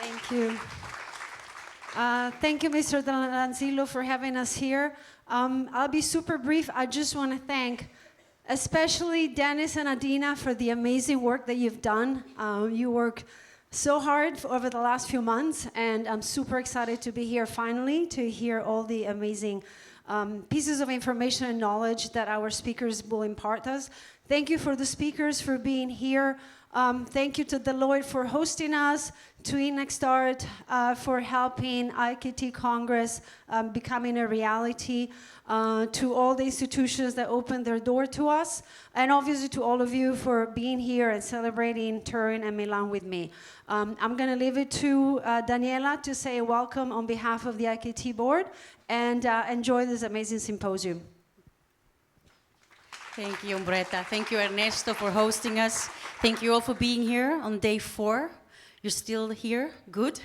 Thank you. Thank you, Mr. Lanzillo, for having us here. I'll be super brief. I just want to thank especially Denis and Adina for the amazing work that you've done. You work so hard over the last few months, and I'm super excited to be here finally to hear all the amazing pieces of information and knowledge that our speakers will impart us. Thank you for the speakers for being here. Thank you to Deloitte for hosting us, to Nextart for helping IKT Congress becoming a reality, to all the institutions that opened their door to us, and obviously to all of you for being here and celebrating Turin and Milan with me. I'm going to leave it to Daniela to say welcome on behalf of the IKT board and enjoy this amazing symposium. Thank you, Umbretta. Thank you, Ernesto, for hosting us. Thank you all for being here on day 4. You're still here. Good.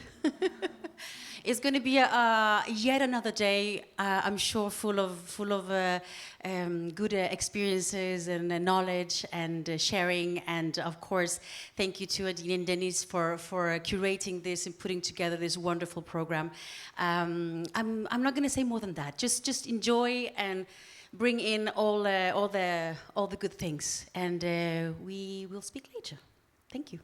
It's going to be yet another day, I'm sure, full of good experiences and knowledge and sharing. And of course, thank you to Adina and Denis for curating this and putting together this wonderful program. I'm not going to say more than that. Just enjoy and bring in all the good things, and we will speak later. Thank you.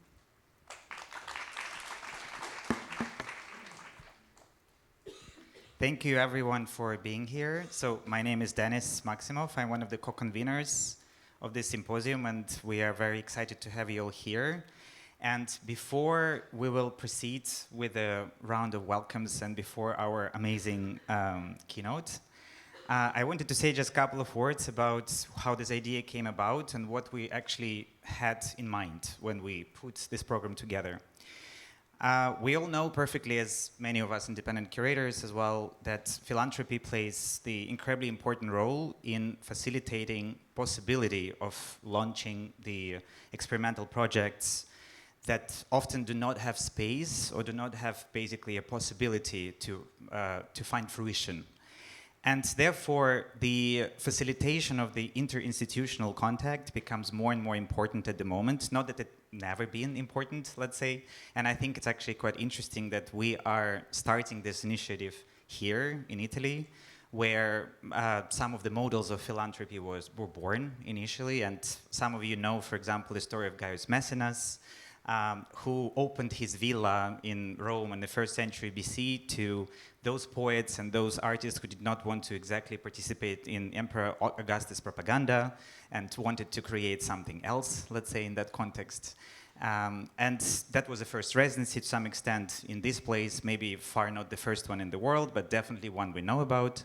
Thank you everyone for being here. So my name is Denis Maksimov. I'm one of the co-conveners of this symposium, and we are very excited to have you all here. And before we will proceed with a round of welcomes and before our amazing keynote, I wanted to say just a couple of words about how this idea came about and what we actually had in mind when we put this program together. We all know perfectly, as many of us independent curators as well, that philanthropy plays the incredibly important role in facilitating possibility of launching the experimental projects that often do not have space or do not have basically a possibility to find fruition. And therefore, the facilitation of the interinstitutional contact becomes more and more important at the moment. Not that it never been important, let's say. And I think it's actually quite interesting that we are starting this initiative here in Italy, where some of the models of philanthropy were born initially. And some of you know, for example, the story of Gaius Maecenas, who opened his villa in Rome in the 1st century BC to those poets and those artists who did not want to exactly participate in Emperor Augustus' propaganda and wanted to create something else, let's say, in that context. And that was the first residency to some extent in this place, maybe far not the first one in the world, but definitely one we know about.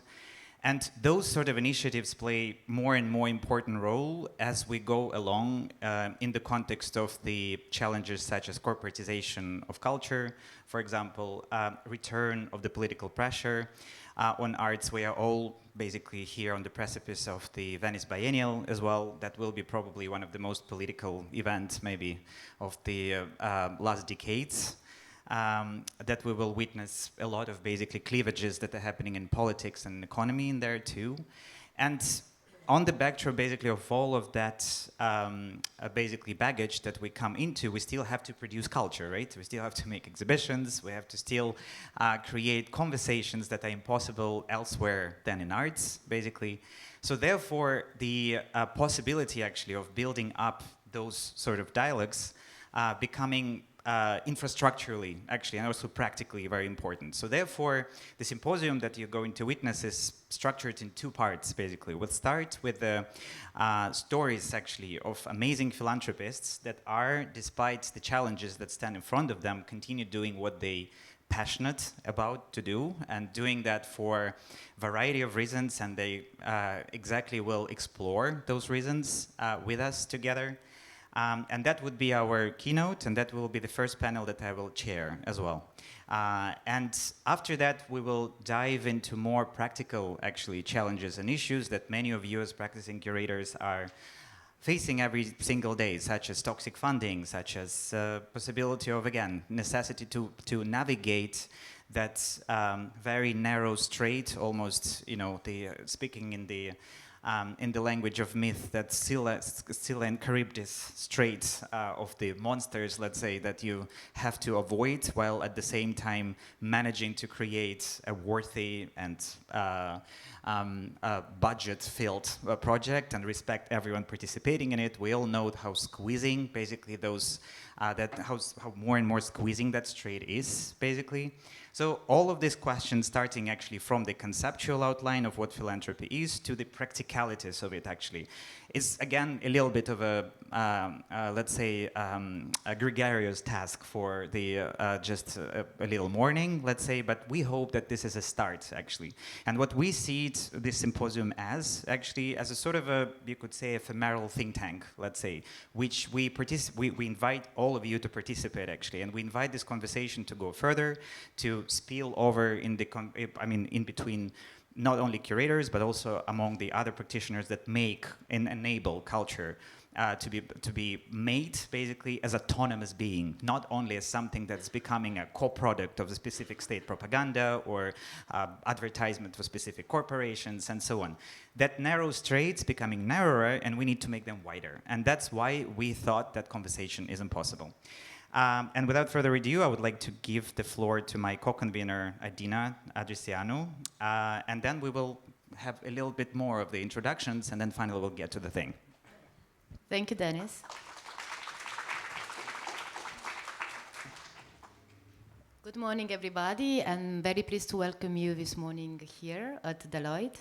And those sort of initiatives play more and more important role as we go along in the context of the challenges such as corporatization of culture, for example, return of the political pressure on arts. We are all basically here on the precipice of the Venice Biennial as well. That will be probably one of the most political events maybe of the last decades. That we will witness a lot of basically cleavages that are happening in politics and economy in there too. And on the backdrop basically of all of that basically baggage that we come into, we still have to produce culture, right? We still have to make exhibitions, we have to still create conversations that are impossible elsewhere than in arts, basically. So therefore, the possibility actually of building up those sort of dialogues becoming infrastructurally, actually, and also practically very important. So therefore, the symposium that you're going to witness is structured in 2 parts, basically. We'll start with the stories, actually, of amazing philanthropists that are, despite the challenges that stand in front of them, continue doing what they passionate about to do, and doing that for a variety of reasons, and they exactly will explore those reasons with us together. And that would be our keynote, and that will be the first panel that I will chair as well. And after that, we will dive into more practical, actually, challenges and issues that many of you as practicing curators are facing every single day, such as toxic funding, such as possibility of, again, necessity to navigate that very narrow strait, almost, you know, speaking in the in the language of myth, that Scylla and Charybdis strait of the monsters, let's say, that you have to avoid, while at the same time managing to create a worthy and budget-filled project and respect everyone participating in it. We all know how squeezing, basically, how more and more squeezing that strait is, basically. So all of these questions, starting actually from the conceptual outline of what philanthropy is to the practicalities of it, actually, is again a little bit of a, let's say, a gregarious task for the just a little morning, let's say. But we hope that this is a start, actually. And what we see this symposium as, actually, as a sort of a, you could say, ephemeral think tank, let's say, which we invite all of you to participate, actually, and we invite this conversation to go further, to spill over in the, in between not only curators, but also among the other practitioners that make and enable culture to be made basically as autonomous being, not only as something that's becoming a co-product of the specific state propaganda or advertisement for specific corporations and so on. That narrow straits becoming narrower, and we need to make them wider. And that's why we thought that conversation is impossible. And without further ado, I would like to give the floor to my co-convener, Adina, Drinceanu, and then we will have a little bit more of the introductions, and then finally we'll get to the thing. Thank you, Denis. Good morning, everybody. I'm very pleased to welcome you this morning here at Deloitte.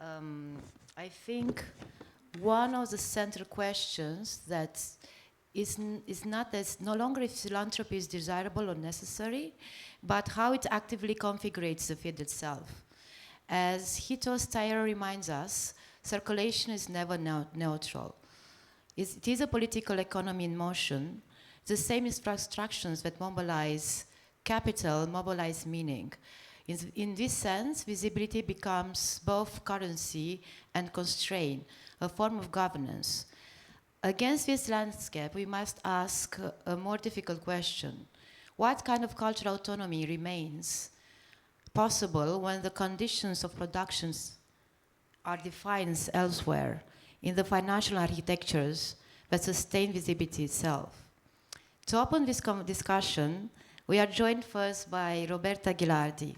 I think one of the central questions that is no longer if philanthropy is desirable or necessary, but how it actively configurates the field itself. As Hito's Taira reminds us, circulation is never neutral. It is a political economy in motion. The same instructions that mobilize capital mobilize meaning. In this sense, visibility becomes both currency and constraint, a form of governance. Against this landscape, we must ask a more difficult question. What kind of cultural autonomy remains possible when the conditions of productions are defined elsewhere in the financial architectures that sustain visibility itself? To open this discussion, we are joined first by Roberta Ghilardi.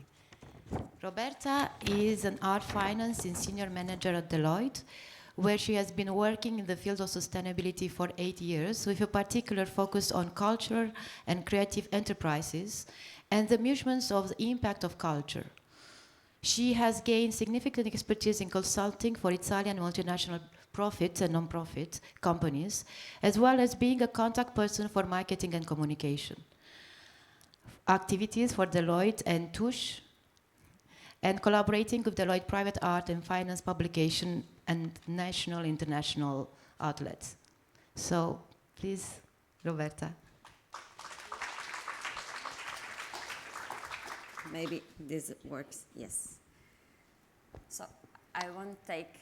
Roberta is an art finance and senior manager at Deloitte, where she has been working in the field of sustainability for 8 years, with a particular focus on culture and creative enterprises and the measurements of the impact of culture. She has gained significant expertise in consulting for Italian multinational profit and non-profit companies, as well as being a contact person for marketing and communication activities for Deloitte and Touche, and collaborating with Deloitte Private Art and Finance publication and national, international outlets. So, please, Roberta. Maybe this works, yes. So, I won't take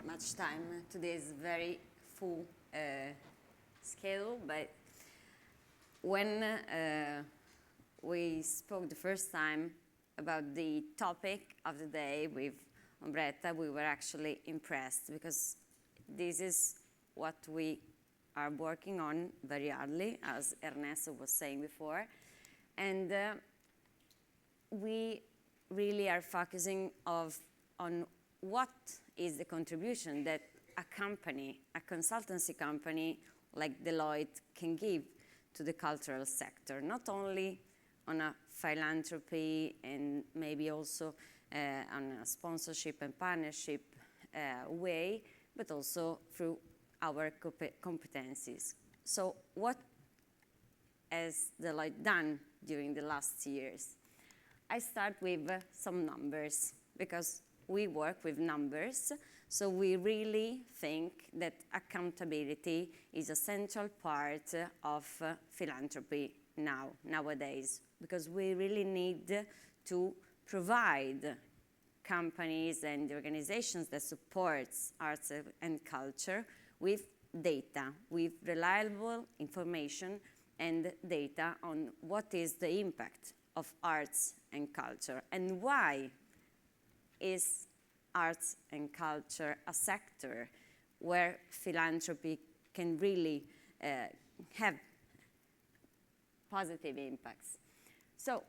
much time. Today is very full schedule, but when we spoke the first time about the topic of the day with Umbretta, we were actually impressed, because this is what we are working on very hardly, as Ernesto was saying before. And we really are focusing on what is the contribution that a company, a consultancy company like Deloitte can give to the cultural sector, not only on a philanthropy and maybe also on a sponsorship and partnership way, but also through our competencies. So what has Deloitte done during the last years? I start with some numbers, because we work with numbers, so we really think that accountability is a central part of philanthropy nowadays, because we really need to provide companies and the organizations that supports arts and culture with data, with reliable information and data on what is the impact of arts and culture, and why is arts and culture a sector where philanthropy can really have positive impacts. So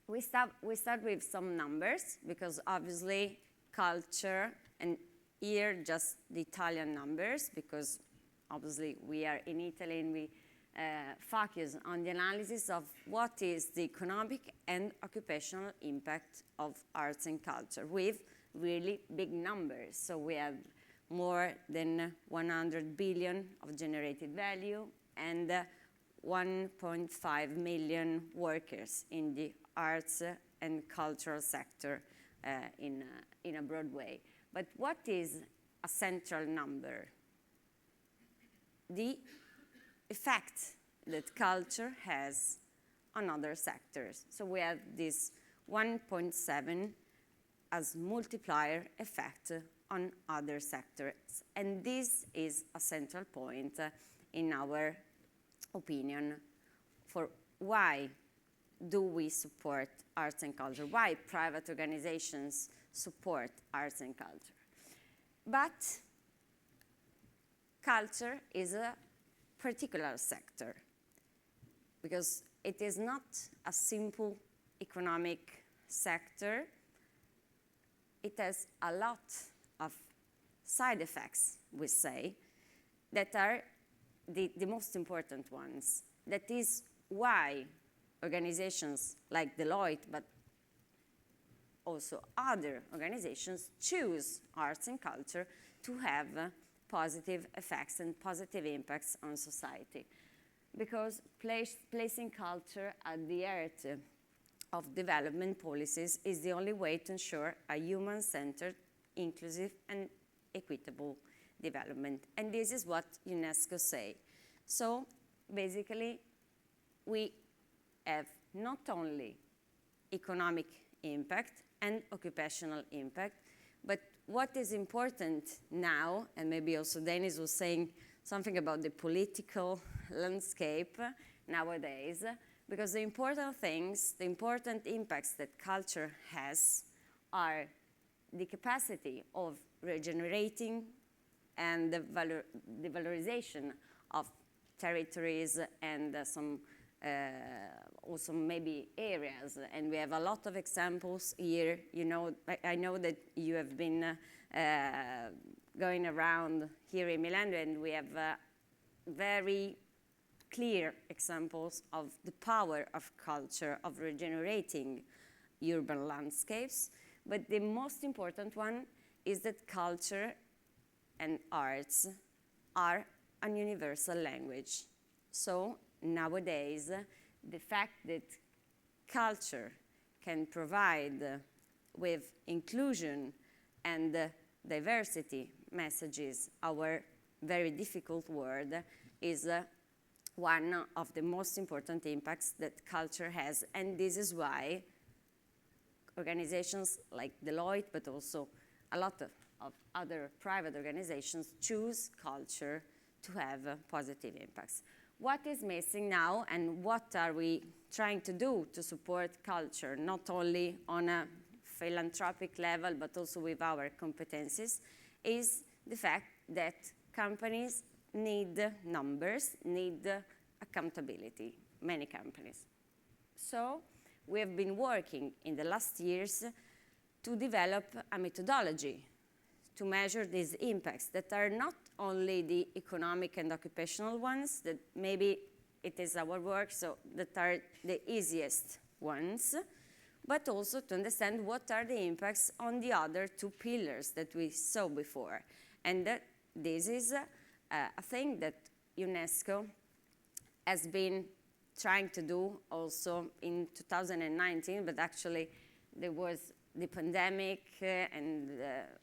we start with some numbers, because obviously culture, and here just the Italian numbers, because obviously we are in Italy and we focus on the analysis of what is the economic and occupational impact of arts and culture with really big numbers. So we have more than 100 billion of generated value and 1.5 million workers in the arts and cultural sector in a broad way. But what is a central number? The effect that culture has on other sectors. So we have this 1.7 as multiplier effect on other sectors. And this is a central point in our opinion for why do we support arts and culture, why private organizations support arts and culture. But culture is a particular sector because it is not a simple economic sector. It has a lot of side effects, we say, that are the most important ones. That is why organizations like Deloitte, but also other organizations, choose arts and culture to have positive effects and positive impacts on society. Because placing culture at the heart of development policies is the only way to ensure a human-centered, inclusive, and equitable development. And this is what UNESCO say. So basically, we have not only economic impact and occupational impact, but what is important now, and maybe also Denis was saying something about the political landscape nowadays, because the important things, the important impacts that culture has are the capacity of regenerating and the valorization of territories and some also maybe areas. And we have a lot of examples here. You know, I know that you have been going around here in Milan, and we have very clear examples of the power of culture, of regenerating urban landscapes. But the most important one is that culture and arts are a universal language. So nowadays, the fact that culture can provide with inclusion and diversity messages our very difficult world is one of the most important impacts that culture has. And this is why organizations like Deloitte, but also a lot of other private organizations, choose culture to have positive impacts. What is missing now, and what are we trying to do to support culture, not only on a philanthropic level, but also with our competencies, is the fact that companies need numbers, need accountability, many companies. So we have been working in the last years to develop a methodology to measure these impacts that are not only the economic and occupational ones, that maybe it is our work, so that are the easiest ones, but also to understand what are the impacts on the other two pillars that we saw before. And that this is a thing that UNESCO has been trying to do also in 2019, but actually there was the pandemic and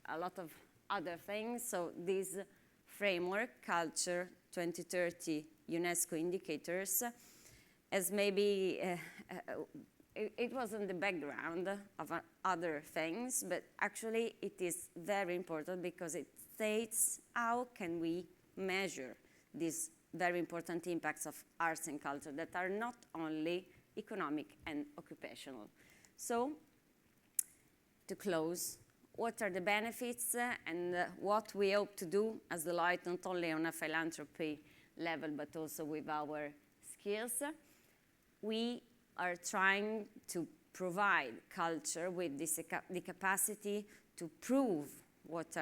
a lot of other things. So this framework, Culture 2030 UNESCO indicators, as maybe it was in the background of other things, but actually it is very important because it states how can we measure these very important impacts of arts and culture that are not only economic and occupational. So, to close, what are the benefits and what we hope to do as Deloitte, not only on a philanthropy level, but also with our skills. We are trying to provide culture with the capacity to prove what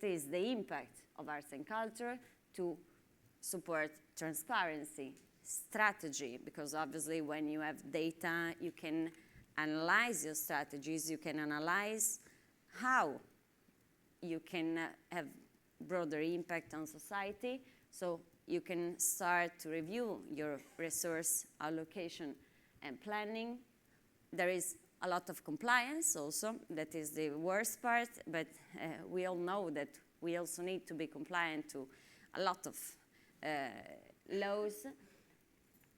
is the impact of arts and culture, to support transparency, strategy, because obviously when you have data, you can analyze your strategies, you can analyze how you can have broader impact on society, so you can start to review your resource allocation and planning. There is a lot of compliance also, that is the worst part, but we all know that we also need to be compliant to a lot of laws.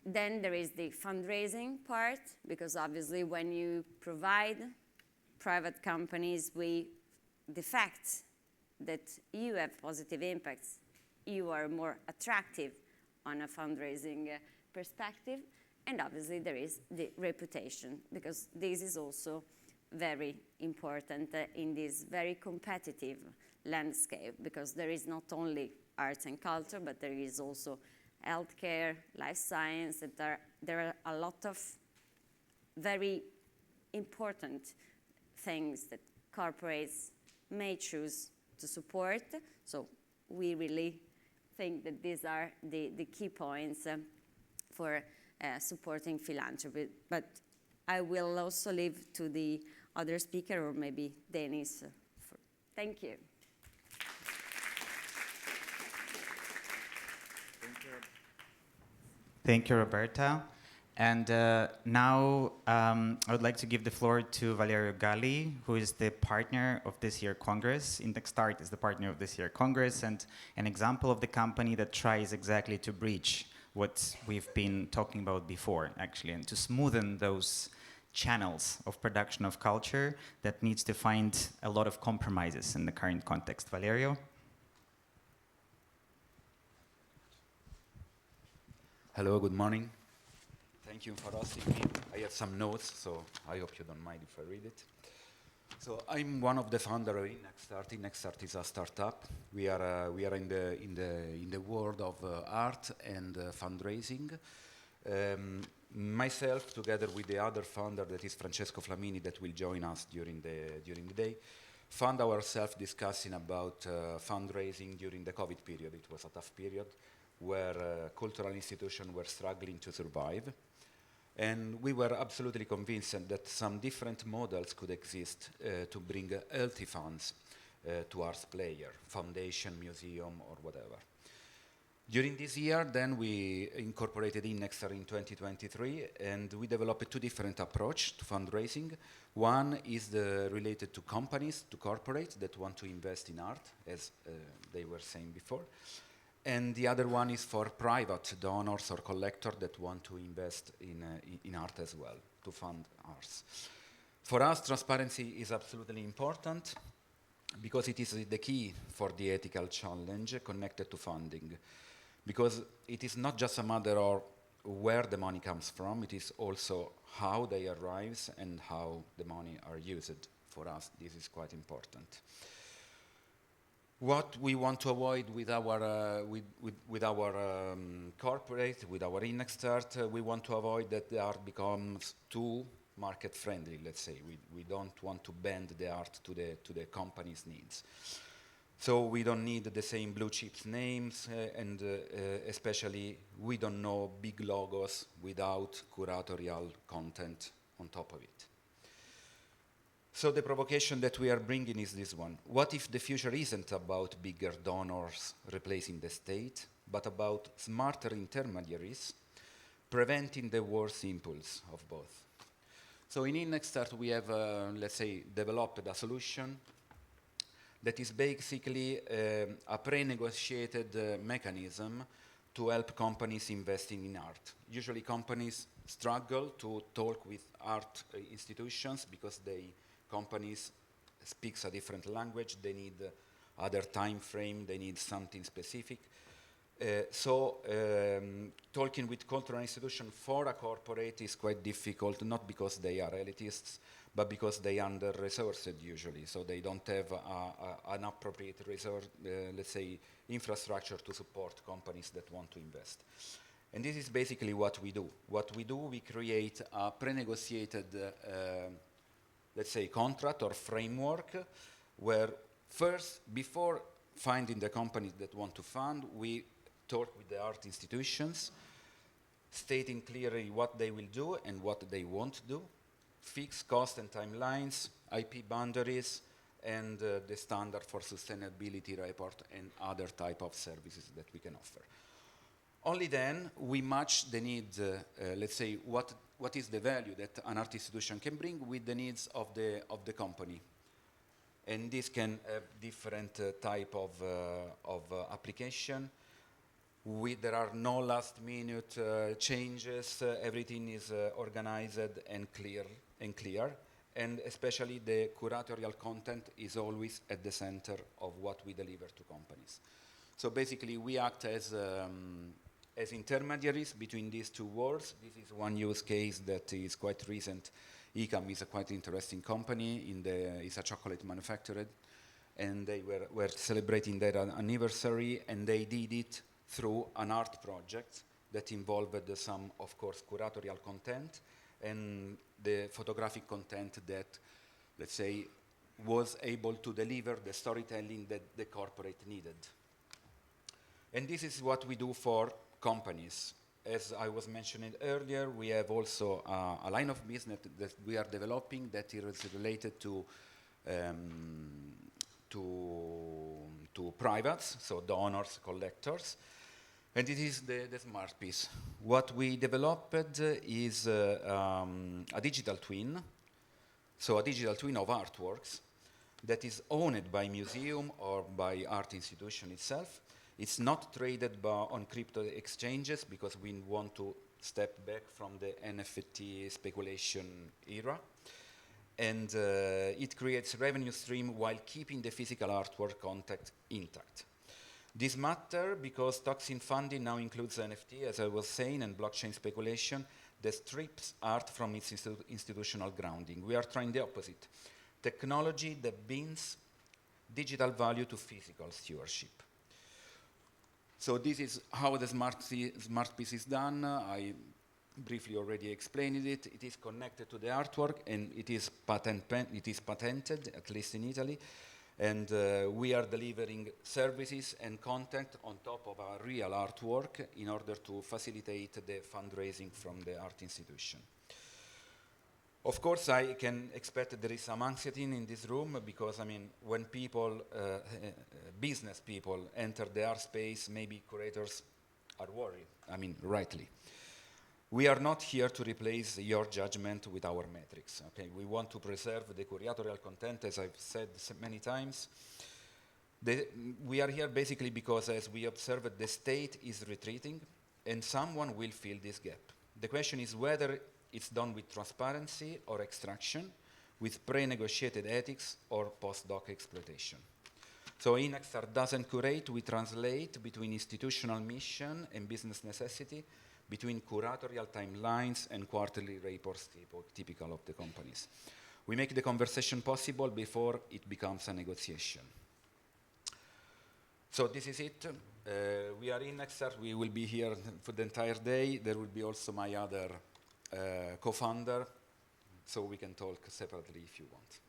Then there is the fundraising part, because obviously when you provide private companies with the fact that you have positive impacts, you are more attractive on a fundraising perspective. And obviously there is the reputation, because this is also very important in this very competitive landscape, because there is not only arts and culture, but there is also healthcare, life science. There are a lot of very important things that corporates may choose to support. So we really think that these are the key points for supporting philanthropy. But I will also leave to the other speaker, or maybe Denis. Thank you. Thank you, Roberta. And now I would like to give the floor to Valerio Galli, who is the partner of this year's Congress. IndexStart is the partner of this year's Congress, and an example of the company that tries exactly to breach what we've been talking about before, actually, and to smoothen those channels of production of culture that needs to find a lot of compromises in the current context. Valerio? Hello, good morning. Thank you for hosting me. I have some notes, so I hope you don't mind if I read it. So I'm one of the founders of IndexStart. IndexStart is a startup. We are in the world of art and fundraising. Myself, together with the other founder, that is Francesco Flamini, that will join us during the day, found ourselves discussing about fundraising during the COVID period. It was a tough period where cultural institutions were struggling to survive. And we were absolutely convinced that some different models could exist to bring healthy funds to arts player, foundation, museum, or whatever. During this year, then we incorporated IndexStart in 2023, and we developed two different approaches to fundraising. One is related to companies, to corporates that want to invest in art, as they were saying before. And the other one is for private donors or collectors that want to invest in art as well, to fund arts. For us, transparency is absolutely important because it is the key for the ethical challenge connected to funding. Because it is not just a matter of where the money comes from, it is also how they arrive and how the money are used. For us, this is quite important. What we want to avoid with our corporate, with our IndexStart, we want to avoid that the art becomes too market friendly. Let's say we don't want to bend the art to the company's needs. So we don't need the same blue chips names, and especially we don't know big logos without curatorial content on top of it. So the provocation that we are bringing is this one. What if the future isn't about bigger donors replacing the state, but about smarter intermediaries preventing the worst impulse of both? So in IndexStart we have, let's say, developed a solution that is basically a pre-negotiated mechanism to help companies investing in art. Usually companies struggle to talk with art institutions because companies speaks a different language, they need other time frame, they need something specific. So talking with cultural institutions for a corporate is quite difficult, not because they are elitists, but because they under-resourced usually, so they don't have an appropriate resource, let's say, infrastructure to support companies that want to invest. And this is basically what we do. What we do, we create a pre-negotiated, let's say, contract or framework where first, before finding the companies that want to fund, we talk with the art institutions, stating clearly what they will do and what they won't do, fixed cost and timelines, IP boundaries, and the standard for sustainability report and other type of services that we can offer. Only then we match the need, let's say, what is the value that an art institution can bring with the needs of the company. And this can have different type of application. There are no last-minute changes. Everything is organized and clear. And especially the curatorial content is always at the center of what we deliver to companies. So basically, we act as intermediaries between these two worlds. This is one use case that is quite recent. ICAM is a quite interesting company. It's a chocolate manufacturer, and they were celebrating their anniversary, and they did it through an art project that involved some, of course, curatorial content and the photographic content that, let's say, was able to deliver the storytelling that the corporate needed. And this is what we do for companies. As I was mentioning earlier, we have also a line of business that we are developing that is related to privates, so donors, collectors. And it is the smart piece. What we developed is a digital twin, so a digital twin of artworks that is owned by museum or by art institution itself. It's not traded on crypto exchanges because we want to step back from the NFT speculation era. And it creates revenue stream while keeping the physical artwork content intact. This matter because toxin funding now includes NFT, as I was saying, and blockchain speculation that strips art from its institutional grounding. We are trying the opposite. Technology that binds digital value to physical stewardship. So this is how the smart piece is done. I briefly already explained it. It is connected to the artwork, and it is patented, at least in Italy. And we are delivering services and content on top of our real artwork in order to facilitate the fundraising from the art institution. Of course, I can expect that there is some anxiety in this room because, I mean, when people, business people enter the art space, maybe curators are worried, I mean, rightly. We are not here to replace your judgment with our metrics, okay? We want to preserve the curatorial content, as I've said many times. We are here basically because, as we observe, the state is retreating, and someone will fill this gap. The question is whether it's done with transparency or extraction, with pre-negotiated ethics or post-doc exploitation. So Inaxar doesn't curate, we translate between institutional mission and business necessity, between curatorial timelines and quarterly reports typical of the companies. We make the conversation possible before it becomes a negotiation. So this is it. We are Inaxar, we will be here for the entire day. There will be also my other co-founder, so we can talk separately if you want.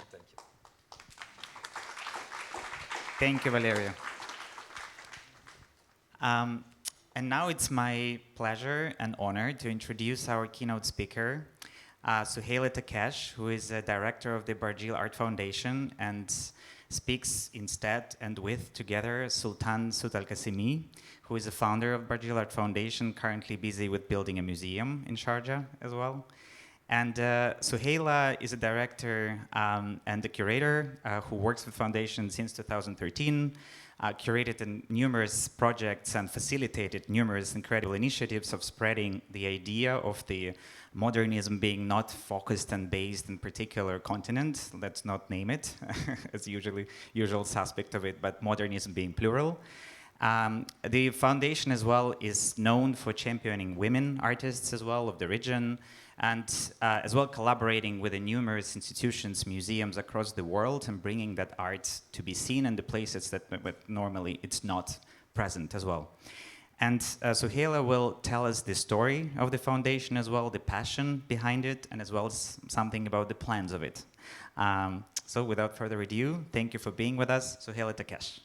Thank you. Thank you, Valerio. And now it's my pleasure and honor to introduce our keynote speaker, Suheyla Takesh, who is a director of the Barjeel Art Foundation and speaks instead and with together Sultan Sutalkasimi, who is the founder of Barjeel Art Foundation, currently busy with building a museum in Sharjah as well. And Suheyla is a director and a curator who works with foundation since 2013, curated numerous projects and facilitated numerous incredible initiatives of spreading the idea of the modernism being not focused and based in particular continent, let's not name it as usual suspect of it, but modernism being plural. The foundation as well is known for championing women artists as well of the region, and as well collaborating with the numerous institutions, museums across the world, and bringing that art to be seen in the places that normally it's not present as well. And Suheyla will tell us the story of the foundation as well, the passion behind it, and as well as something about the plans of it. So without further ado, thank you for being with us, Suheyla Takesh.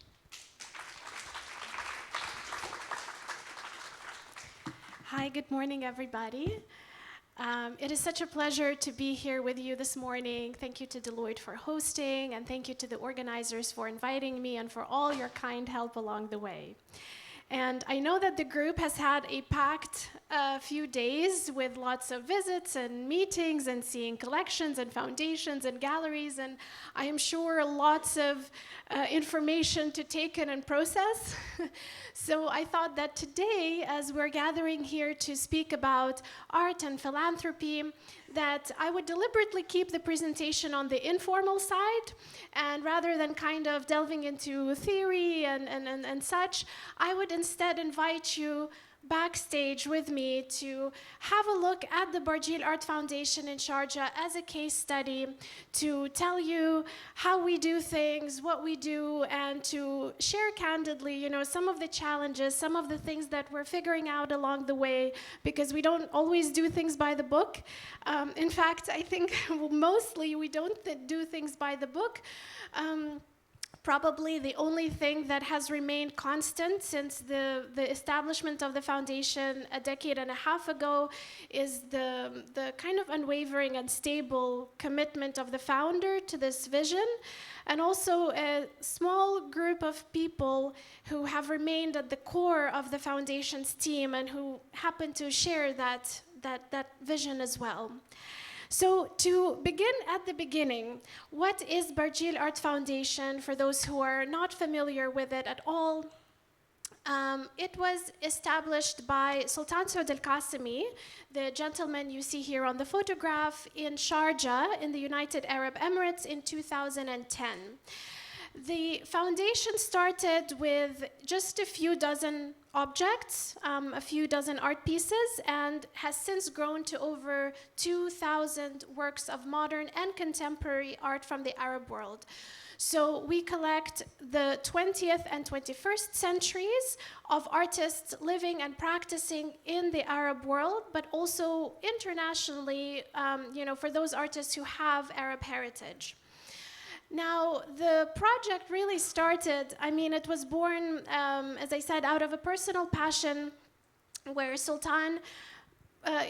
Hi, good morning, everybody. It is such a pleasure to be here with you this morning. Thank you to Deloitte for hosting, and thank you to the organizers for inviting me and for all your kind help along the way. And I know that the group has had a packed few days with lots of visits and meetings and seeing collections and foundations and galleries, and I am sure lots of information to take in and process. So I thought that today, as we're gathering here to speak about art and philanthropy, that I would deliberately keep the presentation on the informal side, and rather than kind of delving into theory and such, I would instead invite you backstage with me to have a look at the Barjeel Art Foundation in Sharjah as a case study, to tell you how we do things, what we do, and to share candidly, you know, some of the challenges, some of the things that we're figuring out along the way, because we don't always do things by the book. In fact, I think mostly we don't do things by the book. Probably the only thing that has remained constant since the establishment of the foundation a decade and a half ago is the kind of unwavering and stable commitment of the founder to this vision, and also a small group of people who have remained at the core of the foundation's team and who happen to share that vision as well. So to begin at the beginning, what is Barjeel Art Foundation for those who are not familiar with it at all? It was established by Sultan Saud al-Qasimi, the gentleman you see here on the photograph, in Sharjah in the United Arab Emirates in 2010. The foundation started with just a few dozen objects, a few dozen art pieces, and has since grown to over 2,000 works of modern and contemporary art from the Arab world. So we collect the 20th and 21st centuries of artists living and practicing in the Arab world, but also internationally, you know, for those artists who have Arab heritage. Now, the project really started, I mean, it was born, as I said, out of a personal passion where Sultan,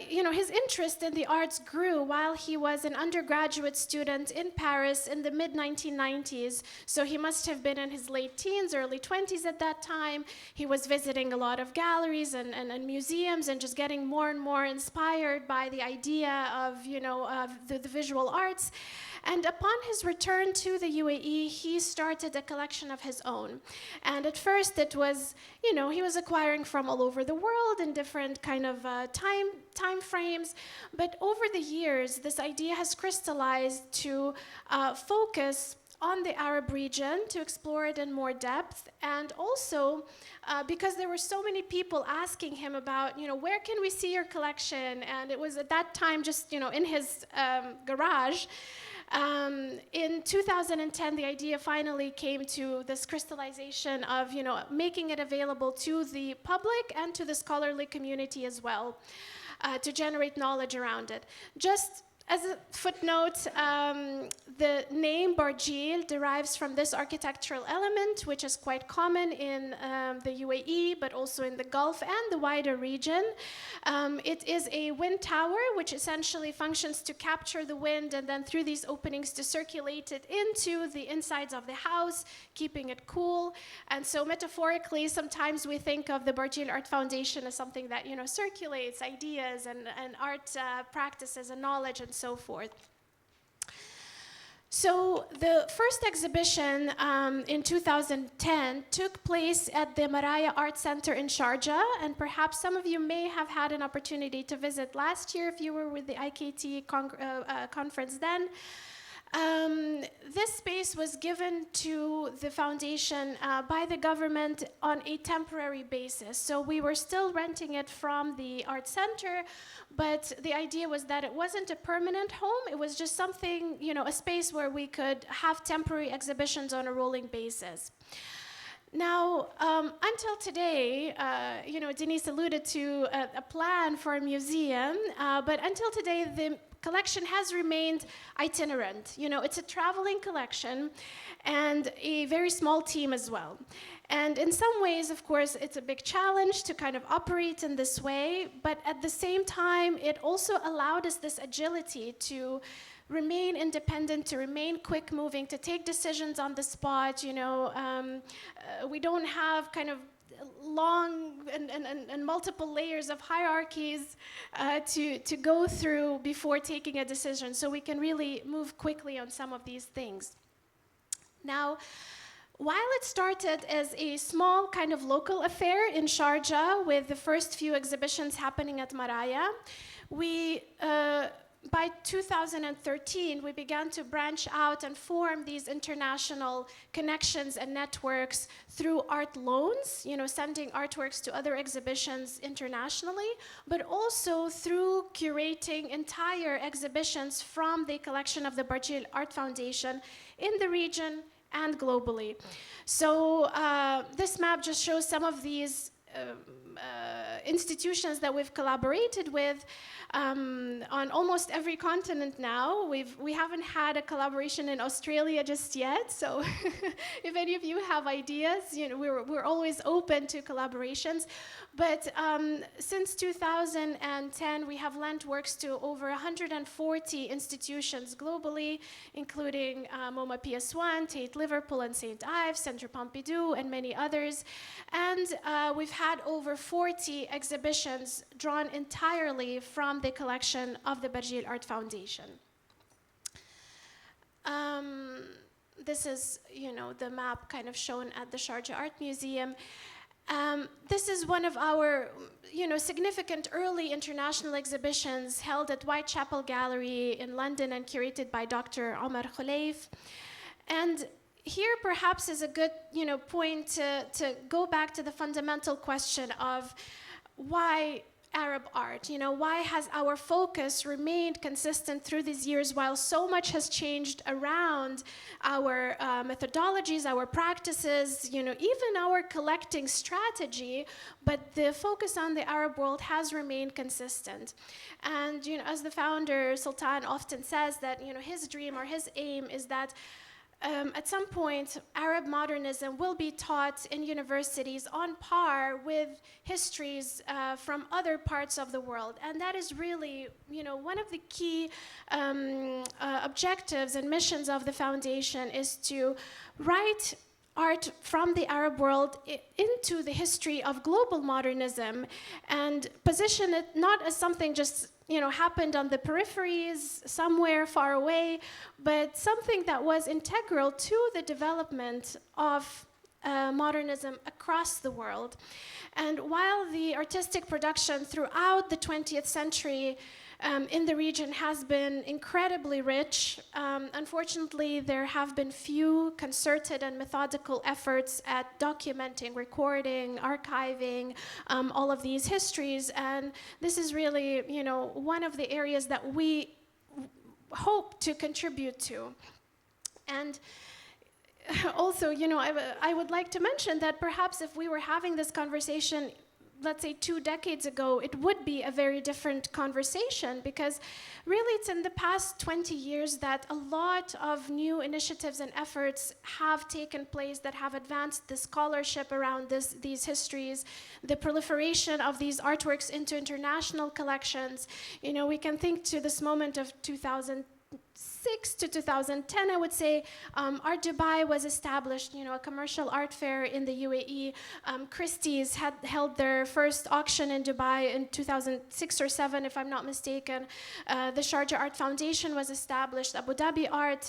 you know, his interest in the arts grew while he was an undergraduate student in Paris in the mid-1990s. So he must have been in his late teens, early 20s at that time. He was visiting a lot of galleries and museums and just getting more and more inspired by the idea of, you know, of the visual arts. And upon his return to the UAE, he started a collection of his own. And at first it was, you know, he was acquiring from all over the world in different kind of time frames. But over the years, this idea has crystallized to focus on the Arab region, to explore it in more depth, and also because there were so many people asking him about, you know, where can we see your collection? And it was at that time just, you know, in his garage. In 2010, the idea finally came to this crystallization of, you know, making it available to the public and to the scholarly community as well, to generate knowledge around it. Just as a footnote, the name Barjeel derives from this architectural element, which is quite common in the UAE, but also in the Gulf and the wider region. It is a wind tower, which essentially functions to capture the wind and then through these openings to circulate it into the insides of the house, keeping it cool. And so metaphorically, sometimes we think of the Barjeel Art Foundation as something that, you know, circulates ideas and art practices and knowledge and so forth. So the first exhibition in 2010 took place at the Maraya Art Center in Sharjah, and perhaps some of you may have had an opportunity to visit last year if you were with the IKT conference then. This space was given to the foundation by the government on a temporary basis. So we were still renting it from the art center, but the idea was that it wasn't a permanent home. It was just something, you know, a space where we could have temporary exhibitions on a rolling basis. Now, until today, you know, Denis alluded to a plan for a museum, but until today, the collection has remained itinerant. You know, it's a traveling collection and a very small team as well. And in some ways, of course, it's a big challenge to kind of operate in this way, but at the same time, it also allowed us this agility to remain independent, to remain quick moving, to take decisions on the spot. You know, we don't have kind of long and multiple layers of hierarchies to go through before taking a decision. So we can really move quickly on some of these things. Now, while it started as a small kind of local affair in Sharjah with the first few exhibitions happening at Maraya, we by 2013, we began to branch out and form these international connections and networks through art loans, you know, sending artworks to other exhibitions internationally, but also through curating entire exhibitions from the collection of the Barjeel Art Foundation in the region and globally. So this map just shows some of these institutions that we've collaborated with on almost every continent now. We haven't had a collaboration in Australia just yet, so if any of you have ideas, you know, we're always open to collaborations. But since 2010, we have lent works to over 140 institutions globally, including MoMA PS1, Tate Liverpool and St. Ives, Centre Pompidou, and many others. And we've had over 40 exhibitions drawn entirely from the collection of the Barjeel Art Foundation. This is, you know, the map kind of shown at the Sharjah Art Museum. This is one of our, you know, significant early international exhibitions held at Whitechapel Gallery in London and curated by Dr. Omar Khulaif. And here perhaps is a good, you know, point to go back to the fundamental question of why Arab art? You know, why has our focus remained consistent through these years while so much has changed around our methodologies, our practices, you know, even our collecting strategy, but the focus on the Arab world has remained consistent. And, you know, as the founder, Sultan, often says that, you know, his dream or his aim is that at some point, Arab modernism will be taught in universities on par with histories from other parts of the world. And that is really, you know, one of the key objectives and missions of the foundation is to write art from the Arab world into the history of global modernism and position it not as something just, you know, happened on the peripheries somewhere far away, but something that was integral to the development of modernism across the world. And while the artistic production throughout the 20th century in the region has been incredibly rich, unfortunately, there have been few concerted and methodical efforts at documenting, recording, archiving all of these histories. And this is really, you know, one of the areas that we hope to contribute to. And also, you know, I would like to mention that perhaps if we were having this conversation, let's say 2 decades ago, it would be a very different conversation, because really it's in the past 20 years that a lot of new initiatives and efforts have taken place that have advanced the scholarship around these histories, the proliferation of these artworks into international collections. You know, we can think to this moment of 2006 to 2010, I would say. Art Dubai was established, you know, a commercial art fair in the UAE. Christie's had held their first auction in Dubai in 2006 or 7, if I'm not mistaken. The Sharjah Art Foundation was established. Abu Dhabi Art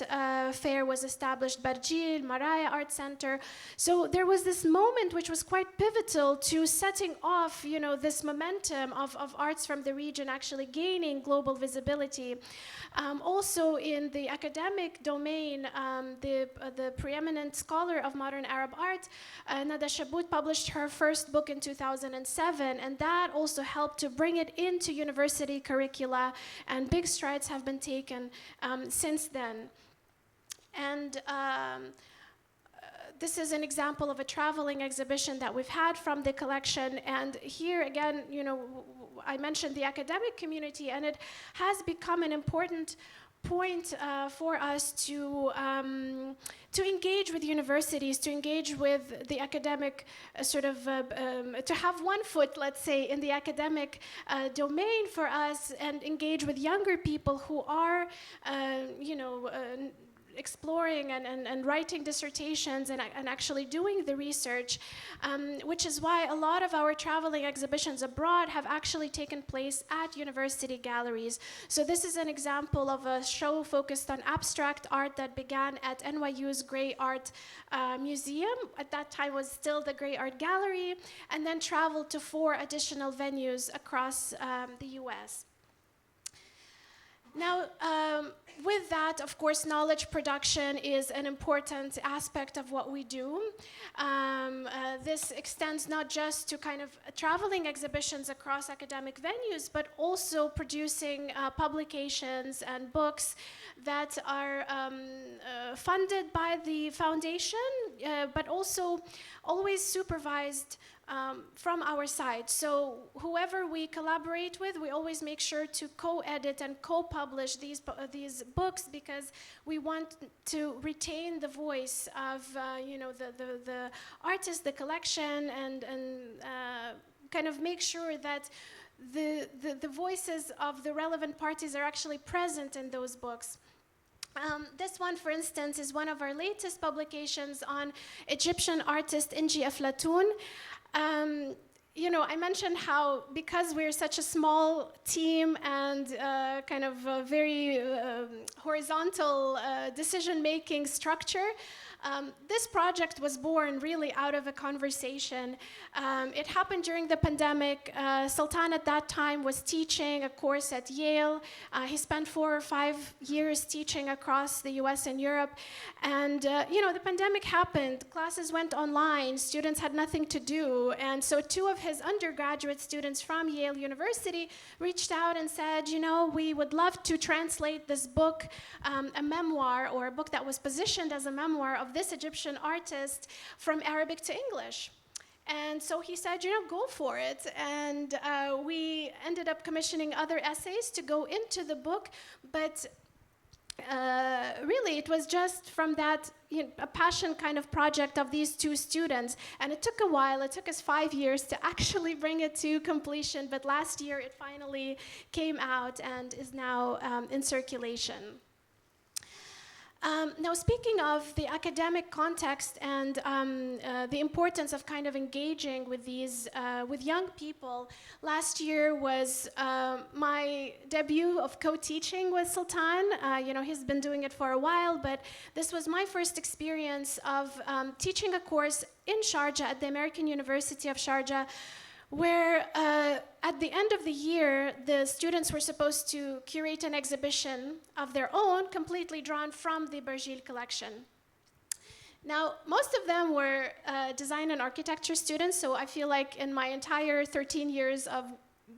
Fair was established. Barjeel, Maraya Art Center. So there was this moment which was quite pivotal to setting off, you know, this momentum of arts from the region actually gaining global visibility. Also, in the academic domain, the preeminent scholar of modern Arab art, Nada Shabout, published her first book in 2007, and that also helped to bring it into university curricula, and big strides have been taken since then. And this is an example of a traveling exhibition that we've had from the collection. And here again, you know, I mentioned the academic community, and it has become an important point for us to engage with universities, to engage with the academic to have one foot, let's say, in the academic domain for us, and engage with younger people who are, exploring and writing dissertations and actually doing the research, which is why a lot of our traveling exhibitions abroad have actually taken place at university galleries. So this is an example of a show focused on abstract art that began at NYU's Gray Art Museum. At that time was still the Gray Art Gallery, and then traveled to 4 additional venues across the US. Now, with that, of course, knowledge production is an important aspect of what we do. This extends not just to kind of traveling exhibitions across academic venues, but also producing publications and books that are funded by the foundation, but also always supervised from our side. So whoever we collaborate with, we always make sure to co-edit and co-publish these books, because we want to retain the voice of the artist, the collection, and kind of make sure that the voices of the relevant parties are actually present in those books. This one, for instance, is one of our latest publications on Egyptian artist Inji Aflatun. I mentioned how, because we're such a small team and kind of a very horizontal decision-making structure, this project was born really out of a conversation. It happened during the pandemic. Sultan at that time was teaching a course at Yale. He spent 4 or 5 years teaching across the US and Europe. And, the pandemic happened. Classes went online. Students had nothing to do. And so 2 of his undergraduate students from Yale University reached out and said, we would love to translate this book, a memoir, or a book that was positioned as a memoir of this Egyptian artist, from Arabic to English. And so he said, go for it. And we ended up commissioning other essays to go into the book, but really it was just from that a passion kind of project of these 2 students. And it took a while. It took us 5 years to actually bring it to completion, but last year it finally came out and is now in circulation. Now, speaking of the academic context and the importance of kind of engaging with these, with young people, last year was my debut of co-teaching with Sultan. He's been doing it for a while, but this was my first experience of teaching a course in Sharjah at the American University of Sharjah, where at the end of the year, the students were supposed to curate an exhibition of their own, completely drawn from the Barjeel collection. Now, most of them were design and architecture students, so I feel like in my entire 13 years of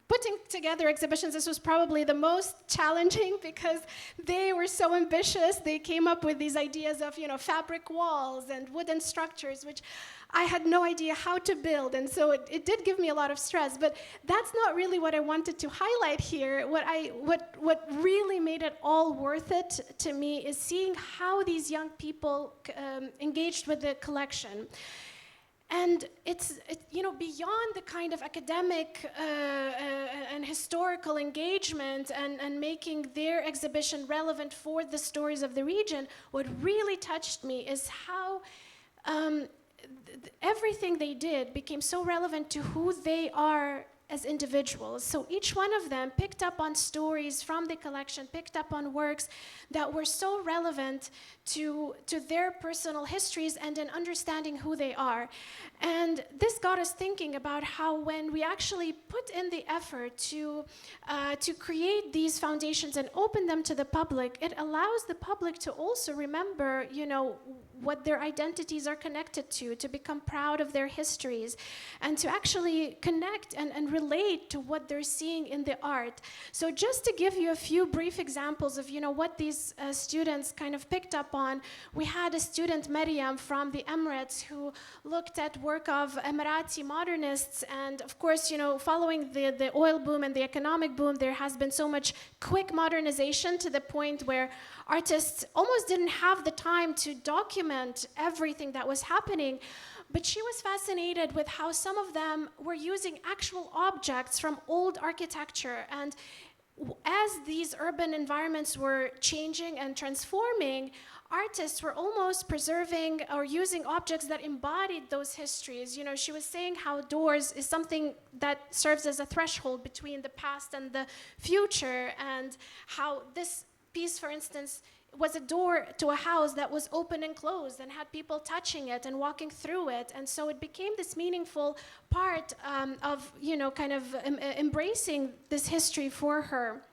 putting together exhibitions, this was probably the most challenging, because they were so ambitious. They came up with these ideas of, fabric walls and wooden structures, which I had no idea how to build, and so it did give me a lot of stress. But that's not really what I wanted to highlight here. What really made it all worth it to me is seeing how these young people engaged with the collection. And it's beyond the kind of academic and historical engagement and making their exhibition relevant for the stories of the region. What really touched me is how everything they did became so relevant to who they are as individuals. So each one of them picked up on stories from the collection, picked up on works that were so relevant to their personal histories and in understanding who they are. And this got us thinking about how when we actually put in the effort to create these foundations and open them to the public, it allows the public to also remember, you know, what their identities are connected to become proud of their histories, and to actually connect and relate to what they're seeing in the art. So just to give you a few brief examples of, you know, what these students kind of picked up on, we had a student, Maryam, from the Emirates, who looked at work of Emirati modernists, and of course, you know, following the oil boom and the economic boom, there has been so much quick modernization to the point where artists almost didn't have the time to document everything that was happening. But she was fascinated with how some of them were using actual objects from old architecture. And as these urban environments were changing and transforming, artists were almost preserving or using objects that embodied those histories. You know, she was saying how doors is something that serves as a threshold between the past and the future, and how this piece, for instance, was a door to a house that was open and closed and had people touching it and walking through it. And so it became this meaningful part of, you know, kind of embracing this history for her.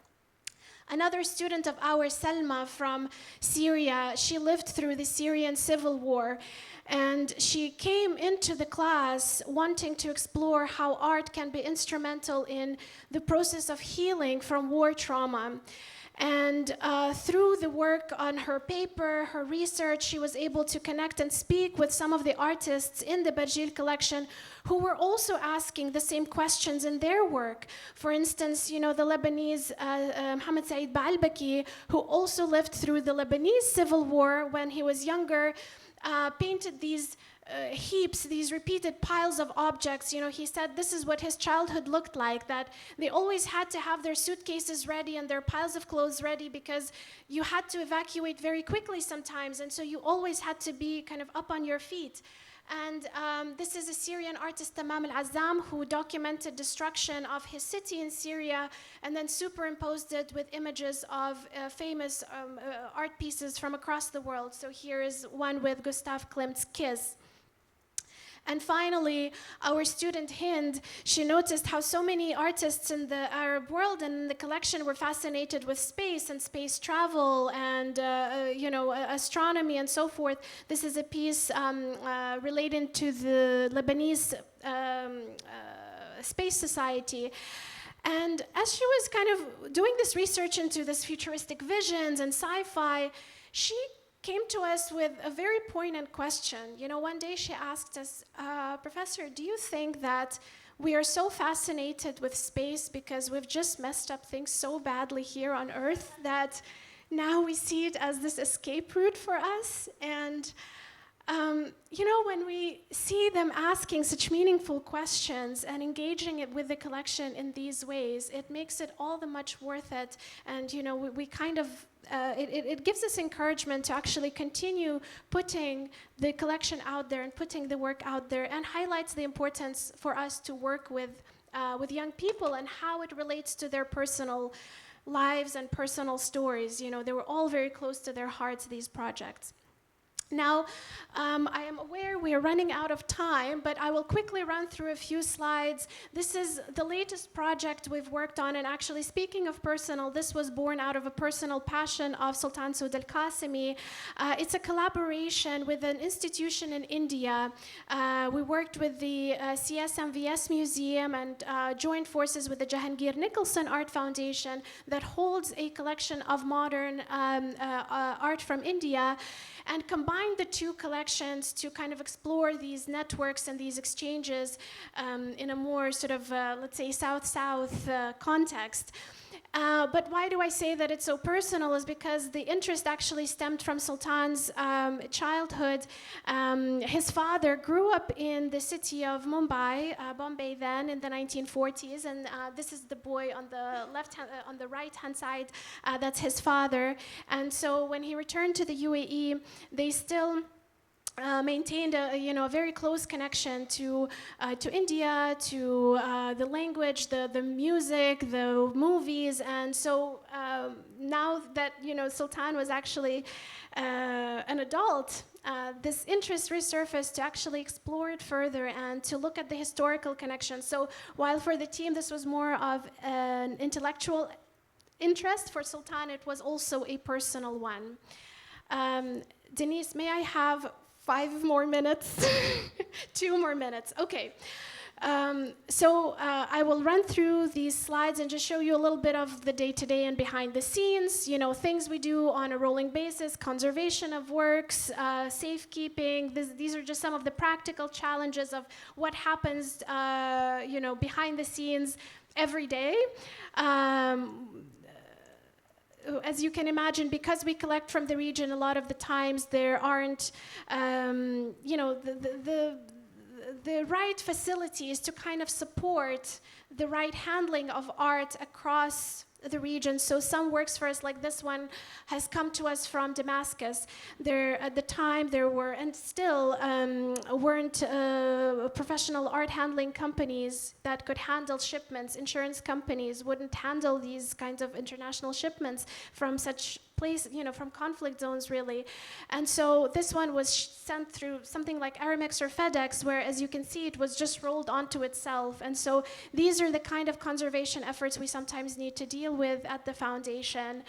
Another student of ours, Selma, from Syria, she lived through the Syrian civil war, and she came into the class wanting to explore how art can be instrumental in the process of healing from war trauma. And through the work on her paper, her research, she was able to connect and speak with some of the artists in the Barjeel collection who were also asking the same questions in their work. For instance, you know, the Lebanese Mohammed Said Baalbaki, who also lived through the Lebanese civil war when he was younger, painted these heaps, these repeated piles of objects. You know, he said this is what his childhood looked like, that they always had to have their suitcases ready and their piles of clothes ready because you had to evacuate very quickly sometimes, and so you always had to be kind of up on your feet. And this is a Syrian artist, Tamam al-Azzam, who documented destruction of his city in Syria and then superimposed it with images of famous art pieces from across the world. So here is one with Gustav Klimt's Kiss. And finally, our student Hind, she noticed how so many artists in the Arab world and in the collection were fascinated with space and space travel and you know, astronomy and so forth. This is a piece relating to the Lebanese Space Society. And as she was kind of doing this research into this futuristic visions and sci-fi, she came to us with a very poignant question. You know, one day she asked us, Professor, do you think that we are so fascinated with space because we've just messed up things so badly here on Earth that now we see it as this escape route for us? And you know, when we see them asking such meaningful questions and engaging it with the collection in these ways, it makes it all the much worth it. And you know, we kind of it gives us encouragement to actually continue putting the collection out there and putting the work out there, and highlights the importance for us to work with young people and how it relates to their personal lives and personal stories. You know, they were all very close to their hearts, these projects. Now, I am aware we are running out of time, but I will quickly run through a few slides. This is the latest project we've worked on, and actually, speaking of personal, this was born out of a personal passion of Sultan Soud al-Qasimi. It's a collaboration with an institution in India. We worked with the CSMVS Museum and joined forces with the Jahangir Nicholson Art Foundation that holds a collection of modern art from India, and combined the two collections to kind of explore these networks and these exchanges in a more sort of, let's say, South-South context. But why do I say that it's so personal is because the interest actually stemmed from Sultan's childhood. His father grew up in the city of Mumbai, Bombay then, in the 1940s, and this is the boy on the on the right-hand side. That's his father. And so when he returned to the UAE, they still maintained a very close connection to India, to the language, the music, the movies, and so now that Sultan was actually an adult, this interest resurfaced to actually explore it further and to look at the historical connection. So while for the team this was more of an intellectual interest, for Sultan it was also a personal one. Denis, may I have 5 more minutes? 2 more minutes, okay. So I will run through these slides and just show you a little bit of the day-to-day and behind the scenes, things we do on a rolling basis, conservation of works, safekeeping. These are just some of the practical challenges of what happens, behind the scenes every day. As you can imagine, because we collect from the region, a lot of the times there aren't, the right facilities to kind of support the right handling of art across the region. So some works for us, like this one, has come to us from Damascus. There, at the time, there were, and still weren't professional art handling companies that could handle shipments. Insurance companies wouldn't handle these kinds of international shipments from such place, from conflict zones, really. And so this one was sent through something like Aramex or FedEx, where, as you can see, it was just rolled onto itself. And so these are the kind of conservation efforts we sometimes need to deal with at the foundation.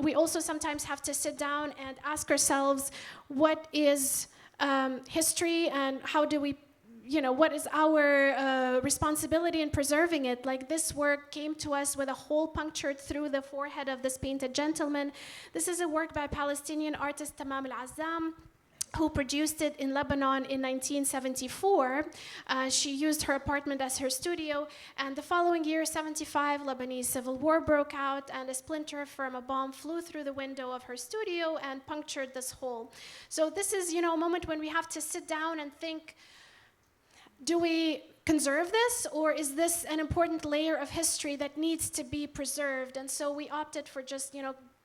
We also sometimes have to sit down and ask ourselves, what is history, and how do we what is our responsibility in preserving it? Like, this work came to us with a hole punctured through the forehead of this painted gentleman. This is a work by Palestinian artist Tamam al-Azzam, who produced it in Lebanon in 1974. She used her apartment as her studio, and the following year, 75, Lebanese civil war broke out, and a splinter from a bomb flew through the window of her studio and punctured this hole. So this is, a moment when we have to sit down and think, do we conserve this, or is this an important layer of history that needs to be preserved? And so we opted for just,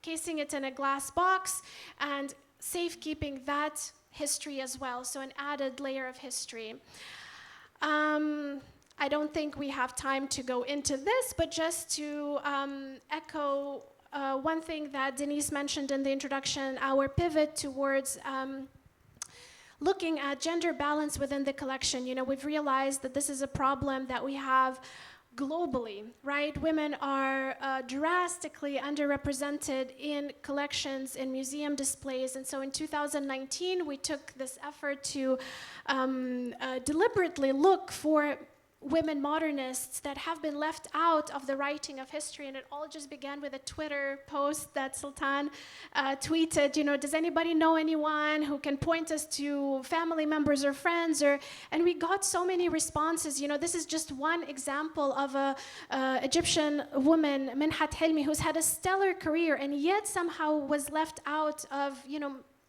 casing it in a glass box and safekeeping that history as well, so an added layer of history. I don't think we have time to go into this, but just to echo one thing that Denis mentioned in the introduction, our pivot towards looking at gender balance within the collection. We've realized that this is a problem that we have globally, right? Women are drastically underrepresented in collections, in museum displays. And so in 2019, we took this effort to deliberately look for women modernists that have been left out of the writing of history. And it all just began with a Twitter post that Sultan tweeted, does anybody know anyone who can point us to family members or friends? And we got so many responses. This is just one example of a Egyptian woman, Minhat Helmi, who's had a stellar career and yet somehow was left out of,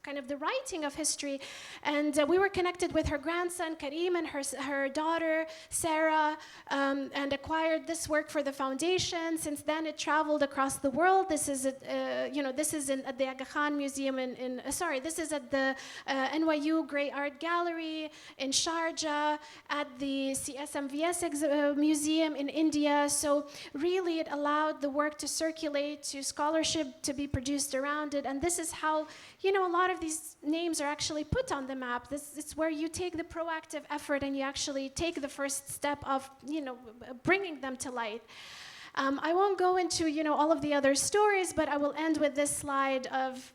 kind of the writing of history. And we were connected with her grandson, Karim, and her daughter, Sarah, and acquired this work for the foundation. Since then, it traveled across the world. This is, this is at the Aga Khan Museum this is at the NYU Grey Art Gallery in Sharjah, at the CSMVS Museum in India. So really, it allowed the work to circulate, to scholarship to be produced around it. And this is how, a lot of these names are actually put on the map. It's where you take the proactive effort and you actually take the first step of, bringing them to light. I won't go into, all of the other stories, but I will end with this slide of,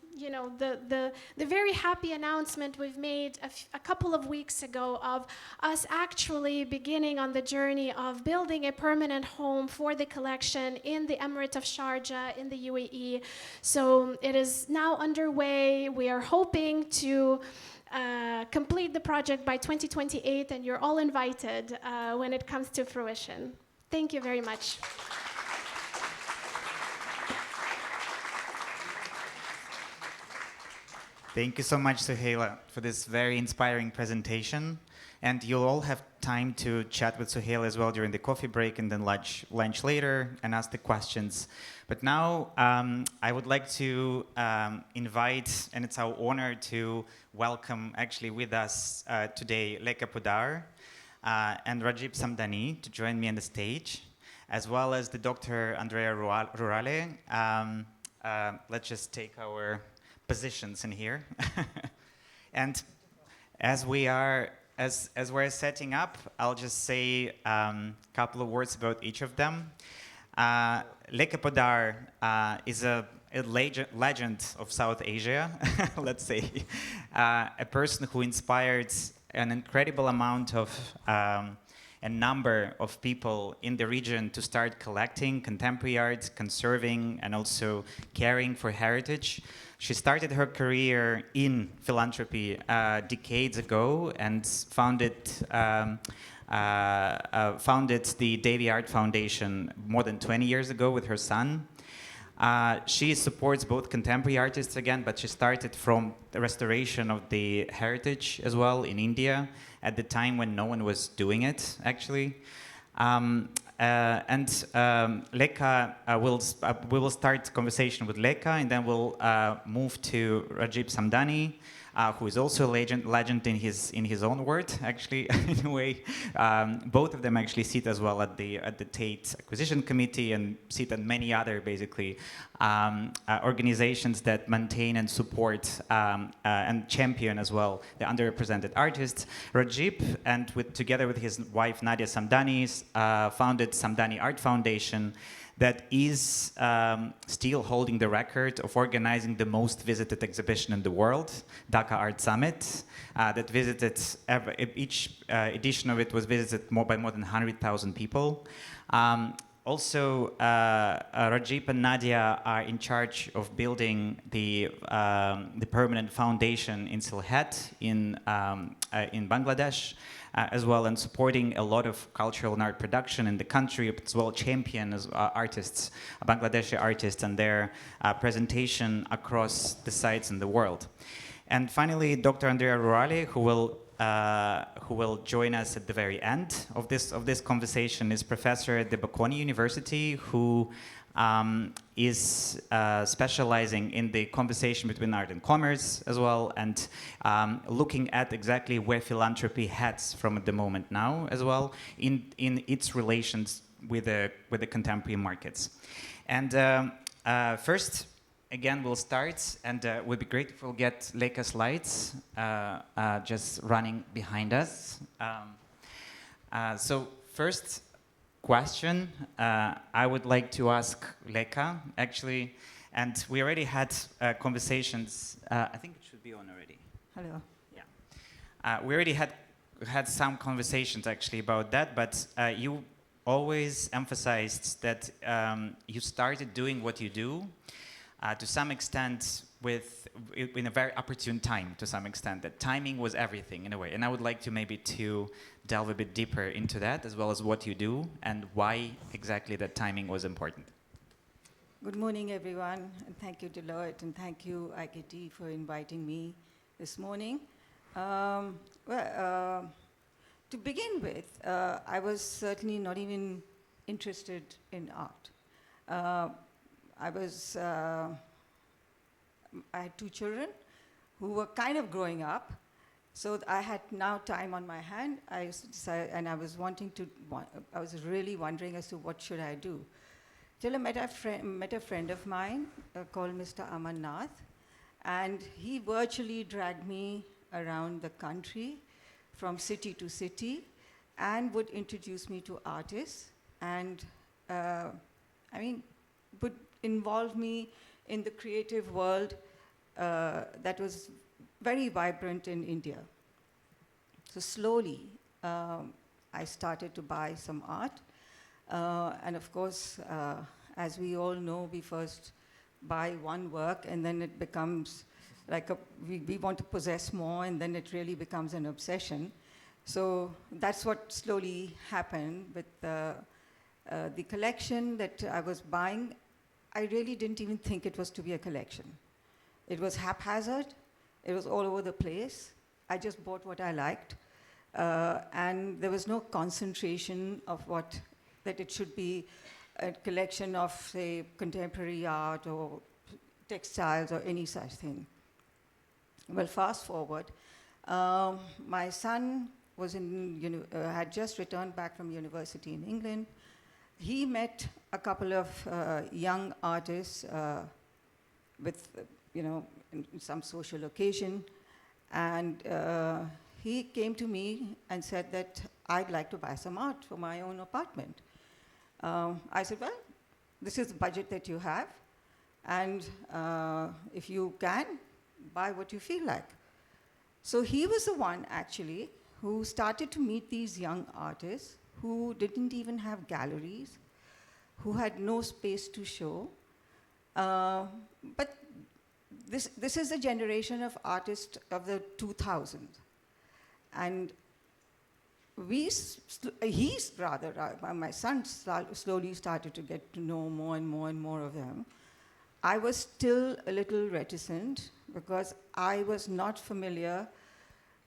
the very happy announcement we've made a couple of weeks ago of us actually beginning on the journey of building a permanent home for the collection in the Emirate of Sharjah in the UAE. So it is now underway. We are hoping to complete the project by 2028, and you're all invited when it comes to fruition. Thank you very much. Thank you so much, Suheyla, for this very inspiring presentation. And you'll all have time to chat with Suheyla as well during the coffee break and then lunch later and ask the questions. But now I would like to invite, and it's our honor to welcome actually with us today Lekha Podar and Rajib Samdani to join me on the stage, as well as the Dr. Andrea Rurale. Let's just take our positions in here. And as we're setting up, I'll just say a couple of words about each of them. Lekha Podar is a legend of South Asia, let's say. A person who inspired an incredible amount of a number of people in the region to start collecting contemporary art, conserving, and also caring for heritage. She started her career in philanthropy decades ago and founded the Davy Art Foundation more than 20 years ago with her son. She supports both contemporary artists again, but she started from the restoration of the heritage as well in India at the time when no one was doing it, actually. Lekha, we will start conversation with Lekha, and then we'll move to Rajib Samdani, who is also a legend in his own word, actually, in a way. Both of them actually sit as well at the Tate Acquisition Committee and sit at many other, basically, organizations that maintain and support and champion as well the underrepresented artists. Rajib, and together with his wife Nadia Samdani, founded Samdani Art Foundation, that is still holding the record of organizing the most visited exhibition in the world, Dhaka Art Summit, that visited, each edition of it was visited by more than 100,000 people. Also, Rajib and Nadia are in charge of building the permanent foundation in Sylhet in Bangladesh, as well, and supporting a lot of cultural and art production in the country, as well champion as artists, Bangladeshi artists, and their presentation across the sites in the world. And finally, Dr. Andrea Rurale, who will join us at the very end of this conversation, is professor at the Bocconi University, who is specializing in the conversation between art and commerce as well, and looking at exactly where philanthropy heads from at the moment now as well in its relations with the contemporary markets. And first, again, we'll start, and it would be great if we'll get Lekha's slides just running behind us. So first question I would like to ask Lekha, actually, and we already had conversations. I think it should be on already. Hello. Yeah. We already had some conversations actually about that, but you always emphasized that you started doing what you do to some extent in a very opportune time, to some extent, that timing was everything in a way. And I would like to maybe delve a bit deeper into that, as well as what you do and why exactly that timing was important. Good morning, everyone, and thank you, Deloitte, and thank you, IKT, for inviting me this morning. To begin with, I was certainly not even interested in art. I had 2 children who were kind of growing up, so I had now time on my hand. I decided, and I was really wondering as to what should I do. Till I met a friend of mine called Mr. Amarnath, and he virtually dragged me around the country from city to city and would introduce me to artists and would involve me in the creative world that was very vibrant in India. So slowly, I started to buy some art. And of course, as we all know, we first buy one work and then it becomes like we want to possess more, and then it really becomes an obsession. So that's what slowly happened with the collection that I was buying. I really didn't even think it was to be a collection. It was haphazard. It was all over the place. I just bought what I liked. And there was no concentration of that it should be a collection of, say, contemporary art or textiles or any such thing. Well, fast forward, my son was had just returned back from university in England. He met a couple of young artists with, in some social occasion, and he came to me and said that I'd like to buy some art for my own apartment. I said, well, this is the budget that you have, and if you can, buy what you feel like. So he was the one, actually, who started to meet these young artists who didn't even have galleries, who had no space to show. But this is the generation of artists of the 2000s. And my son slowly started to get to know more and more and more of them. I was still a little reticent because I was not familiar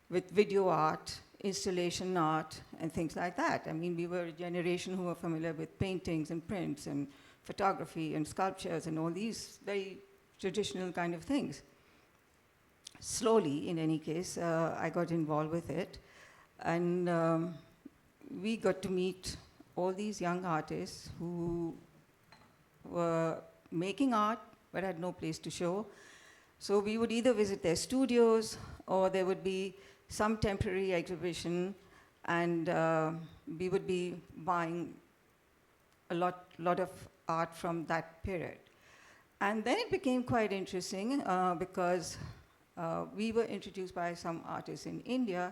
with video art, installation art, and things like that. I mean, we were a generation who were familiar with paintings and prints and photography and sculptures and all these very traditional kind of things. Slowly, in any case, I got involved with it. And we got to meet all these young artists who were making art but had no place to show. So we would either visit their studios or there would be some temporary exhibition, and we would be buying a lot of art from that period. And then it became quite interesting because we were introduced by some artists in India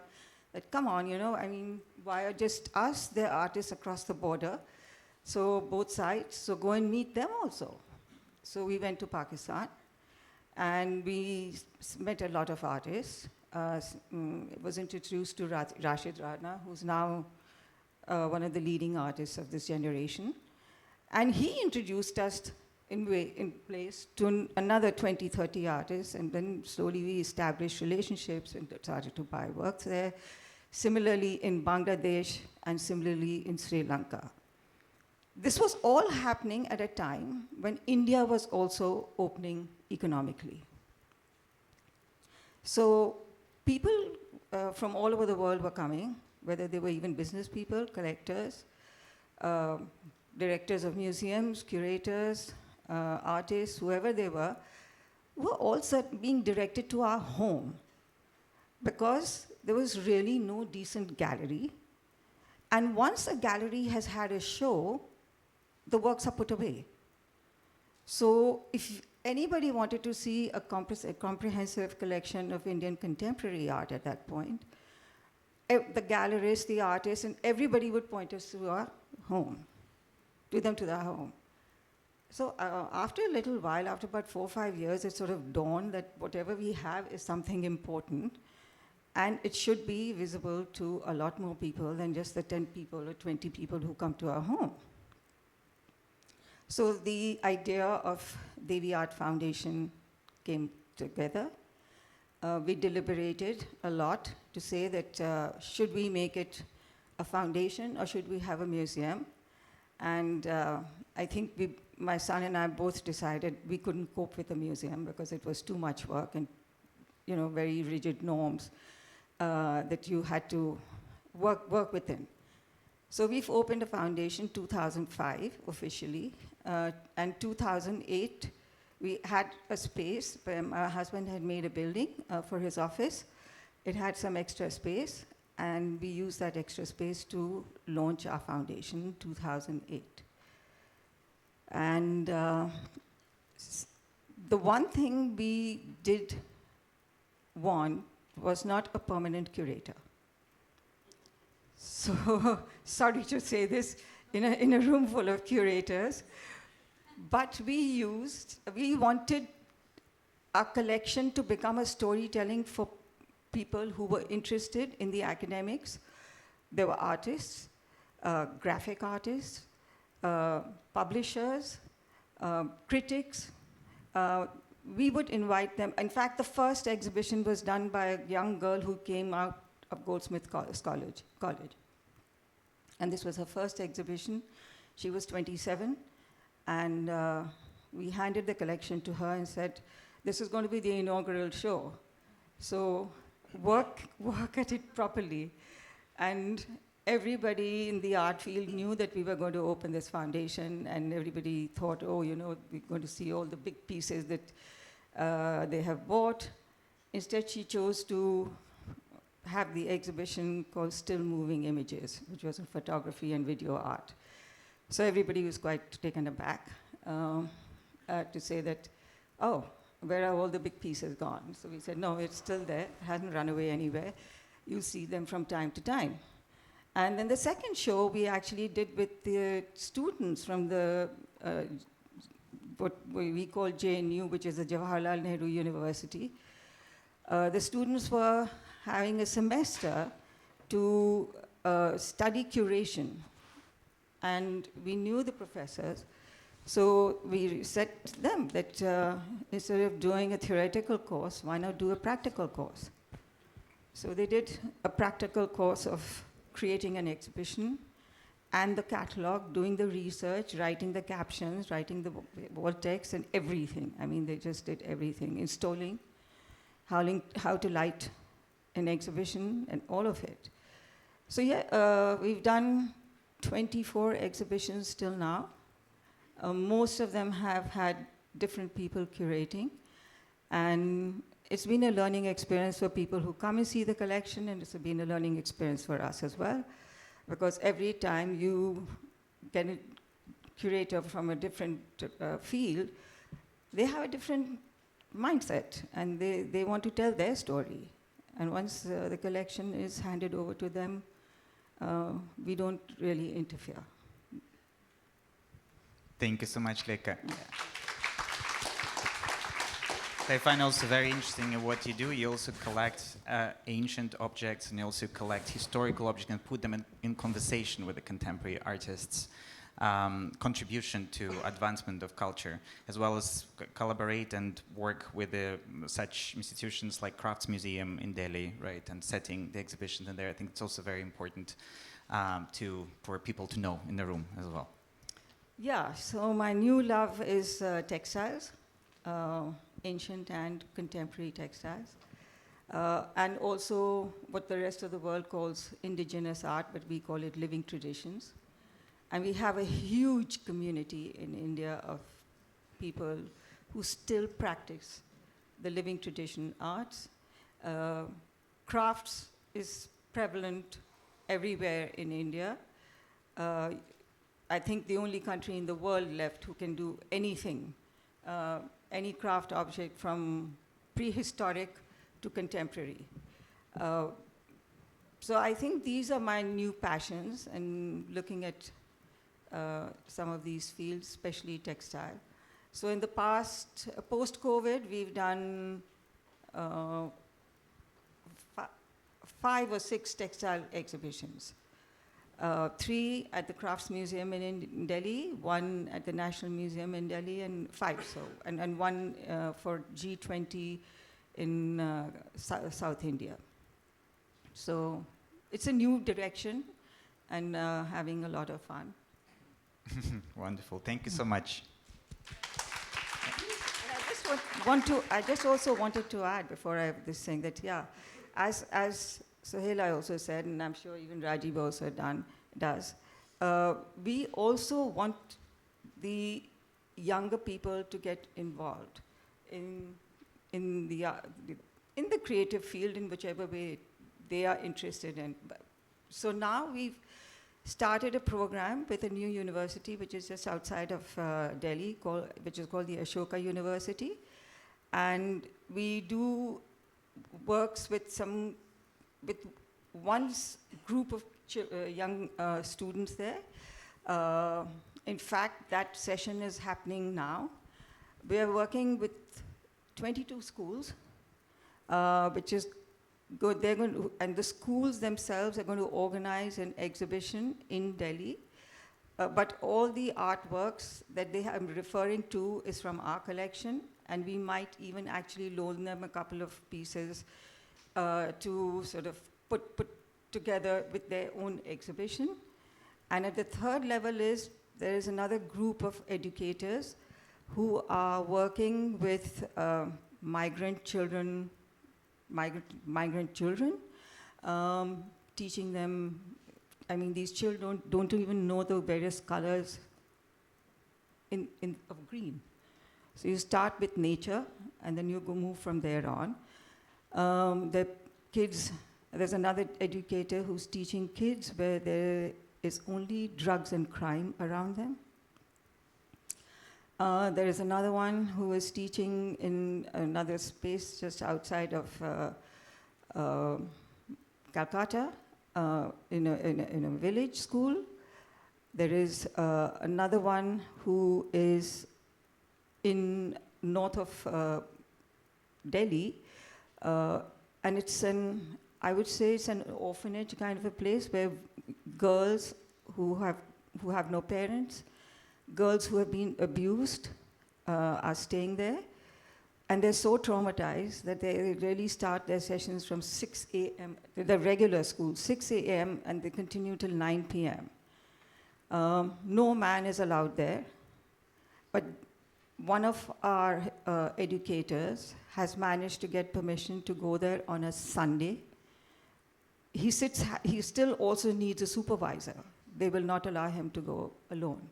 that, come on, I mean, why are just us? They're artists across the border, so both sides, so go and meet them also. So we went to Pakistan, and we met a lot of artists. Was introduced to Rashid who's now one of the leading artists of this generation. And he introduced us in place to another 20, 30 artists, and then slowly we established relationships and started to buy works there. Similarly in Bangladesh and similarly in Sri Lanka. This was all happening at a time when India was also opening economically. So people from all over the world were coming, whether they were even business people, collectors, directors of museums, curators, artists, whoever they were also being directed to our home because there was really no decent gallery. And once a gallery has had a show, the works are put away. So if anybody wanted to see a comprehensive collection of Indian contemporary art at that point, the gallerists, the artists, and everybody would point us to our home, to their home. So after a little while, after about 4 or 5 years, it sort of dawned that whatever we have is something important, and it should be visible to a lot more people than just the 10 people or 20 people who come to our home. So the idea of Devi Art Foundation came together. We deliberated a lot to say that should we make it a foundation or should we have a museum? And I think my son and I both decided we couldn't cope with a museum because it was too much work and very rigid norms that you had to work within. So we've opened a foundation 2005 officially, and 2008 we had a space where my husband had made a building for his office. It had some extra space, and we used that extra space to launch our foundation in 2008. And the one thing we did want was not a permanent curator. So, sorry to say this in a room full of curators, but we wanted our collection to become a storytelling for people who were interested in the academics. There were artists, graphic artists, publishers, critics. We would invite them. In fact, the first exhibition was done by a young girl who came out of Goldsmith College. And this was her first exhibition. She was 27, and we handed the collection to her and said, this is going to be the inaugural show. So work at it properly. And everybody in the art field knew that we were going to open this foundation, and everybody thought, oh, you know, we're going to see all the big pieces that they have bought. Instead, she chose to have the exhibition called Still Moving Images, which was in photography and video art. So everybody was quite taken aback to say that, oh, where are all the big pieces gone? So we said, no, it's still there. It hasn't run away anywhere. You'll see them from time to time. And then the second show we actually did with the students from the, what we call JNU, which is the Jawaharlal Nehru University. The students were having a semester to study curation. And we knew the professors, so we said to them that instead of doing a theoretical course, why not do a practical course? So they did a practical course of creating an exhibition and the catalog, doing the research, writing the captions, writing the wall text, and everything. I mean, they just did everything, installing, how to light an exhibition, and all of it. So yeah, we've done 24 exhibitions till now. Most of them have had different people curating. And it's been a learning experience for people who come and see the collection, and it's been a learning experience for us as well. Because every time you get a curator from a different field, they have a different mindset, and they want to tell their story. And once the collection is handed over to them, we don't really interfere. Thank you so much, Leka. Yeah. I find also very interesting in what you do. You also collect ancient objects, and you also collect historical objects and put them in conversation with the contemporary artists. Contribution to advancement of culture, as well as collaborate and work with such institutions like Crafts Museum in Delhi, right, and setting the exhibitions in there. I think it's also very important for people to know in the room as well. Yeah, so my new love is textiles, ancient and contemporary textiles, and also what the rest of the world calls indigenous art, but we call it living traditions. And we have a huge community in India of people who still practice the living tradition arts. Crafts is prevalent everywhere in India. I think the only country in the world left who can do anything, any craft object from prehistoric to contemporary. So I think these are my new passions, and looking at some of these fields, especially textile. So in the past, post-COVID, we've done 5 or 6 textile exhibitions. 3 at the Crafts Museum in Delhi, 1 at the National Museum in Delhi, and 5, and 1 for G20 in South India. So it's a new direction, and having a lot of fun. Wonderful. Thank you so much. I just also wanted to add before I have this thing that, yeah, as Suheyla also said, and I'm sure even Rajiv also does, we also want the younger people to get involved in the creative field in whichever way they are interested in. So now we've started a program with a new university which is just outside of Delhi, which is called the Ashoka University. And we do works with one group of young students there. In fact, that session is happening now. We are working with 22 schools, which is good. They're going to, and the schools themselves are going to organize an exhibition in Delhi. But all the artworks that I'm referring to is from our collection, and we might even actually loan them a couple of pieces to sort of put together with their own exhibition. And at the third level is there is another group of educators who are working with migrant children, teaching them. I mean, these children don't even know the various colors of green. So you start with nature, and then you move from there on. The kids, there's another educator who's teaching kids where there is only drugs and crime around them. There is another one who is teaching in another space just outside of Calcutta, in a village school. There is another one who is in north of Delhi, and I would say it's an orphanage kind of a place where girls who have no parents, girls who have been abused are staying there. And they're so traumatized that they really start their sessions from 6 a.m., the regular school, 6 a.m., and they continue till 9 p.m. No man is allowed there. But one of our educators has managed to get permission to go there on a Sunday. He still also needs a supervisor. They will not allow him to go alone.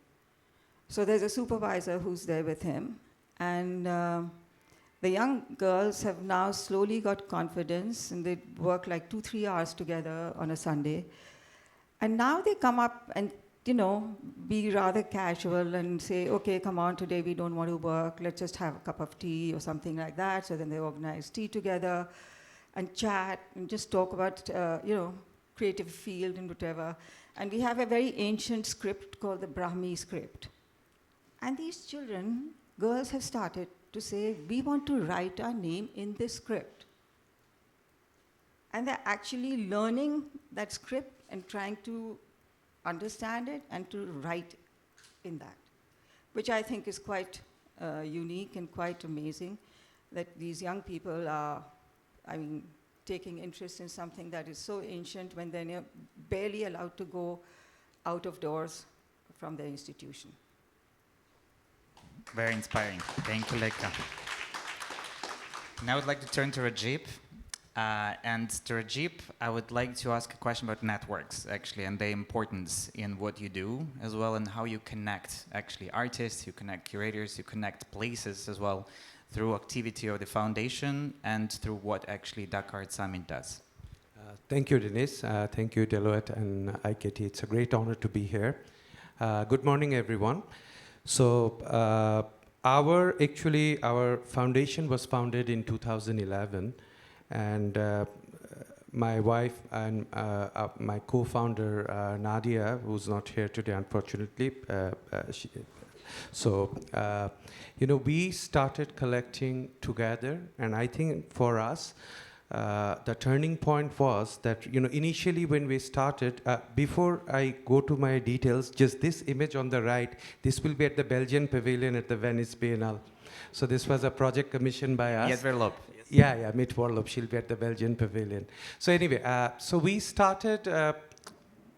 So there's a supervisor who's there with him. And the young girls have now slowly got confidence, and they work like 2-3 hours together on a Sunday. And now they come up and, be rather casual and say, okay, come on, today we don't want to work, let's just have a cup of tea or something like that. So then they organize tea together and chat and just talk about, creative field and whatever. And we have a very ancient script called the Brahmi script. And these children, girls have started to say, we want to write our name in this script. And they're actually learning that script and trying to understand it and to write in that, which I think is quite unique and quite amazing, that these young people are, taking interest in something that is so ancient when they're barely allowed to go out of doors from their institution. Very inspiring. Thank you, Lekha. Now I would like to turn to Rajib. And to Rajib, I would like to ask a question about networks, actually, and their importance in what you do, as well, and how you connect, actually, artists, you connect curators, you connect places as well, through activity of the foundation and through what actually Dakar Art Summit does. Thank you, Denis. Thank you, Deloitte and IKT. It's a great honor to be here. Good morning, everyone. So our foundation was founded in 2011, and my wife and my co-founder Nadia, who's not here today, unfortunately, we started collecting together, and I think for us, the turning point was that, initially when we started, before I go to my details, just this image on the right, this will be at the Belgian Pavilion at the Venice Biennale. So this was a project commissioned by us. Yes, Verloop. Yeah, Mit Warlop, she'll be at the Belgian Pavilion. So anyway, so we started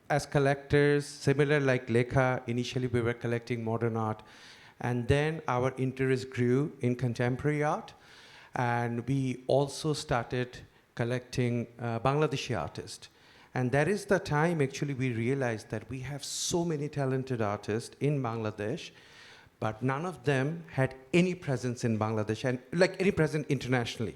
as collectors, similar like Lekha. Initially, we were collecting modern art. And then our interest grew in contemporary art. And we also started collecting Bangladeshi artists. And that is the time, actually, we realized that we have so many talented artists in Bangladesh, but none of them had any presence in Bangladesh, and like any presence internationally.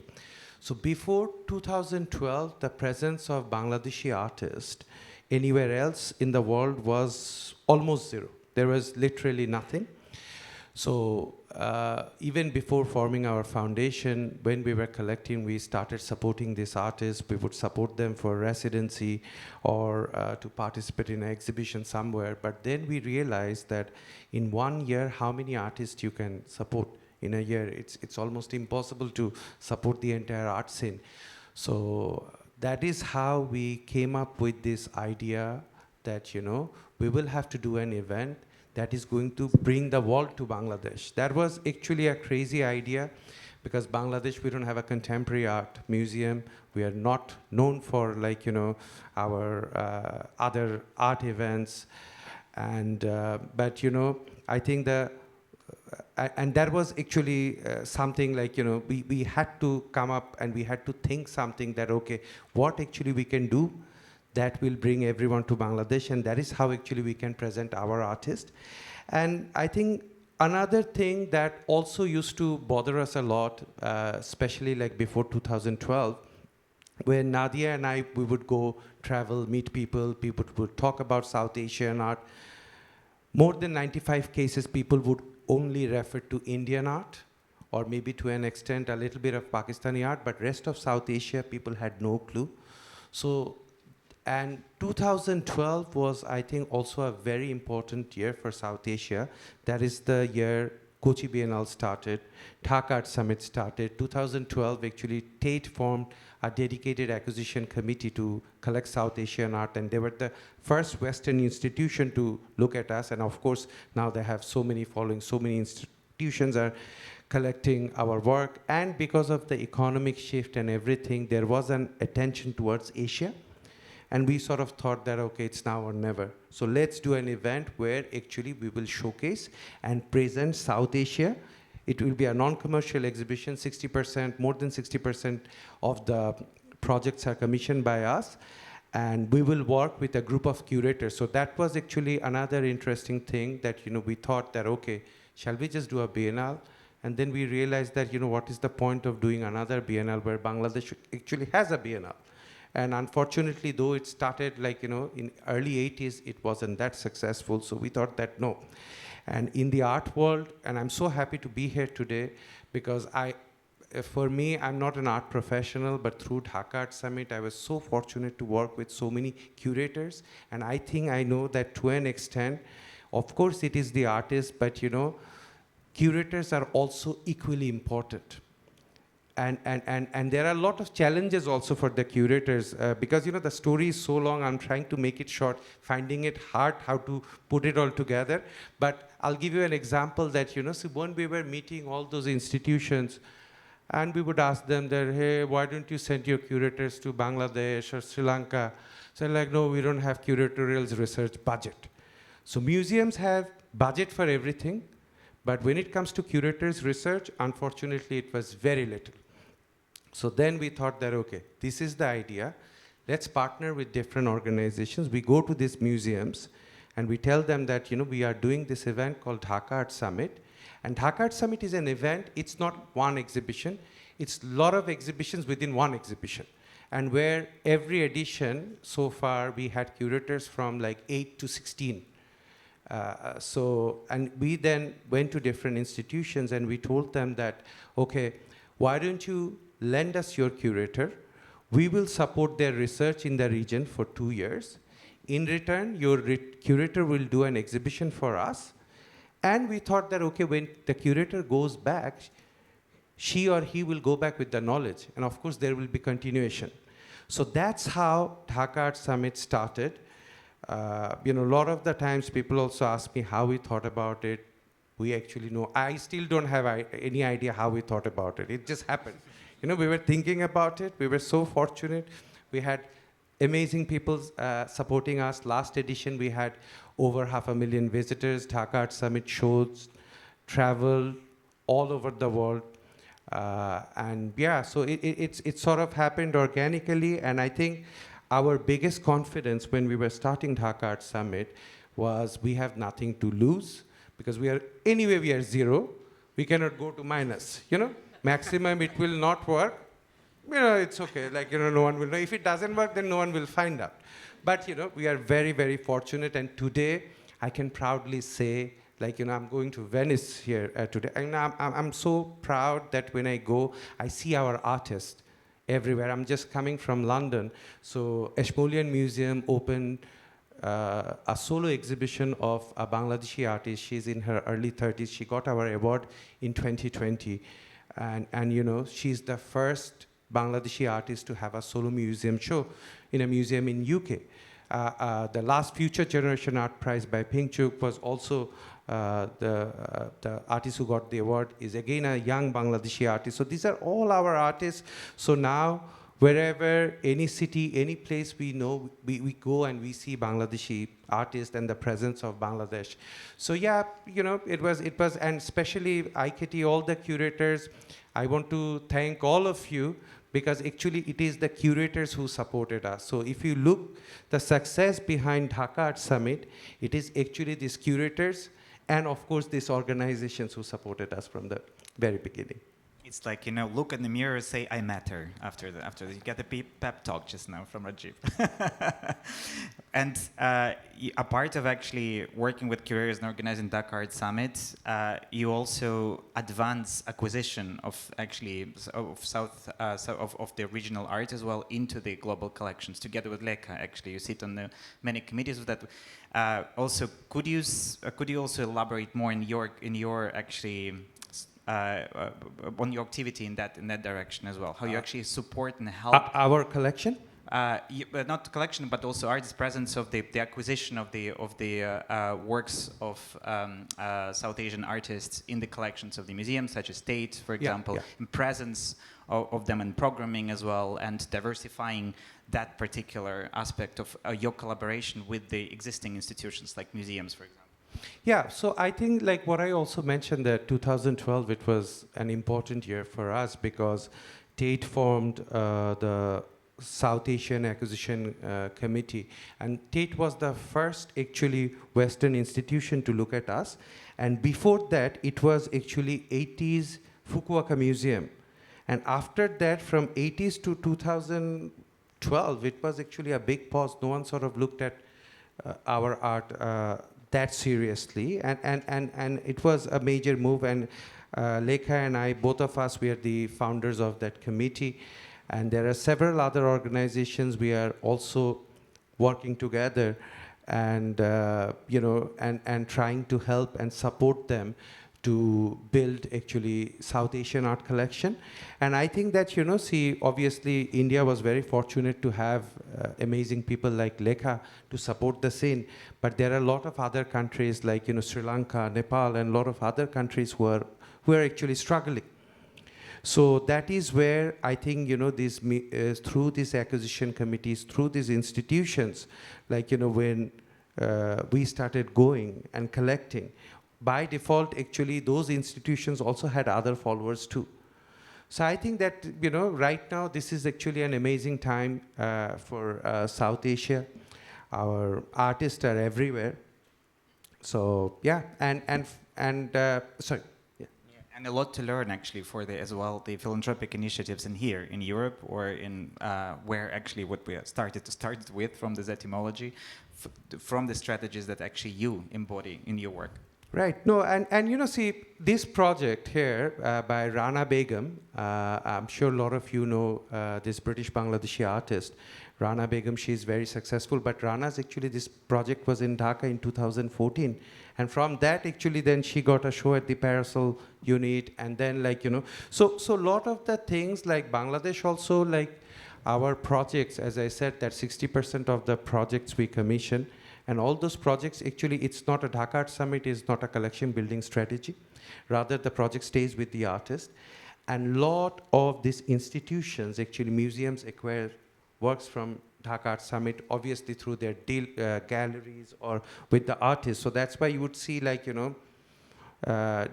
So before 2012, the presence of Bangladeshi artists anywhere else in the world was almost zero. There was literally nothing. So even before forming our foundation, when we were collecting, we started supporting these artists. We would support them for residency or to participate in an exhibition somewhere. But then we realized that in 1 year, how many artists you can support in a year? It's almost impossible to support the entire art scene. So that is how we came up with this idea that, we will have to do an event that is going to bring the world to Bangladesh. That was actually a crazy idea, because Bangladesh, we don't have a contemporary art museum. We are not known for, like, our other art events. And, but, I think and that was actually something like, we had to come up and we had to think something that, okay, what actually we can do that will bring everyone to Bangladesh, and that is how actually we can present our artist. And I think another thing that also used to bother us a lot, especially like before 2012, when Nadia and I, we would go travel, meet people would talk about South Asian art. More than 95 cases, people would only refer to Indian art, or maybe to an extent a little bit of Pakistani art, but rest of South Asia, people had no clue. So, and 2012 was, I think, also a very important year for South Asia. That is the year Kochi Biennale started, Dhaka Art Summit started. 2012, actually, Tate formed a dedicated acquisition committee to collect South Asian art, and they were the first Western institution to look at us. And of course, now they have so many following, so many institutions are collecting our work. And because of the economic shift and everything, there was an attention towards Asia. And we sort of thought that, okay, it's now or never. So let's do an event where actually we will showcase and present South Asia. It will be a non-commercial exhibition. 60%, more than 60% of the projects are commissioned by us. And we will work with a group of curators. So that was actually another interesting thing that, we thought that, okay, shall we just do a biennale? And then we realized that, what is the point of doing another biennale where Bangladesh actually has a biennale? And unfortunately, though it started like, in early 80s, it wasn't that successful. So we thought that no. And in the art world, and I'm so happy to be here today because for me, I'm not an art professional, but through Dhaka Art Summit, I was so fortunate to work with so many curators. And I think I know that to an extent, of course it is the artist, but curators are also equally important. And there are a lot of challenges also for the curators because the story is so long. I'm trying to make it short, finding it hard how to put it all together. But I'll give you an example that so when we were meeting all those institutions, and we would ask them that, hey, why don't you send your curators to Bangladesh or Sri Lanka? So like, no, we don't have curatorial research budget. So museums have budget for everything, but when it comes to curators research, unfortunately, it was very little. So then we thought that, okay, this is the idea. Let's partner with different organizations. We go to these museums and we tell them that, we are doing this event called Dhaka Art Summit. And Dhaka Art Summit is an event. It's not one exhibition. It's a lot of exhibitions within one exhibition. And where every edition, so far, we had curators from like 8 to 16. And we then went to different institutions and we told them that, okay, why don't you lend us your curator? We will support their research in the region for 2 years. In return, your curator will do an exhibition for us. And we thought that, okay, when the curator goes back, she or he will go back with the knowledge. And of course, there will be continuation. So that's how Dhaka Art Summit started. A lot of the times people also ask me how we thought about it. We actually know. I still don't have any idea how we thought about it. It just happened. We were thinking about it. We were so fortunate. We had amazing people supporting us. Last edition, we had over 500,000 visitors. Dhaka Art Summit shows, travel all over the world. And yeah, so it sort of happened organically. And I think our biggest confidence when we were starting Dhaka Art Summit was we have nothing to lose because we are zero. We cannot go to minus, Maximum, it will not work. It's okay. Like, no one will know. If it doesn't work, then no one will find out. But, we are very, very fortunate. And today, I can proudly say, like, I'm going to Venice here today. And I'm so proud that when I go, I see our artists everywhere. I'm just coming from London. So Ashmolean Museum opened a solo exhibition of a Bangladeshi artist. She's in her early 30s. She got our award in 2020. And she's the first Bangladeshi artist to have a solo museum show in a museum in UK. The last Future Generation Art Prize by Pingchuk was also The artist who got the award is again a young Bangladeshi artist. So these are all our artists. So now, wherever, any city, any place we know, we go and we see Bangladeshi artists and the presence of Bangladesh. So yeah, you know, it was, and especially IKT, all the curators, I want to thank all of you, because actually it is the curators who supported us. So if you look, the success behind Dhaka Art Summit, it is actually these curators and of course these organizations who supported us from the very beginning. It's like, you know, look in the mirror, say, I matter, after you get the pep talk just now from Rajiv. And a part of actually working with curators and organizing Dhaka Art Summit, you also advance acquisition of actually of the regional art as well into the global collections together with Leka. Actually, you sit on the many committees of that. Also, could you also elaborate more in your actually on your activity in that direction as well? How you actually support and help our collection? Not collection, but also artist presence of the acquisition of the works of South Asian artists in the collections of the museums, such as Tate, for example, and presence of them in programming as well, and diversifying that particular aspect of your collaboration with the existing institutions like museums, for example. Yeah, so I think like what I also mentioned that 2012, it was an important year for us because Tate formed the South Asian Acquisition Committee, and Tate was the first actually Western institution to look at us, and before that it was actually 80s Fukuoka Museum, and after that from 80s to 2012 it was actually a big pause. No one sort of looked at our art that seriously, and it was a major move, and Leka and I, both of us, we are the founders of that committee, and there are several other organizations we are also working together, and you know, and trying to help and support them to build actually South Asian art collection. And I think that, you know, see, obviously India was very fortunate to have amazing people like Leka to support the scene, but there are a lot of other countries like, you know, Sri Lanka, Nepal, and a lot of other countries who are actually struggling. So that is where I think, you know, this through these acquisition committees, through these institutions, like, you know, when we started going and collecting, by default, actually, those institutions also had other followers too. So I think that, you know, right now, this is actually an amazing time for South Asia. Our artists are everywhere. So, yeah, and sorry. Yeah. And a lot to learn, actually, for as well, the philanthropic initiatives in here, in Europe, or in where actually what we started with from this etymology, from the strategies that actually you embody in your work. Right. No, and you know, see, this project here by Rana Begum, I'm sure a lot of you know this British Bangladeshi artist. Rana Begum, she's very successful, but Rana's actually, this project was in Dhaka in 2014. And from that, actually, then she got a show at the Parasol unit, and then, like, you know, so a lot of the things, like Bangladesh also, like our projects, as I said, that 60% of the projects we commission, and all those projects, actually, it's not a Dhaka Art Summit, it's not a collection building strategy. Rather, the project stays with the artist. And a lot of these institutions, actually, museums acquire works from Dhaka Art Summit, obviously through their galleries or with the artists. So that's why you would see, like, you know,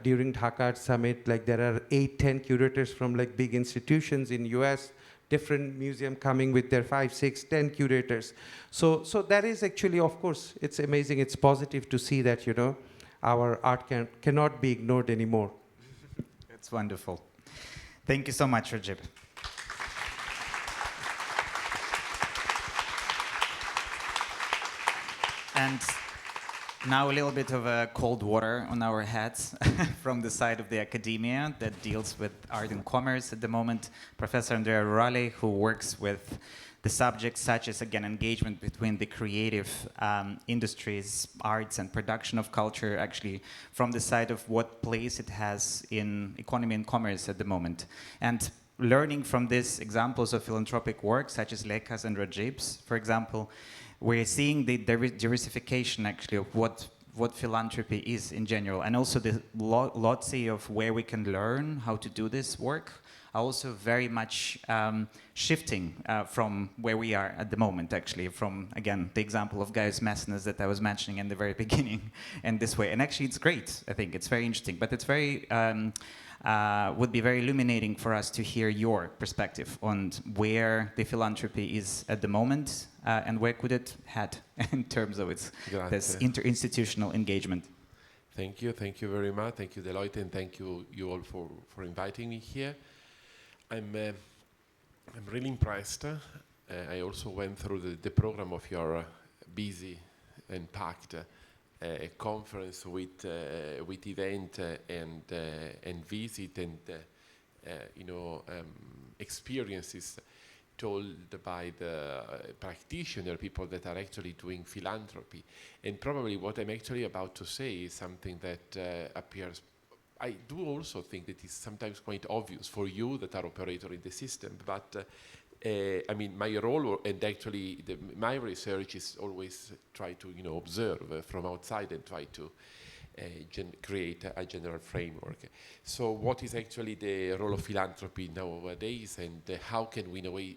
during Dhaka Art Summit, like there are 8-10 curators from like big institutions in US, different museum coming with their 5-6-10 curators. So that is actually, of course, it's amazing. It's positive to see that, you know, our art cannot be ignored anymore. That's wonderful. Thank you so much, Rajib. And now a little bit of cold water on our heads from the side of the academia that deals with art and commerce at the moment. Professor Andrea Rurale, who works with the subjects such as, again, engagement between the creative industries, arts, and production of culture, actually from the side of what place it has in economy and commerce at the moment. And learning from these examples of philanthropic work, such as Leka's and Rajib's, for example, we're seeing the diversification, actually, of what what philanthropy is in general, and also the lots of where we can learn how to do this work, are also very much shifting from where we are at the moment, actually, from, again, the example of Gaius Maecenas that I was mentioning in the very beginning, and this way. And actually, it's great. I think it's very interesting, but it's very, would be very illuminating for us to hear your perspective on where the philanthropy is at the moment, and where could it head in terms of its this interinstitutional engagement. Thank you very much. Thank you, Deloitte, and thank you all for inviting me here. I'm really impressed. I also went through the program of your busy and packed conference with event and visit and experiences told by the practitioner, people that are actually doing philanthropy. And probably what I'm actually about to say is something that appears, I do also think that it's sometimes quite obvious for you that are operator in the system, but I mean, my role and actually my research is always try to observe from outside and try to create a general framework. So what is actually the role of philanthropy nowadays, and how can we in a way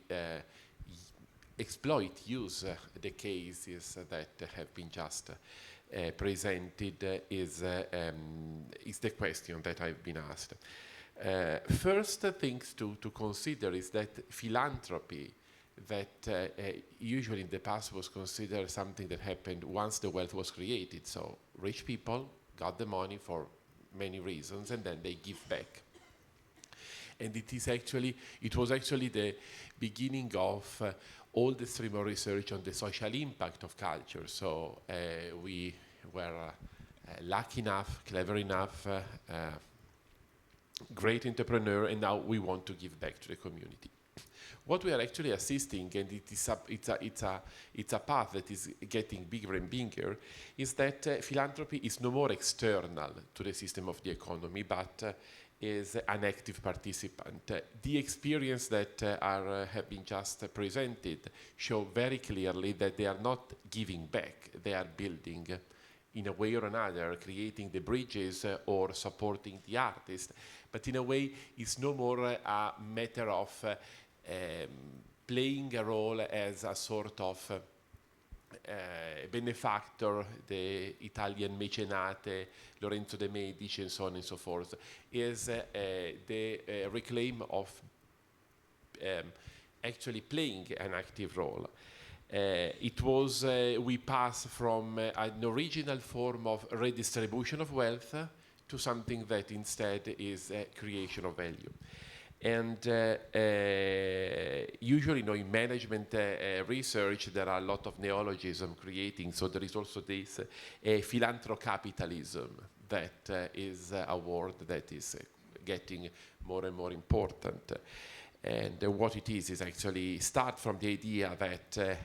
use the cases that have been just presented is the question that I've been asked. First things to consider is that philanthropy that usually in the past was considered something that happened once the wealth was created. So rich people got the money for many reasons and then they give back. And it was actually the beginning of all the stream of research on the social impact of culture. So we were lucky enough, clever enough, great entrepreneur, and now we want to give back to the community. What we are actually assisting, and it's a path that is getting bigger and bigger, is that philanthropy is no more external to the system of the economy, but is an active participant. The experience that have been just presented show very clearly that they are not giving back, they are building in a way or another, creating the bridges or supporting the artist, but in a way it's no more a matter of playing a role as a sort of benefactor, the Italian mecenate, Lorenzo de' Medici, and so on and so forth, is the reclaim of actually playing an active role. It was, we pass from an original form of redistribution of wealth to something that instead is creation of value. And usually, in management research, there are a lot of neologism creating. So there is also this philanthrocapitalism that is a word that is getting more and more important. And what it is actually start from the idea that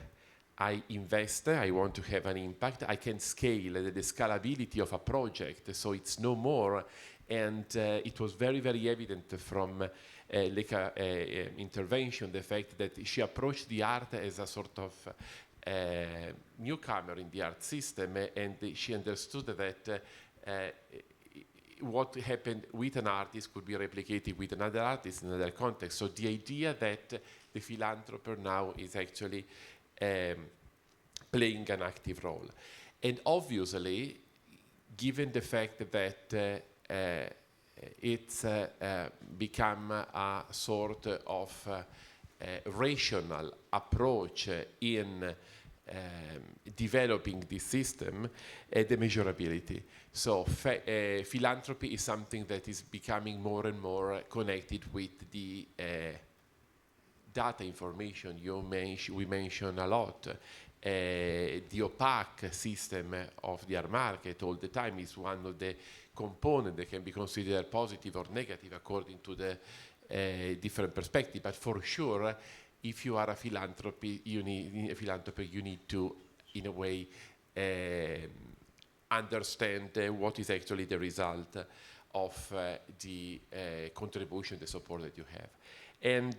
I invest, I want to have an impact, I can scale the scalability of a project, so it's no more. And it was very, very evident from Leka's intervention, the fact that she approached the art as a sort of newcomer in the art system, and she understood that what happened with an artist could be replicated with another artist in another context. So the idea that the philanthropist now is actually playing an active role. And obviously, given the fact that it's become a sort of rational approach in developing this system, the measurability. So philanthropy is something that is becoming more and more connected with the data information we mention a lot. The opaque system of the art market all the time is one of the components that can be considered positive or negative according to the different perspective. But for sure, if you are a philanthropist, you need to, in a way, understand what is actually the result of the contribution, the support that you have. And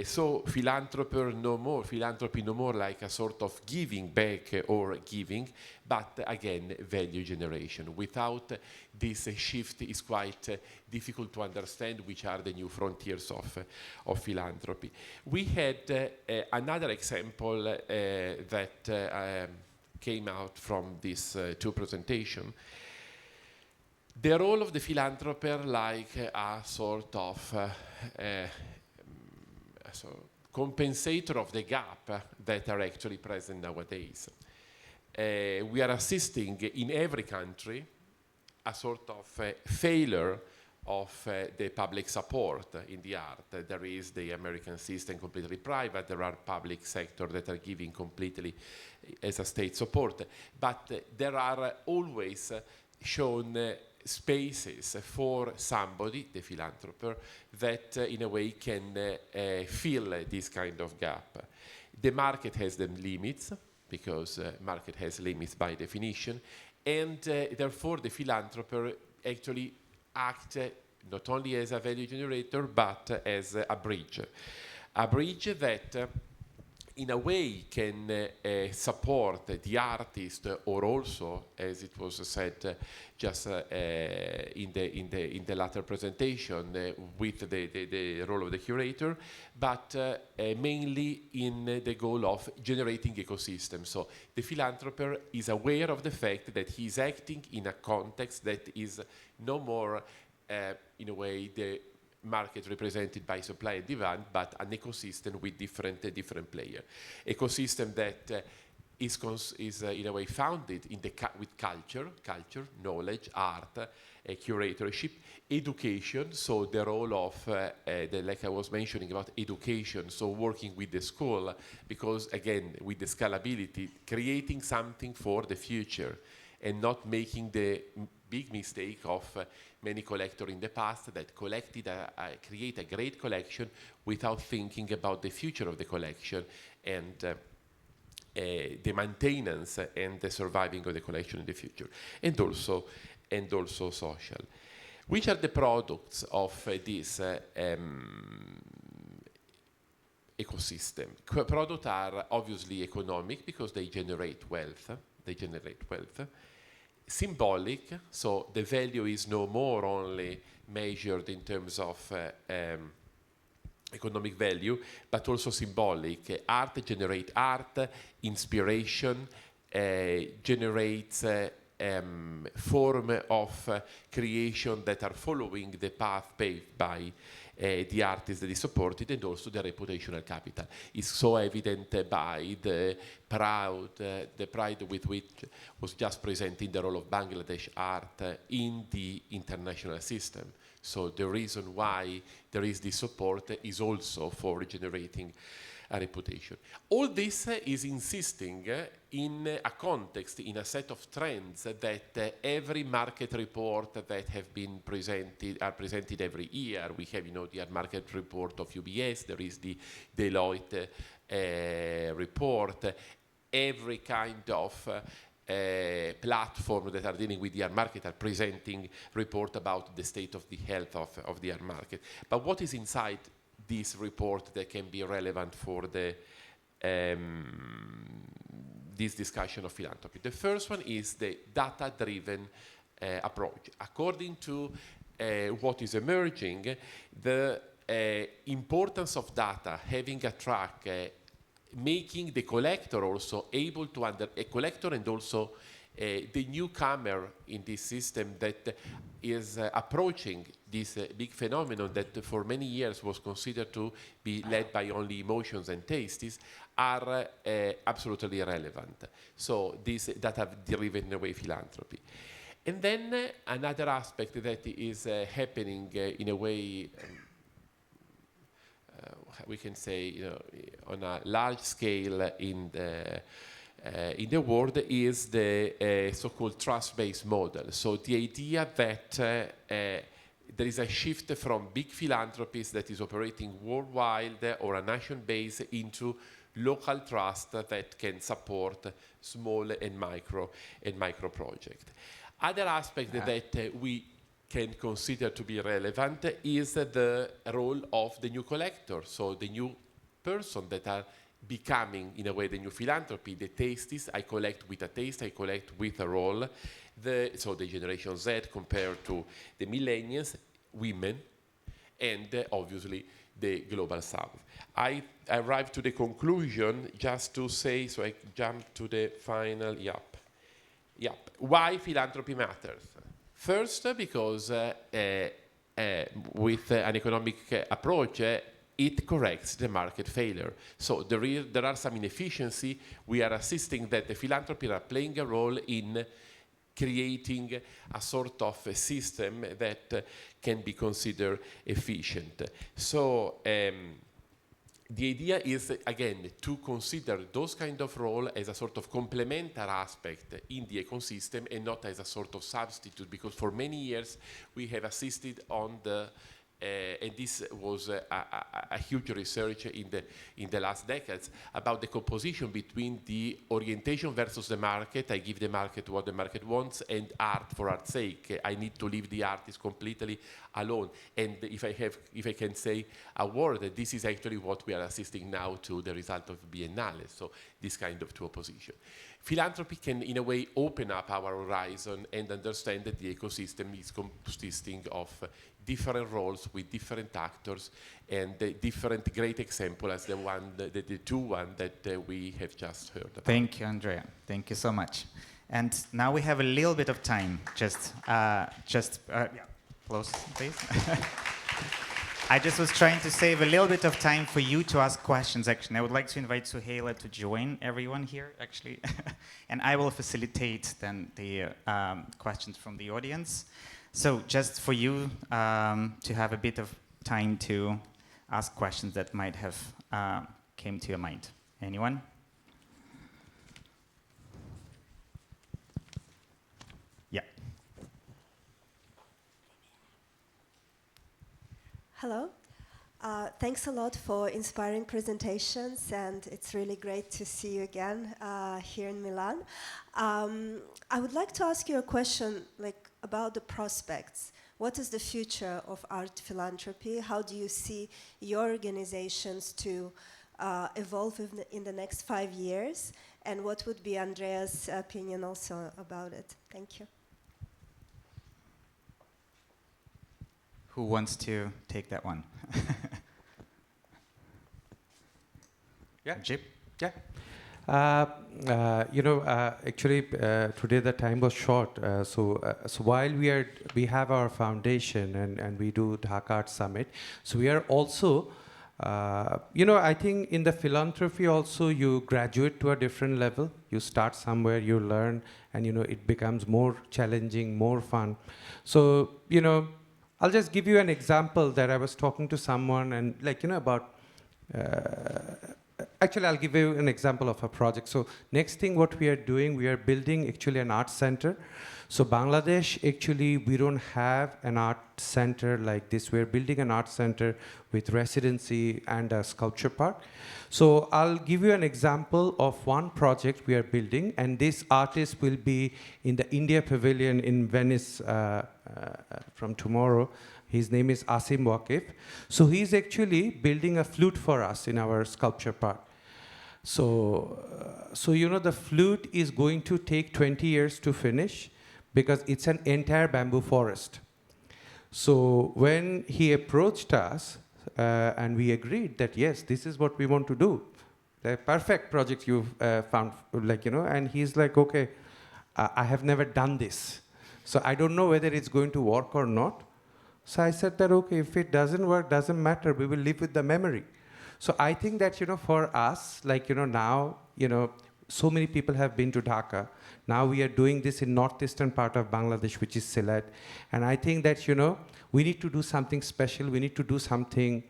so philanthropy no more like a sort of giving back or giving, but again, value generation. Without this shift, it's quite difficult to understand which are the new frontiers of philanthropy. We had another example that came out from these two presentations. The role of the philanthropist like a sort of compensator of the gap that are actually present nowadays. We are assisting in every country a sort of failure of the public support in the art. There is the American system completely private, there are public sector that are giving completely as a state support, but there are always shown spaces for somebody, the philanthropist, that in a way can fill this kind of gap. The market has the limits, because market has limits by definition, and therefore the philanthropist actually act not only as a value generator, but as a bridge. A bridge that in a way can support the artist, or also, as it was said just in the latter presentation, with the role of the curator, but mainly in the goal of generating ecosystem. So the philanthropist is aware of the fact that he is acting in a context that is no more, in a way, the market represented by supply and demand, but an ecosystem with different players. Ecosystem that is in a way founded in with culture, knowledge, art, curatorship, education. So the role of like I was mentioning about education. So working with the school, because again with the scalability, creating something for the future, and not making the big mistake of many collectors in the past that create a great collection without thinking about the future of the collection and the maintenance and the surviving of the collection in the future, and also social. Which are the products of this ecosystem? Products are obviously economic because they generate wealth. Symbolic, so the value is no more only measured in terms of economic value, but also symbolic. Art generates art, inspiration, generates form of creation that are following the path paved by the artist that is supported, and also the reputational capital is so evident by the pride with which was just presenting the role of Bangladesh art in the international system. So the reason why there is this support is also for generating a reputation. All this is insisting in a context, in a set of trends that every market report that have been are presented every year. We have, the market report of UBS, there is the Deloitte report, every kind of platform that are dealing with the art market are presenting report about the state of the health of the art market. But what is inside this report that can be relevant for this discussion of philanthropy? The first one is the data-driven approach. According to what is emerging, the importance of data, having a track, making the collector also able to a collector and also the newcomer in this system that is approaching this big phenomenon that for many years was considered to be led by only emotions and tastes, are absolutely irrelevant. So this data-driven in a way philanthropy. And then another aspect that is happening in a way, we can say, on a large scale in the world is the so-called trust-based model. So the idea that there is a shift from big philanthropies that is operating worldwide or a nation base into local trust that can support small and micro projects. Other aspect that we can consider to be relevant is the role of the new collector, so the new person that are becoming, in a way, the new philanthropy. The tastes, I collect with a taste, I collect with a role. So the Generation Z compared to the millennials, women, and obviously the Global South. I arrived to the conclusion just to say, so I jump to the final, why philanthropy matters. First, because with an economic approach, it corrects the market failure. So there are some inefficiency. We are assisting that the philanthropy are playing a role in creating a sort of a system that can be considered efficient. So the idea is, again, to consider those kind of role as a sort of complementary aspect in the ecosystem and not as a sort of substitute, because for many years we have assisted on the and this was a huge research in the last decades about the composition between the orientation versus the market. I give the market what the market wants, and art for art's sake. I need to leave the artist completely alone. And if I can say a word, this is actually what we are assisting now to the result of Biennale. So this kind of two opposition. Philanthropy can, in a way, open up our horizon and understand that the ecosystem is consisting of different roles with different actors and different great examples as the two ones that we have just heard about. Thank you, Andrea. Thank you so much. And now we have a little bit of time. Close, please. I just was trying to save a little bit of time for you to ask questions, actually. I would like to invite Suheyla to join everyone here, actually. And I will facilitate then the questions from the audience. So just for you to have a bit of time to ask questions that might have came to your mind. Anyone? Yeah. Hello. Thanks a lot for inspiring presentations, and it's really great to see you again here in Milan. I would like to ask you a question about the prospects. What is the future of art philanthropy? How do you see your organizations to evolve in the next 5 years? And what would be Andrea's opinion also about it? Thank you. Who wants to take that one? Yeah. Jip? Yeah. Actually, today the time was short. So while we have our foundation and we do Dhaka Art Summit, so we are also, I think in the philanthropy also you graduate to a different level. You start somewhere, you learn, and it becomes more challenging, more fun. So I'll just give you an example that I was talking to someone and about. Actually, I'll give you an example of a project. So next thing what we are doing, we are building actually an art center. So Bangladesh, actually, we don't have an art center like this. We're building an art center with residency and a sculpture park. So I'll give you an example of one project we are building, and this artist will be in the India Pavilion in Venice from tomorrow. His name is Asim Waqif. So he's actually building a flute for us in our sculpture park. So the flute is going to take 20 years to finish because it's an entire bamboo forest. So when he approached us and we agreed that, yes, this is what we want to do, the perfect project you've found, and he's like, okay, I have never done this. So I don't know whether it's going to work or not. So I said that, okay, if it doesn't work, doesn't matter, we will live with the memory. So I think that, for us, now, so many people have been to Dhaka. Now we are doing this in northeastern part of Bangladesh, which is Sylhet. And I think that, we need to do something special. We need to do something,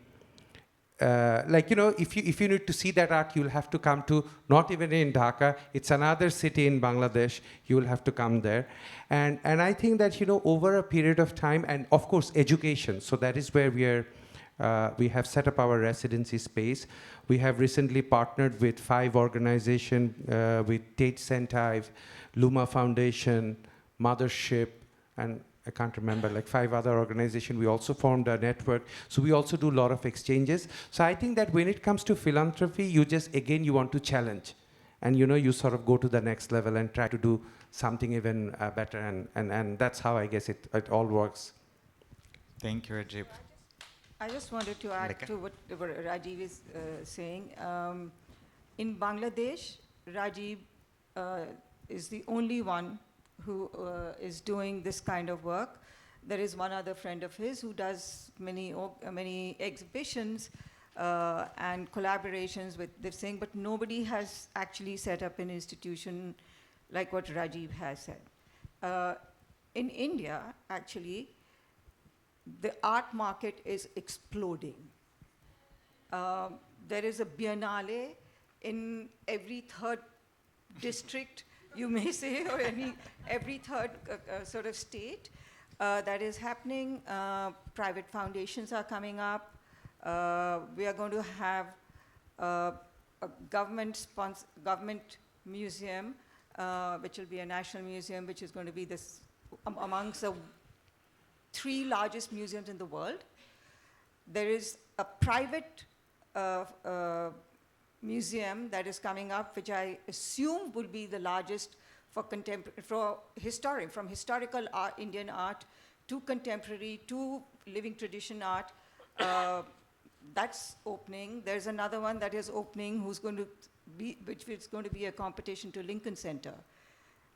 if you need to see that art, you'll have to come to, not even in Dhaka, it's another city in Bangladesh, you will have to come there. And I think that, over a period of time, and of course, education. So that is where we have set up our residency space. We have recently partnered with 5 organizations, with Tate Centre, Luma Foundation, Mothership, and I can't remember, like 5 other organizations. We also formed a network. So we also do a lot of exchanges. So I think that when it comes to philanthropy, you just, again, you want to challenge. And you sort of go to the next level and try to do something even better. And that's how I guess it all works. Thank you, Rajib. I just wanted to add to what Rajiv is saying. In Bangladesh, Rajiv is the only one who is doing this kind of work. There is one other friend of his who does many exhibitions and collaborations with this thing, but nobody has actually set up an institution like what Rajiv has said. In India, actually, the art market is exploding. There is a biennale in every third district, you may say, or every third sort of state that is happening. Private foundations are coming up. We are going to have a government museum, which will be a national museum, which is going to be this amongst the 3 largest museums in the world. There is a private museum that is coming up, which I assume will be the largest for from historical art, Indian art to contemporary to living tradition art. That's opening. There's another one that is opening, which is going to be a competition to Lincoln Center,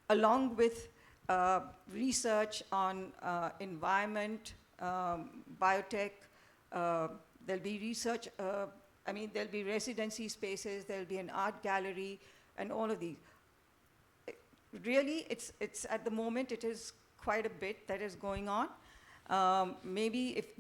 along with research on environment, biotech. There'll be research. There'll be residency spaces, there'll be an art gallery, and all of these. Really, it's at the moment, it is quite a bit that is going on. Maybe if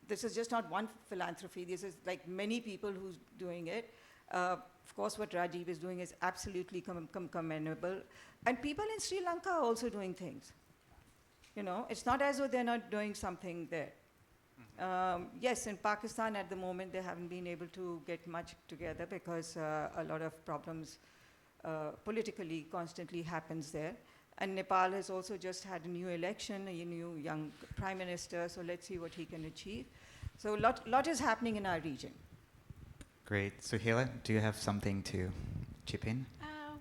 this is just not one philanthropy, this is like many people who's doing it. Of course, what Rajiv is doing is absolutely commendable. And people in Sri Lanka are also doing things. It's not as though they're not doing something there. Yes, in Pakistan at the moment, they haven't been able to get much together because a lot of problems politically constantly happens there. And Nepal has also just had a new election, a new young prime minister, so let's see what he can achieve. So a lot is happening in our region. Great. Suheyla, do you have something to chip in?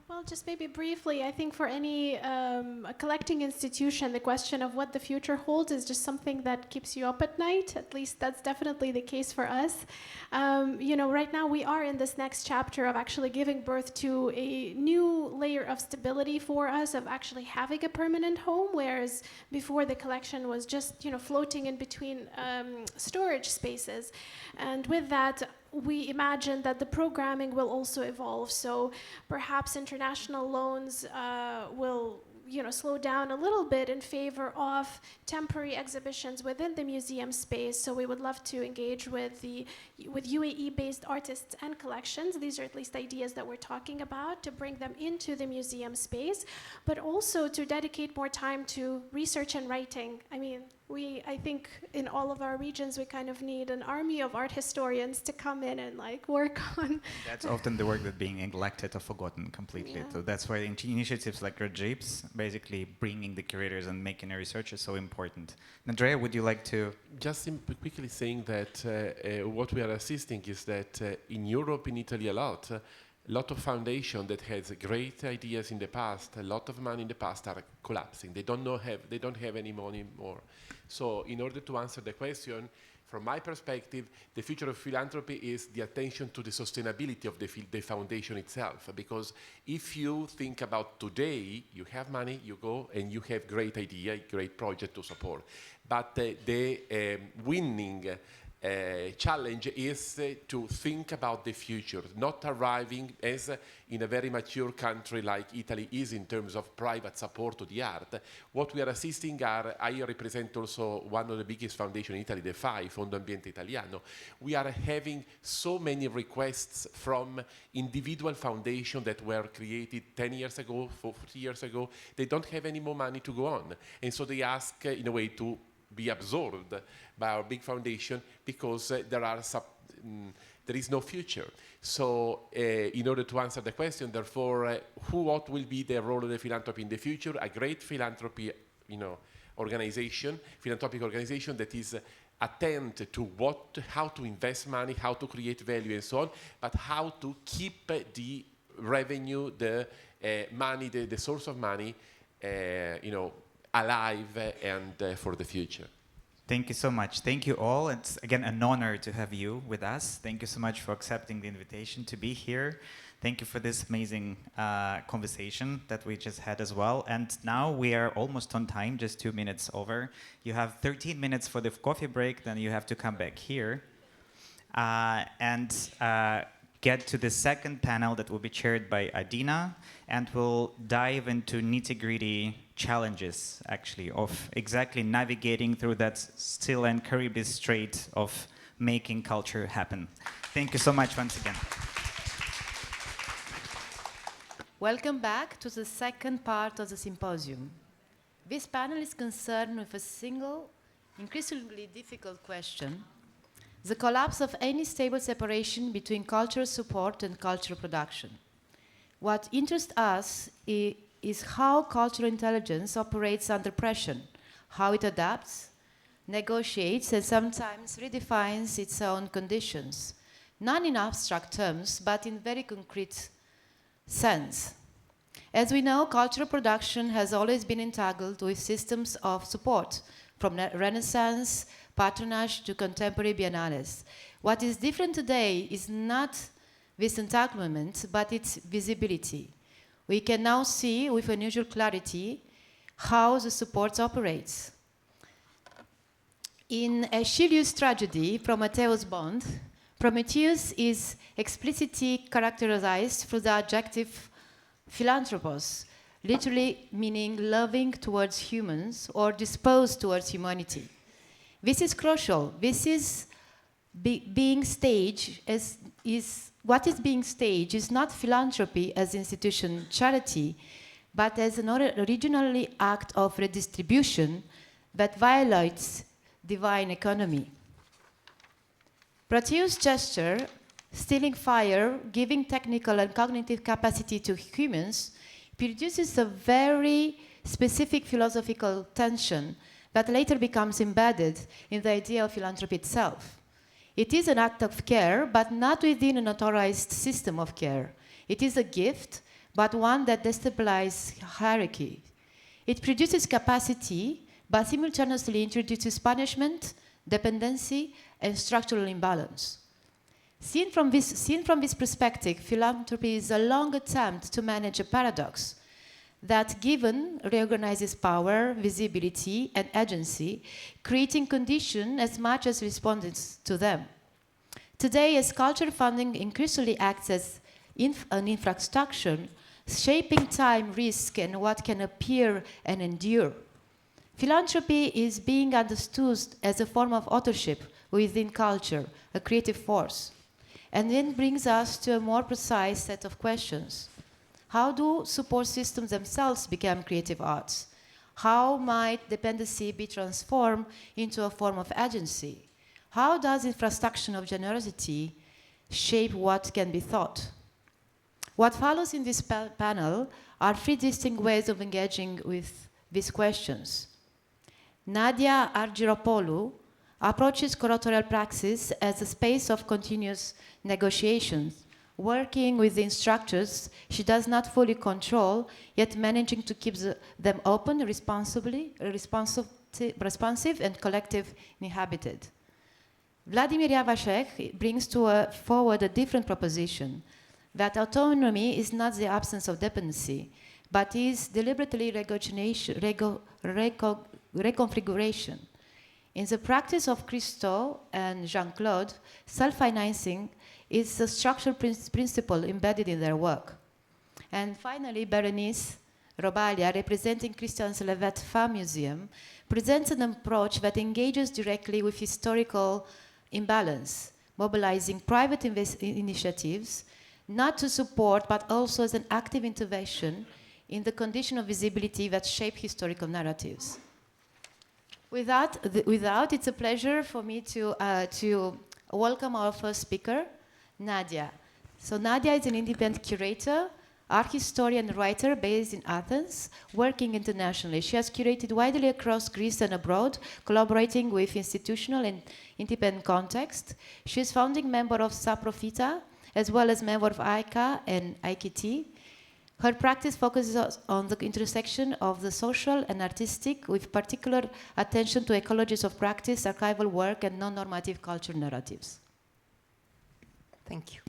Well, just maybe briefly, I think for any a collecting institution, the question of what the future holds is just something that keeps you up at night. At least that's definitely the case for us. Right now we are in this next chapter of actually giving birth to a new layer of stability for us, of actually having a permanent home, whereas before the collection was just, floating in between storage spaces. And with that, we imagine that the programming will also evolve. So perhaps international loans will slow down a little bit in favor of temporary exhibitions within the museum space. So we would love to engage with UAE-based artists and collections. These are at least ideas that we're talking about, to bring them into the museum space, but also to dedicate more time to research and writing. I think in all of our regions, we kind of need an army of art historians to come in and work on. That's often the work that's being neglected or forgotten completely. Yeah. So that's why initiatives like Rajib's, basically bringing the curators and making a research is so important. Andrea, would you like to? Just quickly saying that what we are assisting is that in Europe, in Italy a lot of foundations that has great ideas in the past, a lot of money in the past are collapsing. They don't have any money more. So in order to answer the question, from my perspective, the future of philanthropy is the attention to the sustainability of the foundation itself. Because if you think about today, you have money, you go and you have great idea, great project to support. But the winning challenge is to think about the future, not arriving as in a very mature country like Italy is in terms of private support to the art. What we are assisting I represent also one of the biggest foundations in Italy, the FAI, Fondo Ambiente Italiano. We are having so many requests from individual foundations that were created 10 years ago, 40 years ago. They don't have any more money to go on. And so they ask, in a way, to be absorbed by our big foundation because there is no future. So in order to answer the question, therefore, what will be the role of the philanthropy in the future? A great philanthropy, organization, philanthropic organization that is attend to how to invest money, how to create value and so on, but how to keep the revenue, the money, the source of money, alive and for the future. Thank you so much. Thank you all. It's again an honor to have you with us. Thank you so much for accepting the invitation to be here. Thank you for this amazing conversation that we just had as well. And now we are almost on time, just 2 minutes over. You have 13 minutes for the coffee break, then you have to come back here and get to the second panel that will be chaired by Adina, and we'll dive into nitty-gritty challenges, actually, of exactly navigating through that still and Caribbean strait of making culture happen. Thank you so much once again. Welcome back to the second part of the symposium. This panel is concerned with a single, increasingly difficult question: the collapse of any stable separation between cultural support and cultural production. What interests us is how cultural intelligence operates under pressure, how it adapts, negotiates, and sometimes redefines its own conditions, not in abstract terms, but in very concrete sense. As we know, cultural production has always been entangled with systems of support, from Renaissance patronage to contemporary biennales. What is different today is not this entanglement, but its visibility. We can now see with unusual clarity how the support operates. In Aeschylus' tragedy, Prometheus Bond, Prometheus is explicitly characterized through the adjective philanthropos, literally meaning loving towards humans or disposed towards humanity. This is crucial. This is being staged what is being staged is not philanthropy as institution charity, but as an originally act of redistribution that violates divine economy. Proteus' gesture, stealing fire, giving technical and cognitive capacity to humans, produces a very specific philosophical tension that later becomes embedded in the idea of philanthropy itself. It is an act of care, but not within an authorized system of care. It is a gift, but one that destabilizes hierarchy. It produces capacity, but simultaneously introduces punishment, dependency, and structural imbalance. Seen from this perspective, philanthropy is a long attempt to manage a paradox that, given, reorganizes power, visibility, and agency, creating conditions as much as responses to them. Today, as cultural funding increasingly acts as an infrastructure, shaping time, risk, and what can appear and endure, philanthropy is being understood as a form of authorship within culture, a creative force. And then brings us to a more precise set of questions. How do support systems themselves become creative arts? How might dependency be transformed into a form of agency? How does infrastructure of generosity shape what can be thought? What follows in this panel are three distinct ways of engaging with these questions. Nadia Argyropoulou approaches curatorial praxis as a space of continuous negotiations, working within structures she does not fully control, yet managing to keep them open, responsive, and collective inhabited. Vladimir Yavashek brings forward a different proposition, that autonomy is not the absence of dependency, but is deliberately reconfiguration. In the practice of Christo and Jean-Claude, self-financing is a structural principle embedded in their work. And finally, Berenice Robalia, representing Christian's Levet Femme Museum, presents an approach that engages directly with historical imbalance, mobilizing private initiatives, not to support, but also as an active intervention in the condition of visibility that shape historical narratives. With that, it's a pleasure for me to welcome our first speaker, Nadia. So Nadia is an independent curator, art historian and writer based in Athens, working internationally. She has curated widely across Greece and abroad, collaborating with institutional and independent contexts. She is founding member of Saprofita, as well as member of ICA and IKT. Her practice focuses on the intersection of the social and artistic, with particular attention to ecologies of practice, archival work, and non-normative culture narratives. Thank you.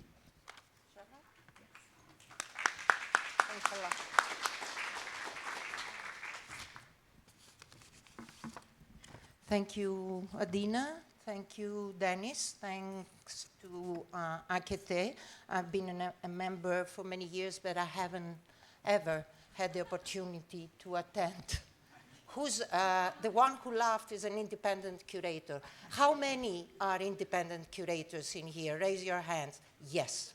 Thank you, Adina. Thank you, Denis. Thanks to IKT. I've been a member for many years, but I haven't ever had the opportunity to attend. Who's the one who laughed is an independent curator. How many are independent curators in here? Raise your hands. Yes.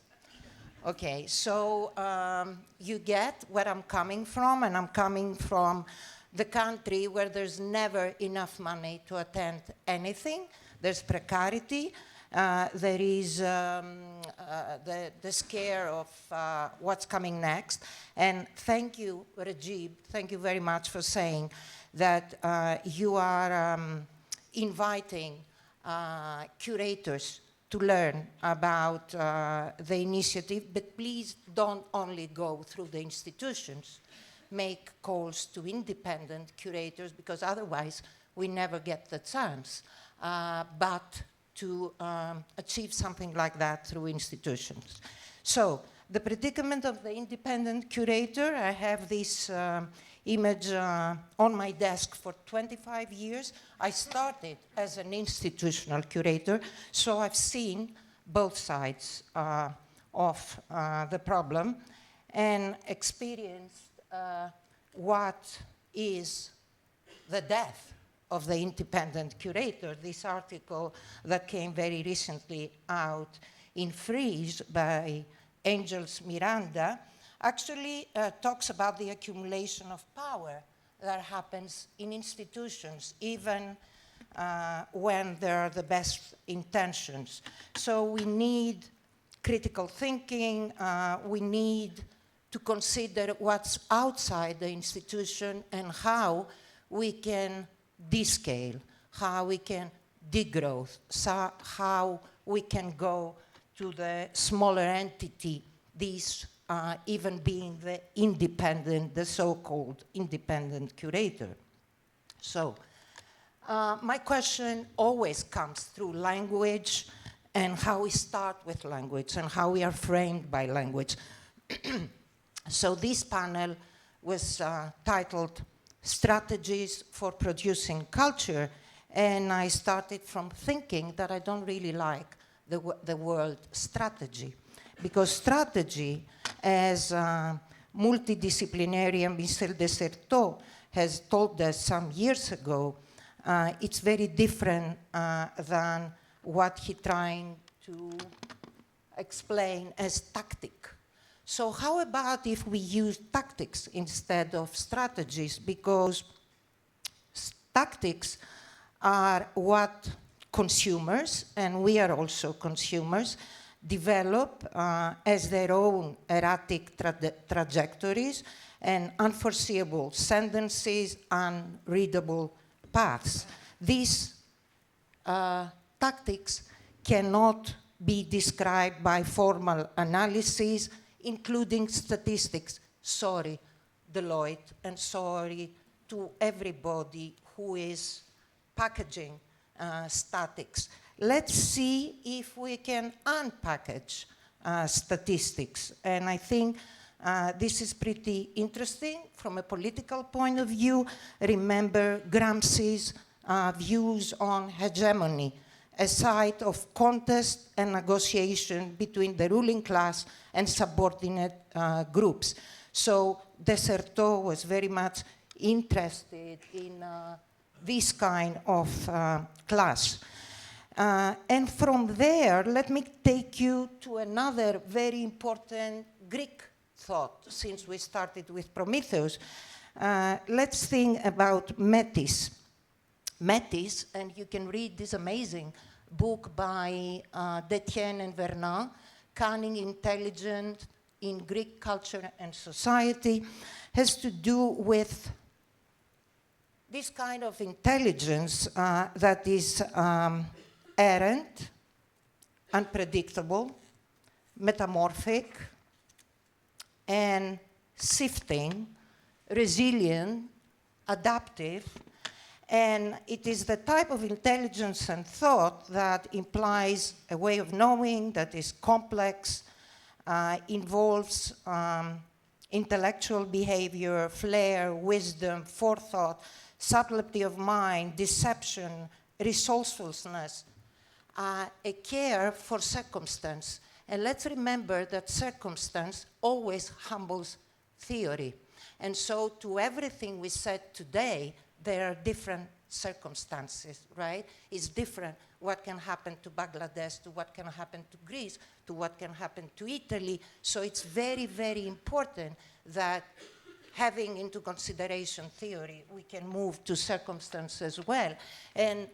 Okay, so you get where I'm coming from, and I'm coming from the country where there's never enough money to attend anything. There's precarity. There is the scare of what's coming next. And thank you, Rajib, thank you very much for saying that you are inviting curators to learn about the initiative, but please don't only go through the institutions. Make calls to independent curators, because otherwise we never get the chance. But to achieve something like that through institutions. So the predicament of the independent curator, I have this image on my desk for 25 years. I started as an institutional curator, so I've seen both sides of the problem and experienced what is the death of the independent curator. This article that came very recently out in Frieze by Angels Miranda actually talks about the accumulation of power that happens in institutions, even when there are the best intentions. So we need critical thinking, we need to consider what's outside the institution and how we can descale, how we can degrowth, how we can go to the smaller entity, these even being the independent, the so-called independent curator. So my question always comes through language and how we start with language and how we are framed by language. So this panel was titled Strategies for Producing Culture, and I started from thinking that I don't really like the word strategy, because strategy, as multidisciplinary Michel Desserteau has told us some years ago, it's very different than what he's trying to explain as tactic. So how about if we use tactics instead of strategies? Because tactics are what consumers, and we are also consumers, develop as their own erratic trajectories and unforeseeable sentences, unreadable paths. These tactics cannot be described by formal analysis, including statistics. Sorry, Deloitte, and sorry to everybody who is packaging statics. Let's see if we can unpackage statistics. And I think this is pretty interesting from a political point of view. Remember Gramsci's views on hegemony, a site of contest and negotiation between the ruling class and subordinate groups. So Desserteau was very much interested in this kind of class. And from there, let me take you to another very important Greek thought, since we started with Prometheus. Let's think about Metis. Metis, and you can read this amazing book by Detienne and Vernon, Cunning, Intelligent, in Greek culture and society has to do with this kind of intelligence that is errant, unpredictable, metamorphic, and shifting, resilient, adaptive, and it is the type of intelligence and thought that implies a way of knowing that is complex, involves intellectual behavior, flair, wisdom, forethought, subtlety of mind, deception, resourcefulness, a care for circumstance. And let's remember that circumstance always humbles theory. And so to everything we said today, there are different circumstances, right? It's different what can happen to Bangladesh, to what can happen to Greece, to what can happen to Italy. So it's very, very important that having into consideration theory, we can move to circumstance as well. And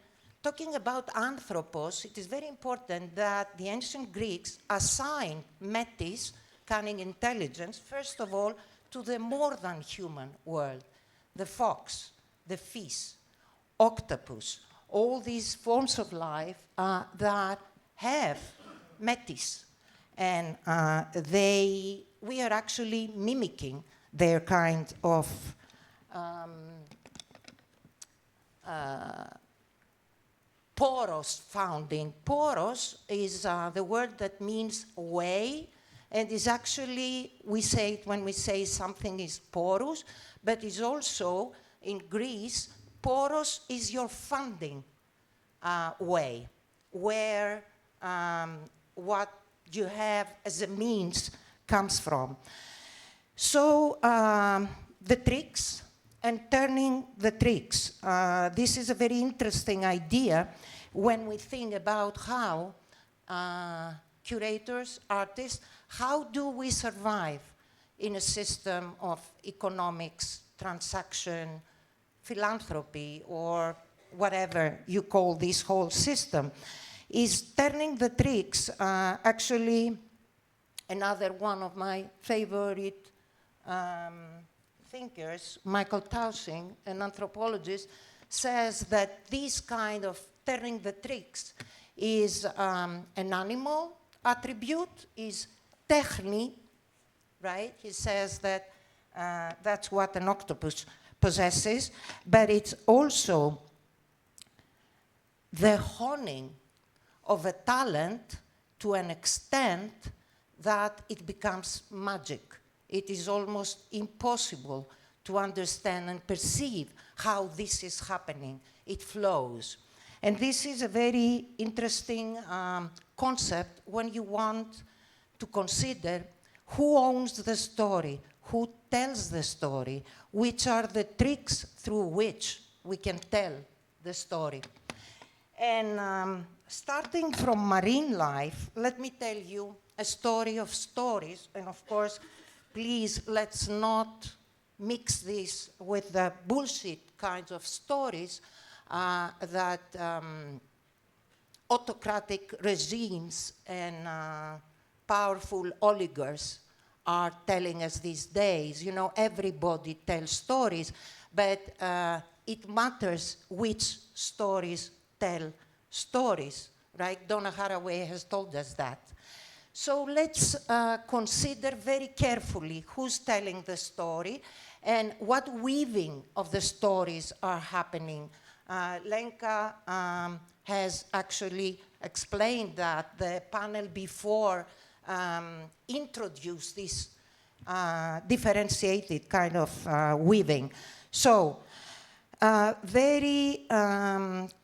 talking about anthropos, it is very important that the ancient Greeks assigned metis, cunning intelligence, first of all, to the more than human world, the fox, the fish, octopus, all these forms of life that have metis. And we are actually mimicking their kind of poros founding. Poros is the word that means way, and is actually, we say it when we say something is porous, but is also, in Greece, poros is your funding way, where what you have as a means comes from. So the tricks and turning the tricks. This is a very interesting idea when we think about how curators, artists, how do we survive in a system of economics, transaction, philanthropy, or whatever you call this whole system? Is turning the tricks actually another one of my favorite thinkers, Michael Towsing, an anthropologist, says that this kind of turning the tricks is an animal attribute, is techni, right? He says that that's what an octopus possesses, but it's also the honing of a talent to an extent that it becomes magic. It is almost impossible to understand and perceive how this is happening. It flows. And this is a very interesting concept when you want to consider who owns the story, who tells the story, which are the tricks through which we can tell the story. And starting from marine life, let me tell you a story of stories. And of course, please, let's not mix this with the bullshit kinds of stories that autocratic regimes and powerful oligarchs are telling us these days. You know, everybody tells stories, but it matters which stories tell stories, right? Donna Haraway has told us that. So let's consider very carefully who's telling the story and what weaving of the stories are happening. Lenka has actually explained that. The panel before introduced this differentiated kind of weaving. So very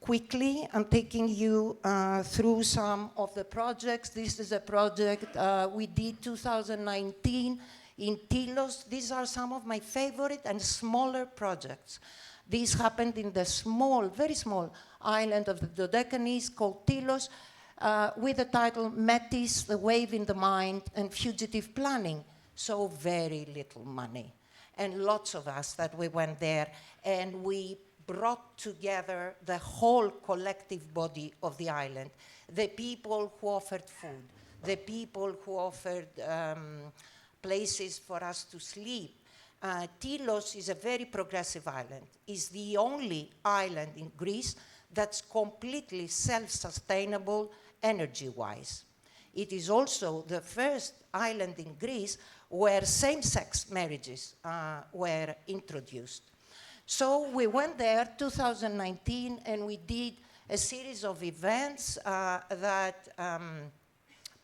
quickly, I'm taking you through some of the projects. This is a project we did 2019 in Tilos. These are some of my favorite and smaller projects. This happened in the small, very small island of the Dodecanese called Tilos with the title Metis, the Wave in the Mind and Fugitive Planning. So very little money. And lots of us that we went there, and we brought together the whole collective body of the island, the people who offered food, the people who offered places for us to sleep. Tilos is a very progressive island. It's the only island in Greece that's completely self-sustainable energy-wise. It is also the first island in Greece where same-sex marriages were introduced. So we went there 2019 and we did a series of events that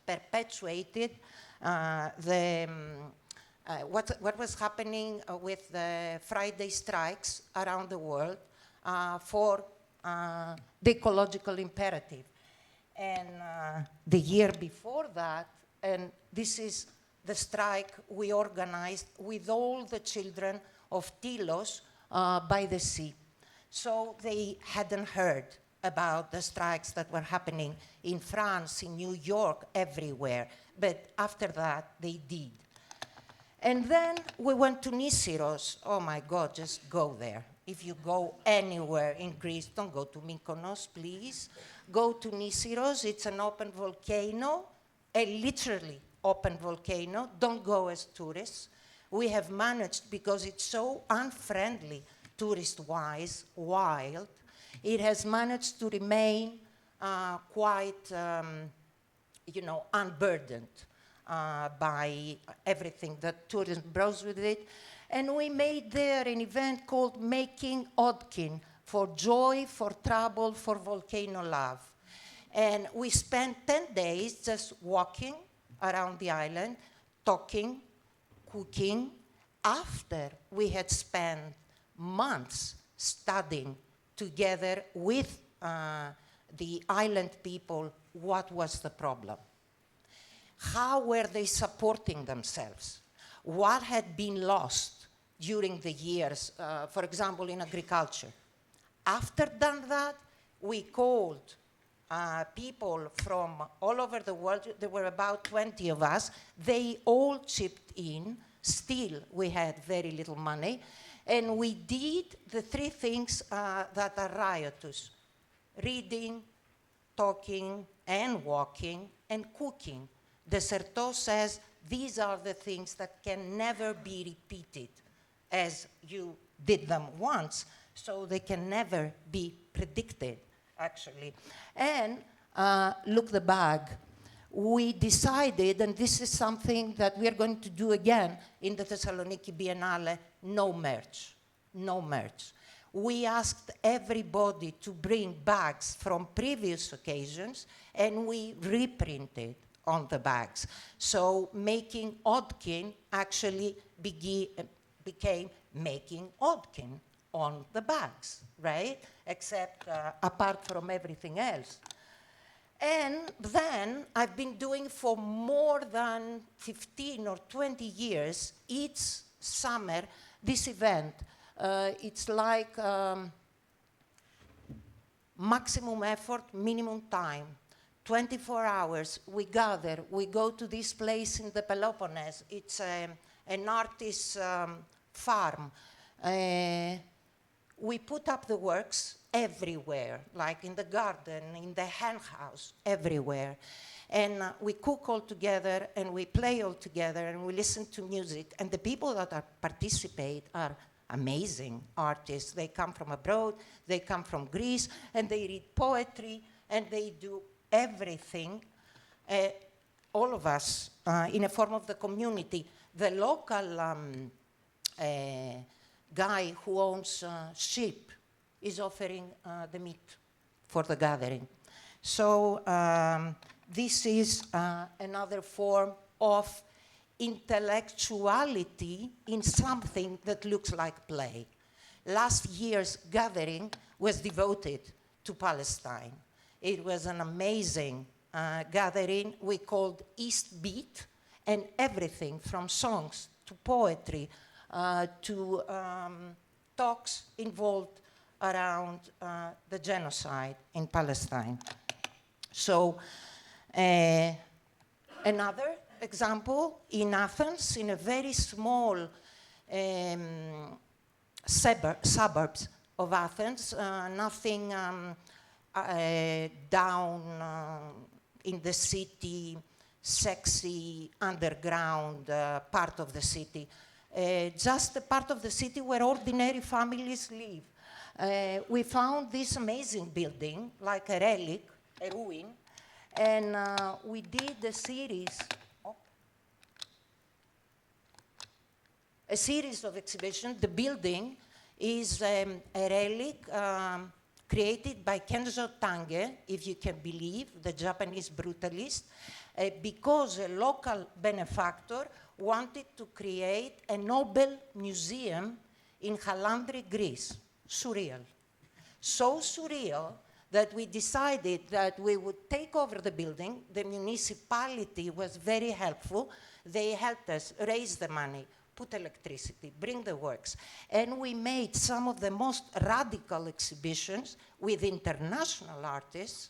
perpetuated what was happening with the Friday strikes around the world for the ecological imperative. And the year before that, and this is the strike we organized with all the children of Tilos by the sea. So they hadn't heard about the strikes that were happening in France, in New York, everywhere. But after that, they did. And then we went to Nisyros. Oh my God, just go there. If you go anywhere in Greece, don't go to Mykonos, please. Go to Nisyros. It's an open volcano, a literally open volcano. Don't go as tourists. We have managed, because it's so unfriendly, tourist-wise, wild, it has managed to remain quite, unburdened by everything that tourism brought with it. And we made there an event called Making Odkin, for joy, for trouble, for volcano love. And we spent 10 days just walking around the island, talking, cooking, after we had spent months studying together with the island people what was the problem. How were they supporting themselves? What had been lost during the years, for example, in agriculture? After done that, we called people from all over the world. There were about 20 of us. They all chipped in. Still, we had very little money. And we did the three things that are riotous: reading, talking, and walking, and cooking. Desertot says these are the things that can never be repeated as you did them once, so they can never be predicted, actually. And look the bag. We decided, and this is something that we are going to do again in the Thessaloniki Biennale, no merch, no merch. We asked everybody to bring bags from previous occasions, and we reprinted on the bags. So Making Odkin actually became Making Odkin on the bags, right? Except apart from everything else. And then I've been doing for more than 15 or 20 years, each summer, this event. It's like maximum effort, minimum time. 24 hours, we gather, we go to this place in the Peloponnese. It's an artist's farm. We put up the works everywhere, like in the garden, in the hen house, everywhere. And we cook all together, and we play all together, and we listen to music. And the people that participate are amazing artists. They come from abroad, they come from Greece, and they read poetry, and they do everything, all of us, in a form of the community. The local guy who owns sheep is offering the meat for the gathering. So this is another form of intellectuality in something that looks like play. Last year's gathering was devoted to Palestine. It was an amazing gathering we called East Beat, and everything from songs to poetry to talks involved around the genocide in Palestine. So another example, in Athens, in a very small suburbs of Athens, nothing down in the city, sexy underground part of the city. Just a part of the city where ordinary families live. We found this amazing building, like a relic, a ruin, and we did a series of exhibitions. The building is a relic created by Kenzo Tange, if you can believe, the Japanese brutalist, because a local benefactor wanted to create a Nobel museum in Halandri, Greece. Surreal. So surreal that we decided that we would take over the building. The municipality was very helpful. They helped us raise the money, put electricity, bring the works. And we made some of the most radical exhibitions with international artists,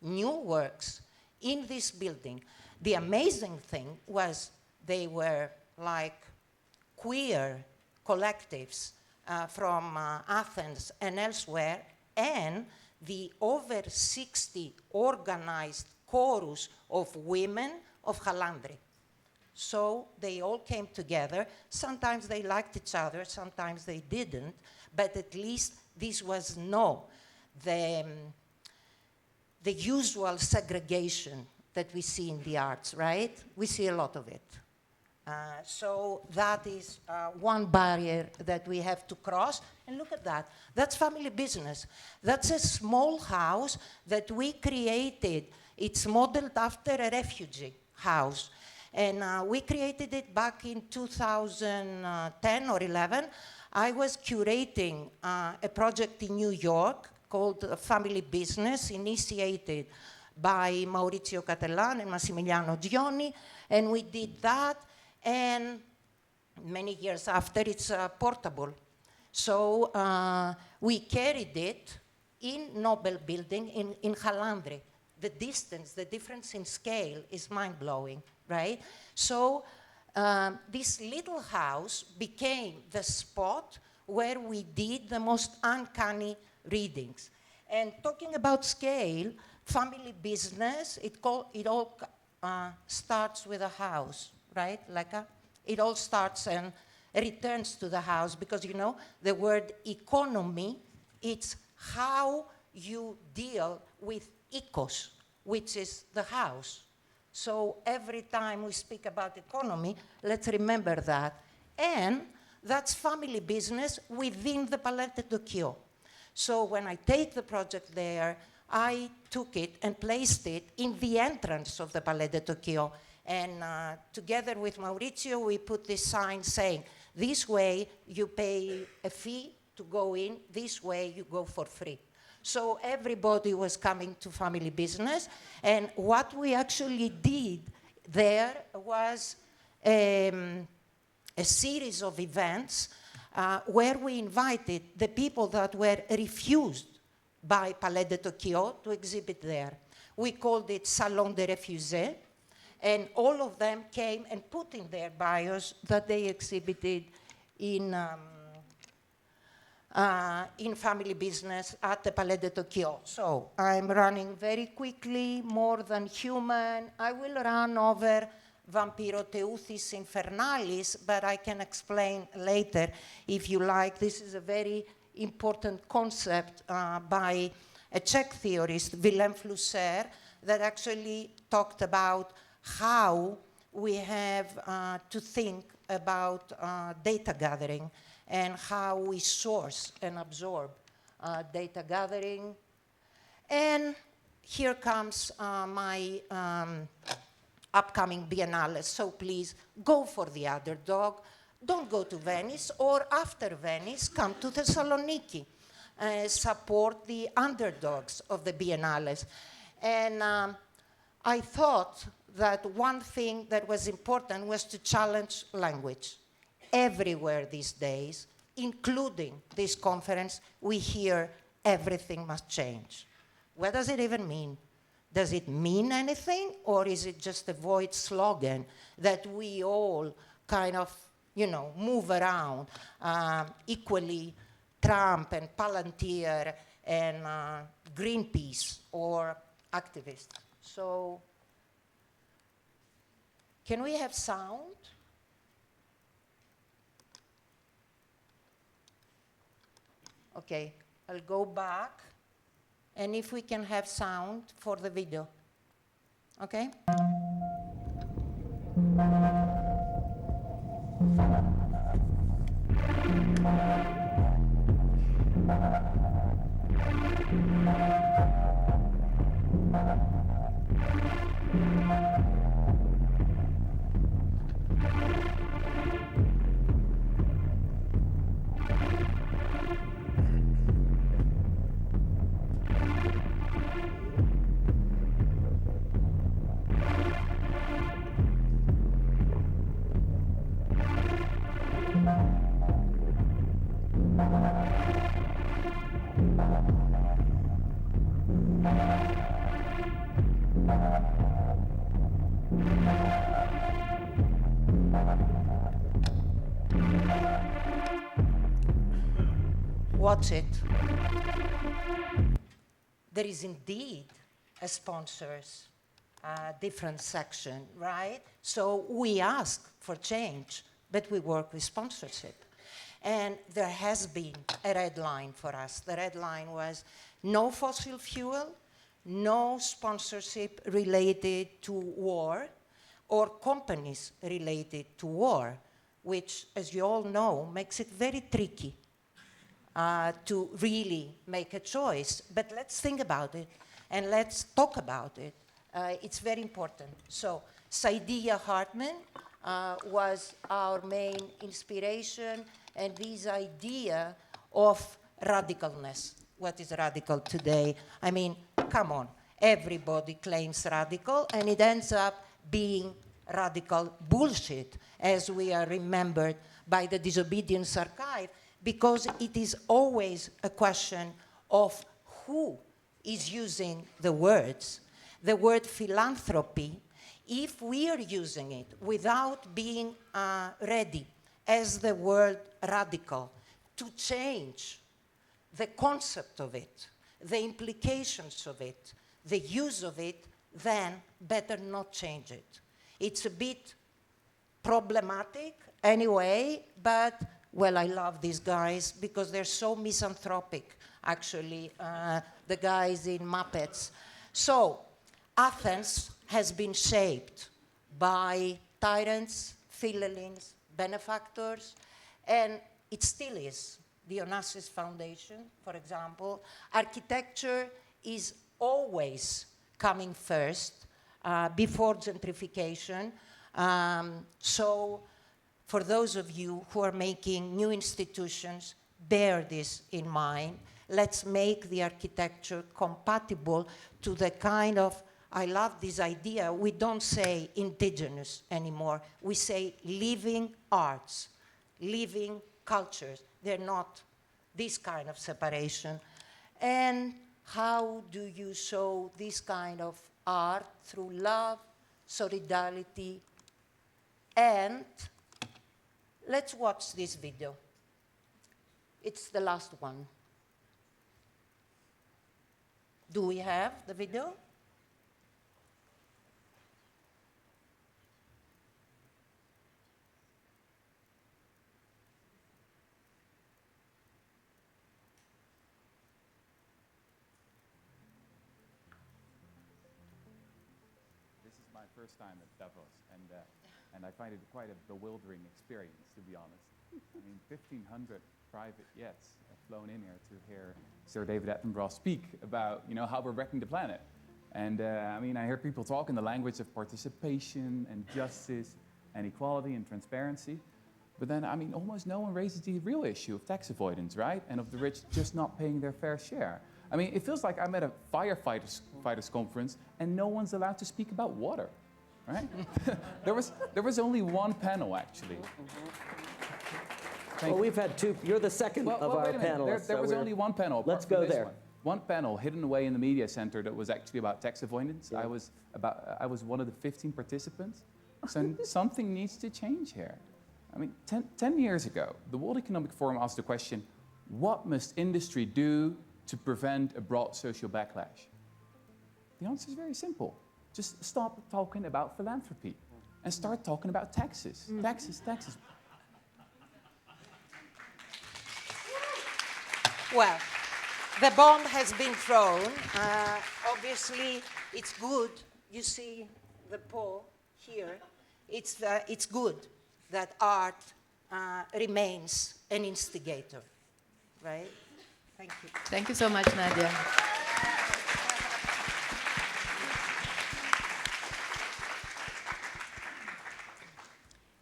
new works in this building. The amazing thing was they were like queer collectives from Athens and elsewhere, and the over 60 organized chorus of women of Halandri. So they all came together. Sometimes they liked each other, sometimes they didn't, but at least this was the usual segregation that we see in the arts, right? We see a lot of it. So that is one barrier that we have to cross. And look at that. That's family business. That's a small house that we created. It's modeled after a refugee house. And we created it back in 2010 or 11. I was curating a project in New York called Family Business, initiated by Maurizio Cattelan and Massimiliano Gioni. And we did that. And many years after, it's portable. So we carried it in Nobel Building in Halandri. The distance, the difference in scale is mind-blowing, right? So this little house became the spot where we did the most uncanny readings. And talking about scale, family business, it all starts with a house. Right, it all starts and returns to the house, because you know the word economy, it's how you deal with ecos, which is the house. So every time we speak about economy, let's remember that. And that's family business within the Palais de Tokyo. So when I take the project there, I took it and placed it in the entrance of the Palais de Tokyo. And together with Maurizio, we put this sign saying, this way you pay a fee to go in, this way you go for free. So everybody was coming to family business. And what we actually did there was a series of events where we invited the people that were refused by Palais de Tokyo to exhibit there. We called it Salon des Refusés. And all of them came and put in their bios that they exhibited in family business at the Palais de Tokyo. So I'm running very quickly, more than human. I will run over Vampiro Teuthis Infernalis, but I can explain later if you like. This is a very important concept by a Czech theorist, Willem Flusser, that actually talked about how we have to think about data gathering and how we source and absorb data gathering. And here comes my upcoming Biennale. So please go for the underdog. Don't go to Venice, or after Venice, come to Thessaloniki. Support the underdogs of the Biennales. And I thought that one thing that was important was to challenge language. Everywhere these days, including this conference, we hear everything must change. What does it even mean? Does it mean anything, or is it just a void slogan that we all kind of, move around equally, Trump and Palantir and Greenpeace or activists? So Can we have sound? Okay, I'll go back, and if we can have sound for the video. Okay? Watch it. There is indeed a sponsors different section, right? So we ask for change, but we work with sponsorship. And there has been a red line for us. The red line was no fossil fuel, no sponsorship related to war, or companies related to war, which, as you all know, makes it very tricky to really make a choice. But let's think about it, and let's talk about it. It's very important. So, Saidiya Hartman was our main inspiration, and this idea of radicalness. What is radical today? I mean, come on, everybody claims radical, and it ends up being radical bullshit, as we are remembered by the Disobedience Archive, because it is always a question of who is using the words. The word philanthropy, if we are using it without being ready, as the word radical, to change the concept of it, the implications of it, the use of it, then better not change it. It's a bit problematic anyway, but, well, I love these guys because they're so misanthropic, actually, the guys in Muppets. So, Athens has been shaped by tyrants, philhellenes, benefactors, and it still is. The Onassis Foundation, for example. Architecture is always coming first, before gentrification. So for those of you who are making new institutions, bear this in mind. Let's make the architecture compatible to the kind of, I love this idea, we don't say indigenous anymore, we say living arts, living cultures. They're not this kind of separation. And how do you show this kind of art? Through love, solidarity, and let's watch this video. It's the last one. Do we have the video? First time at Davos, and I find it quite a bewildering experience, to be honest. I mean, 1,500 private jets have flown in here to hear Sir David Attenborough speak about, how we're wrecking the planet. And I mean, I hear people talk in the language of participation and justice and equality and transparency. But then, I mean, almost no one raises the real issue of tax avoidance, right? And of the rich just not paying their fair share. I mean, it feels like I'm at a firefighters conference and no one's allowed to speak about water. Right? there was only one panel, actually. Well, we've had two. You're the second of our panelists. There was only one panel. Let's go there. One panel hidden away in the media center that was actually about tax avoidance. Yeah. I was one of the 15 participants. So something needs to change here. I mean, 10 years ago, the World Economic Forum asked the question, what must industry do to prevent a broad social backlash? The answer is very simple. Just stop talking about philanthropy and start talking about taxes. Taxes. Well, the bomb has been thrown. Obviously, it's good. You see the paw here. It's good that art remains an instigator, right? Thank you. Thank you so much, Nadia.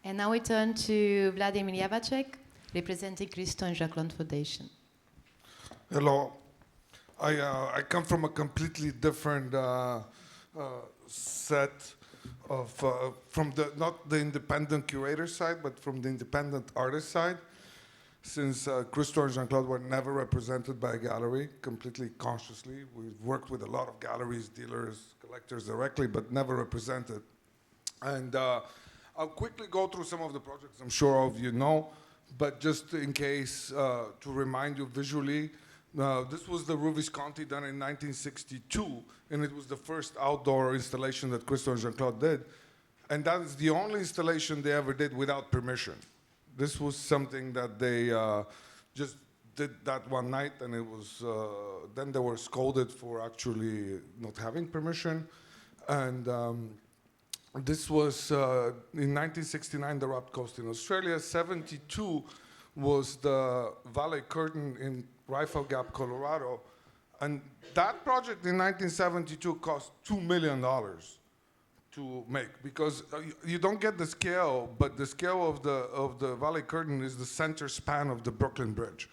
And now we turn to Vladimir Javacek, representing Christo and Jacques Foundation. Hello. I come from a completely different set of, from not the independent curator side, but from the independent artist side. Since Christo and Jean-Claude were never represented by a gallery, completely consciously. We've worked with a lot of galleries, dealers, collectors directly, but never represented. And I'll quickly go through some of the projects I'm sure all of you know, but just in case, to remind you visually, this was the Rue Visconti done in 1962, and it was the first outdoor installation that Christo and Jean-Claude did. And that is the only installation they ever did without permission. This was something that they just did that one night, and it was, then they were scolded for actually not having permission. And this was, in 1969, the Robbed Coast in Australia. 72 was the Valley Curtain in Rifle Gap, Colorado. And that project in 1972 cost $2 million to make, because you don't get the scale, but the scale of the Valley Curtain is the center span of the Brooklyn Bridge.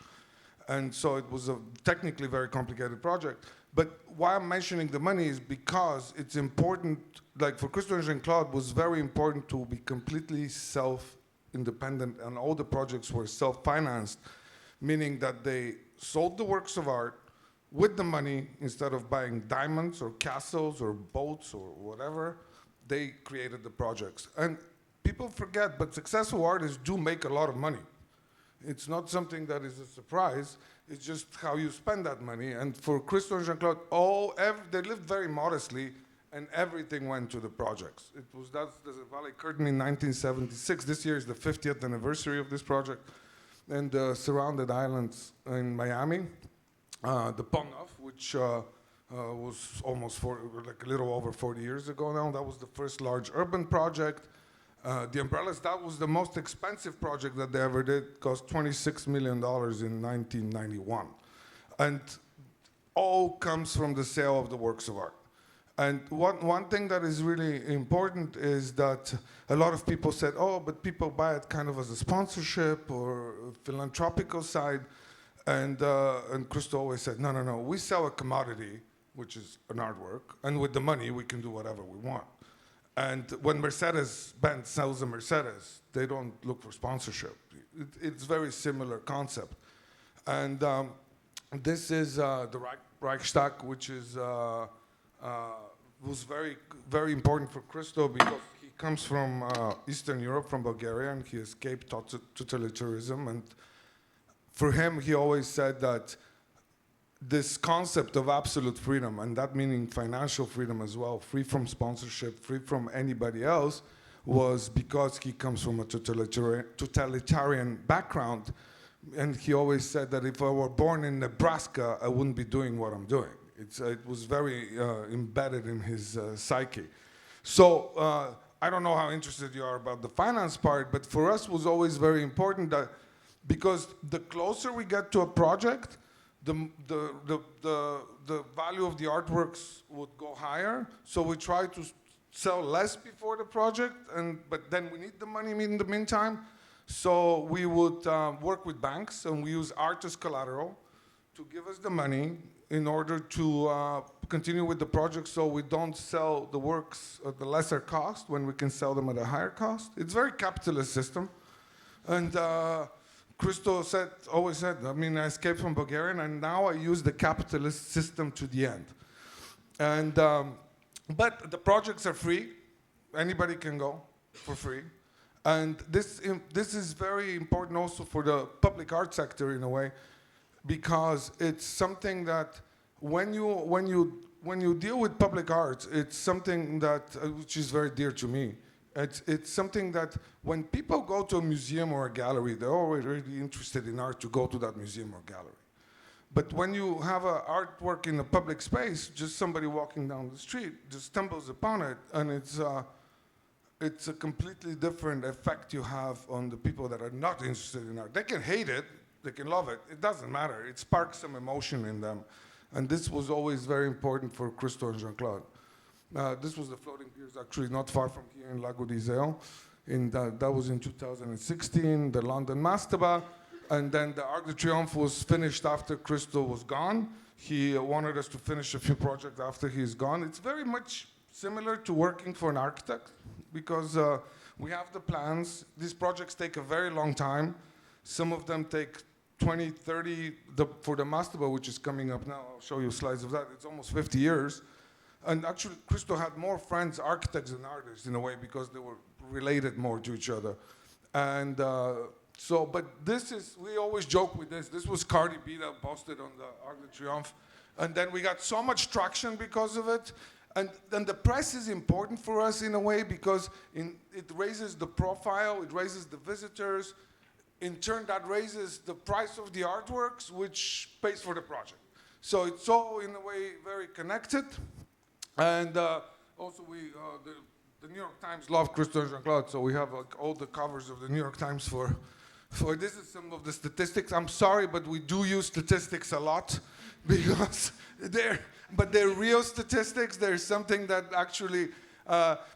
And so it was a technically very complicated project. But why I'm mentioning the money is because it's important, like for Christo and Jean-Claude, it was very important to be completely self-independent, and all the projects were self-financed, meaning that they sold the works of art with the money. Instead of buying diamonds or castles or boats or whatever, they created the projects. And people forget, but successful artists do make a lot of money. It's not something that is a surprise. It's just how you spend that money. And for Christo and Jean-Claude, they lived very modestly, and everything went to the projects. That's the Valley Curtain in 1976. This year is the 50th anniversary of this project. And the surrounded islands in Miami, the Pont Neuf, which was almost like a little over 40 years ago now. That was the first large urban project. The umbrellas, that was the most expensive project that they ever did, cost $26 million in 1991. And all comes from the sale of the works of art. And one thing that is really important is that a lot of people said, oh, but people buy it kind of as a sponsorship or a philanthropical side. And Christo always said, no, we sell a commodity, which is an artwork, and with the money, we can do whatever we want. And when Mercedes-Benz sells a Mercedes, they don't look for sponsorship. It's very similar concept. And this is the Reichstag, which is was very, very important for Christo because he comes from Eastern Europe, from Bulgaria, and he escaped totalitarianism. And for him, he always said that this concept of absolute freedom, and that meaning financial freedom as well, free from sponsorship, free from anybody else, was because he comes from a totalitarian background. And he always said that if I were born in Nebraska, I wouldn't be doing what I'm doing. It was very embedded in his psyche. So I don't know how interested you are about the finance part, but for us it was always very important that, because the closer we get to a project, the value of the artworks would go higher. So we try to sell less before the project, but then we need the money in the meantime. So we would work with banks, and we use art as collateral to give us the money in order to continue with the project, so we don't sell the works at the lesser cost when we can sell them at a higher cost. It's a very capitalist system. And Christo always said, I mean, I escaped from Bulgaria, and now I use the capitalist system to the end. And, but the projects are free. Anybody can go for free. And this is very important also for the public art sector in a way, because it's something that when you deal with public art, it's something that which is very dear to me. It's something that when people go to a museum or a gallery, they're always really interested in art to go to that museum or gallery. But when you have an artwork in a public space, just somebody walking down the street just stumbles upon it, and it's a completely different effect you have on the people that are not interested in art. They can hate it, they can love it, it doesn't matter. It sparks some emotion in them. And this was always very important for Christo and Jean-Claude. This was the floating piers, actually not far from here in Lago di Seo. That was in 2016, the London Mastaba. And then the Arc de Triomphe was finished after Christo was gone. He wanted us to finish a few projects after he's gone. It's very much similar to working for an architect because we have the plans. These projects take a very long time. Some of them take 20, 30, for the Mastaba, which is coming up now, I'll show you slides of that, it's almost 50 years. And actually, Christo had more friends, architects than artists in a way, because they were related more to each other. And but this is, we always joke with this. This was Cardi B that posted on the Arc de Triomphe. And then we got so much traction because of it. And then the press is important for us in a way because it raises the profile, it raises the visitors. In turn, that raises the price of the artworks, which pays for the project. So it's all, in a way, very connected. And also, the New York Times love Christo and Jean-Claude, so we have like, all the covers of the New York Times for this is some of the statistics. I'm sorry, but we do use statistics a lot because they're real statistics. There's something that actually,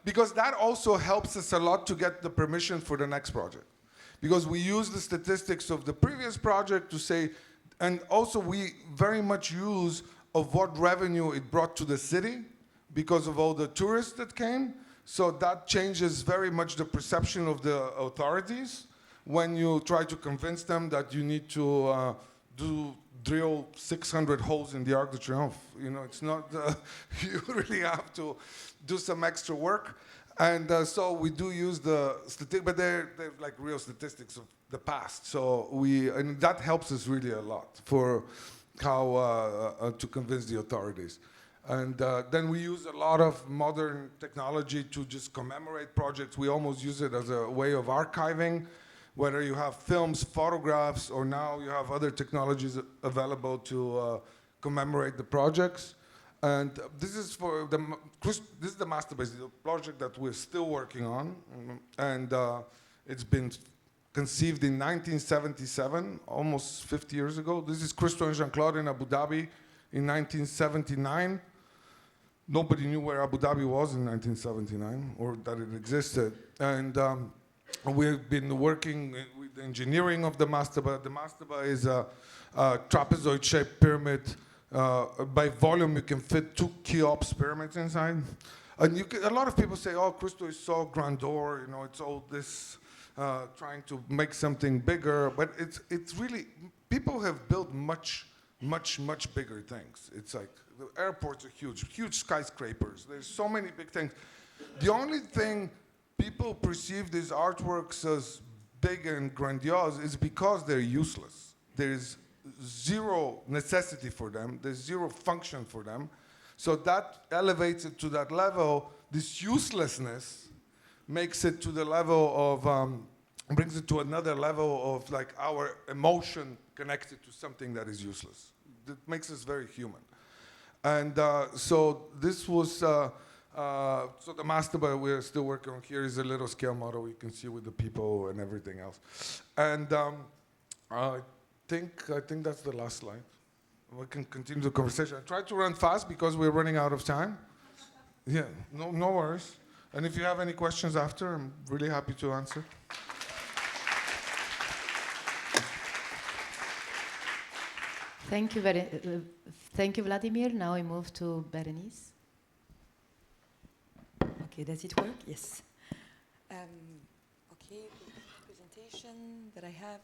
because that also helps us a lot to get the permission for the next project. Because we use the statistics of the previous project to say, and also we very much use of what revenue it brought to the city because of all the tourists that came. So that changes very much the perception of the authorities when you try to convince them that you need to drill 600 holes in the Arc de Triomphe. You know, it's not, you really have to do some extra work. And so we do use the statistics, but they're like real statistics of the past. So and that helps us really a lot for how to convince the authorities. And then we use a lot of modern technology to just commemorate projects. We almost use it as a way of archiving, whether you have films, photographs, or now you have other technologies available to commemorate the projects. And this is for this is the masterpiece, the project that we're still working on, and it's been conceived in 1977, almost 50 years ago. This is Christo and Jean-Claude in Abu Dhabi in 1979. Nobody knew where Abu Dhabi was in 1979 or that it existed. And we've been working with the engineering of the mastaba. The mastaba is a trapezoid-shaped pyramid. By volume, you can fit 2 Cheops pyramids inside. And a lot of people say, oh, Christo is so grandeur, you know, it's all this trying to make something bigger. But it's really, people have built much bigger things. It's like, the airports are huge skyscrapers. There's so many big things. The only thing people perceive these artworks as big and grandiose is because they're useless. There's zero necessity for them. There's zero function for them. So that elevates it to that level. This uselessness makes it to the level of, brings it to another level of like our emotion connected to something that is useless. That makes us very human. And so this was, so the mastaba we're still working on here is a little scale model you can see with the people and everything else. And I think that's the last slide. We can continue the conversation. I tried to run fast because we're running out of time. Yeah, no worries. And if you have any questions after, I'm really happy to answer. Thank you, Vladimir. Now I move to Berenice. Okay, does it work? Yes. Okay, presentation that I have.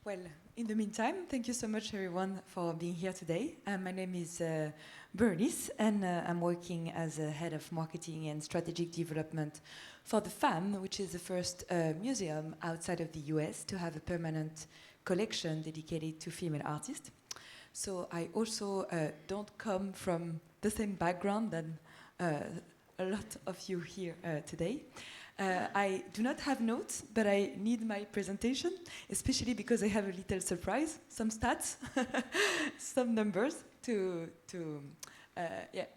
Well, in the meantime, thank you so much, everyone, for being here today. My name is Bernice, and I'm working as a head of marketing and strategic development for the FAM, which is the first museum outside of the US to have a permanent collection dedicated to female artists. So I also don't come from the same background than a lot of you here today. I do not have notes, but I need my presentation, especially because I have a little surprise, some stats, some numbers yeah,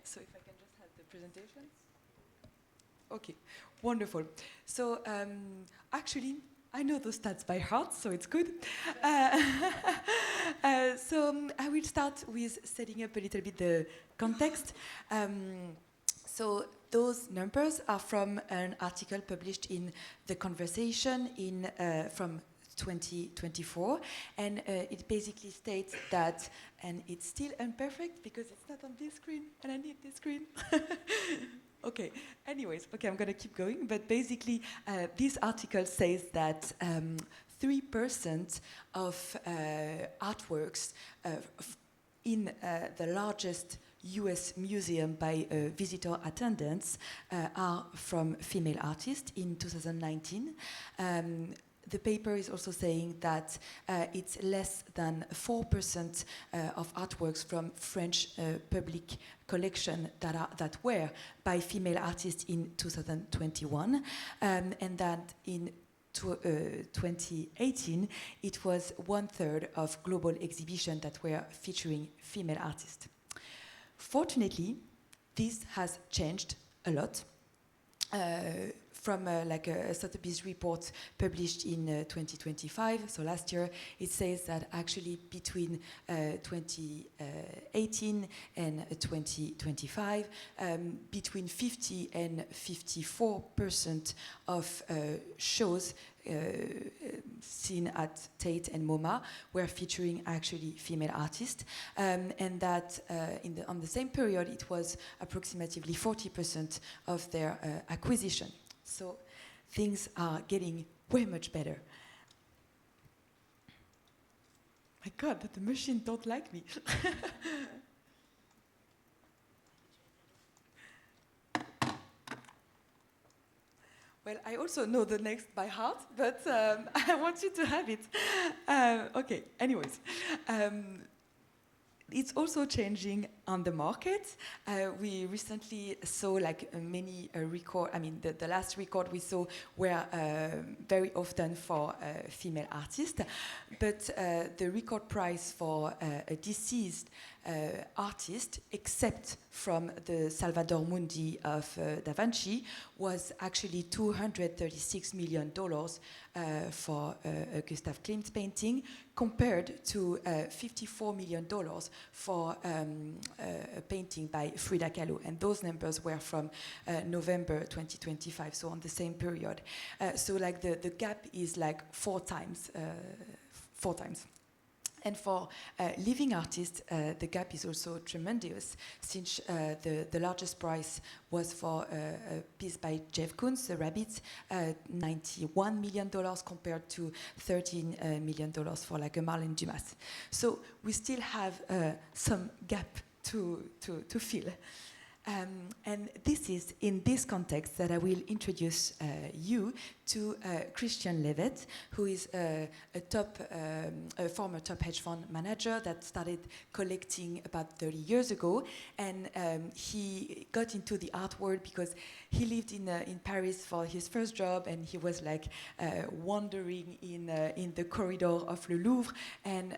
so if I can just have the presentation. Okay, wonderful. So actually, I know those stats by heart, so it's good. So I will start with setting up a little bit the context. So those numbers are from an article published in The Conversation from 2024, and it basically states that, and it's still imperfect because it's not on this screen, and I need this screen. Okay, anyways, okay, I'm gonna keep going, but basically this article says that 3% of artworks in the largest US museum by visitor attendance are from female artists in 2019. The paper is also saying that it's less than 4% of artworks from French public collection that were by female artists in 2021, and that in 2018 it was 1/3 of global exhibitions that were featuring female artists. Fortunately, this has changed a lot. From like a Sotheby's report published in 2025, so last year, it says that actually between 2018 and 2025, between 50 and 54% of shows seen at Tate and MoMA were featuring actually female artists, and that on the same period it was approximately 40% of their acquisition. So things are getting way much better. My God, the machine don't like me. Well, I also know the next by heart, but I want you to have it. Okay, anyways. It's also changing on the market. We recently saw like many record. I mean, the last record we saw were very often for female artists, but the record price for a deceased artist, except from the Salvador Mundi of Da Vinci, was actually $236 million for a Gustav Klimt painting, compared to $54 million for a painting by Frida Kahlo. And those numbers were from November 2025, so on the same period. So like the gap is like four times. And for living artists, the gap is also tremendous, since the largest price was for a piece by Jeff Koons, The Rabbit, $91 million compared to $13 million for like a Marlene Dumas. So we still have some gap to fill. And this is in this context that I will introduce you to Christian Levet, who is a former top hedge fund manager that started collecting about 30 years ago, and he got into the art world because he lived in Paris for his first job, and he was like wandering in the corridor of the Louvre, and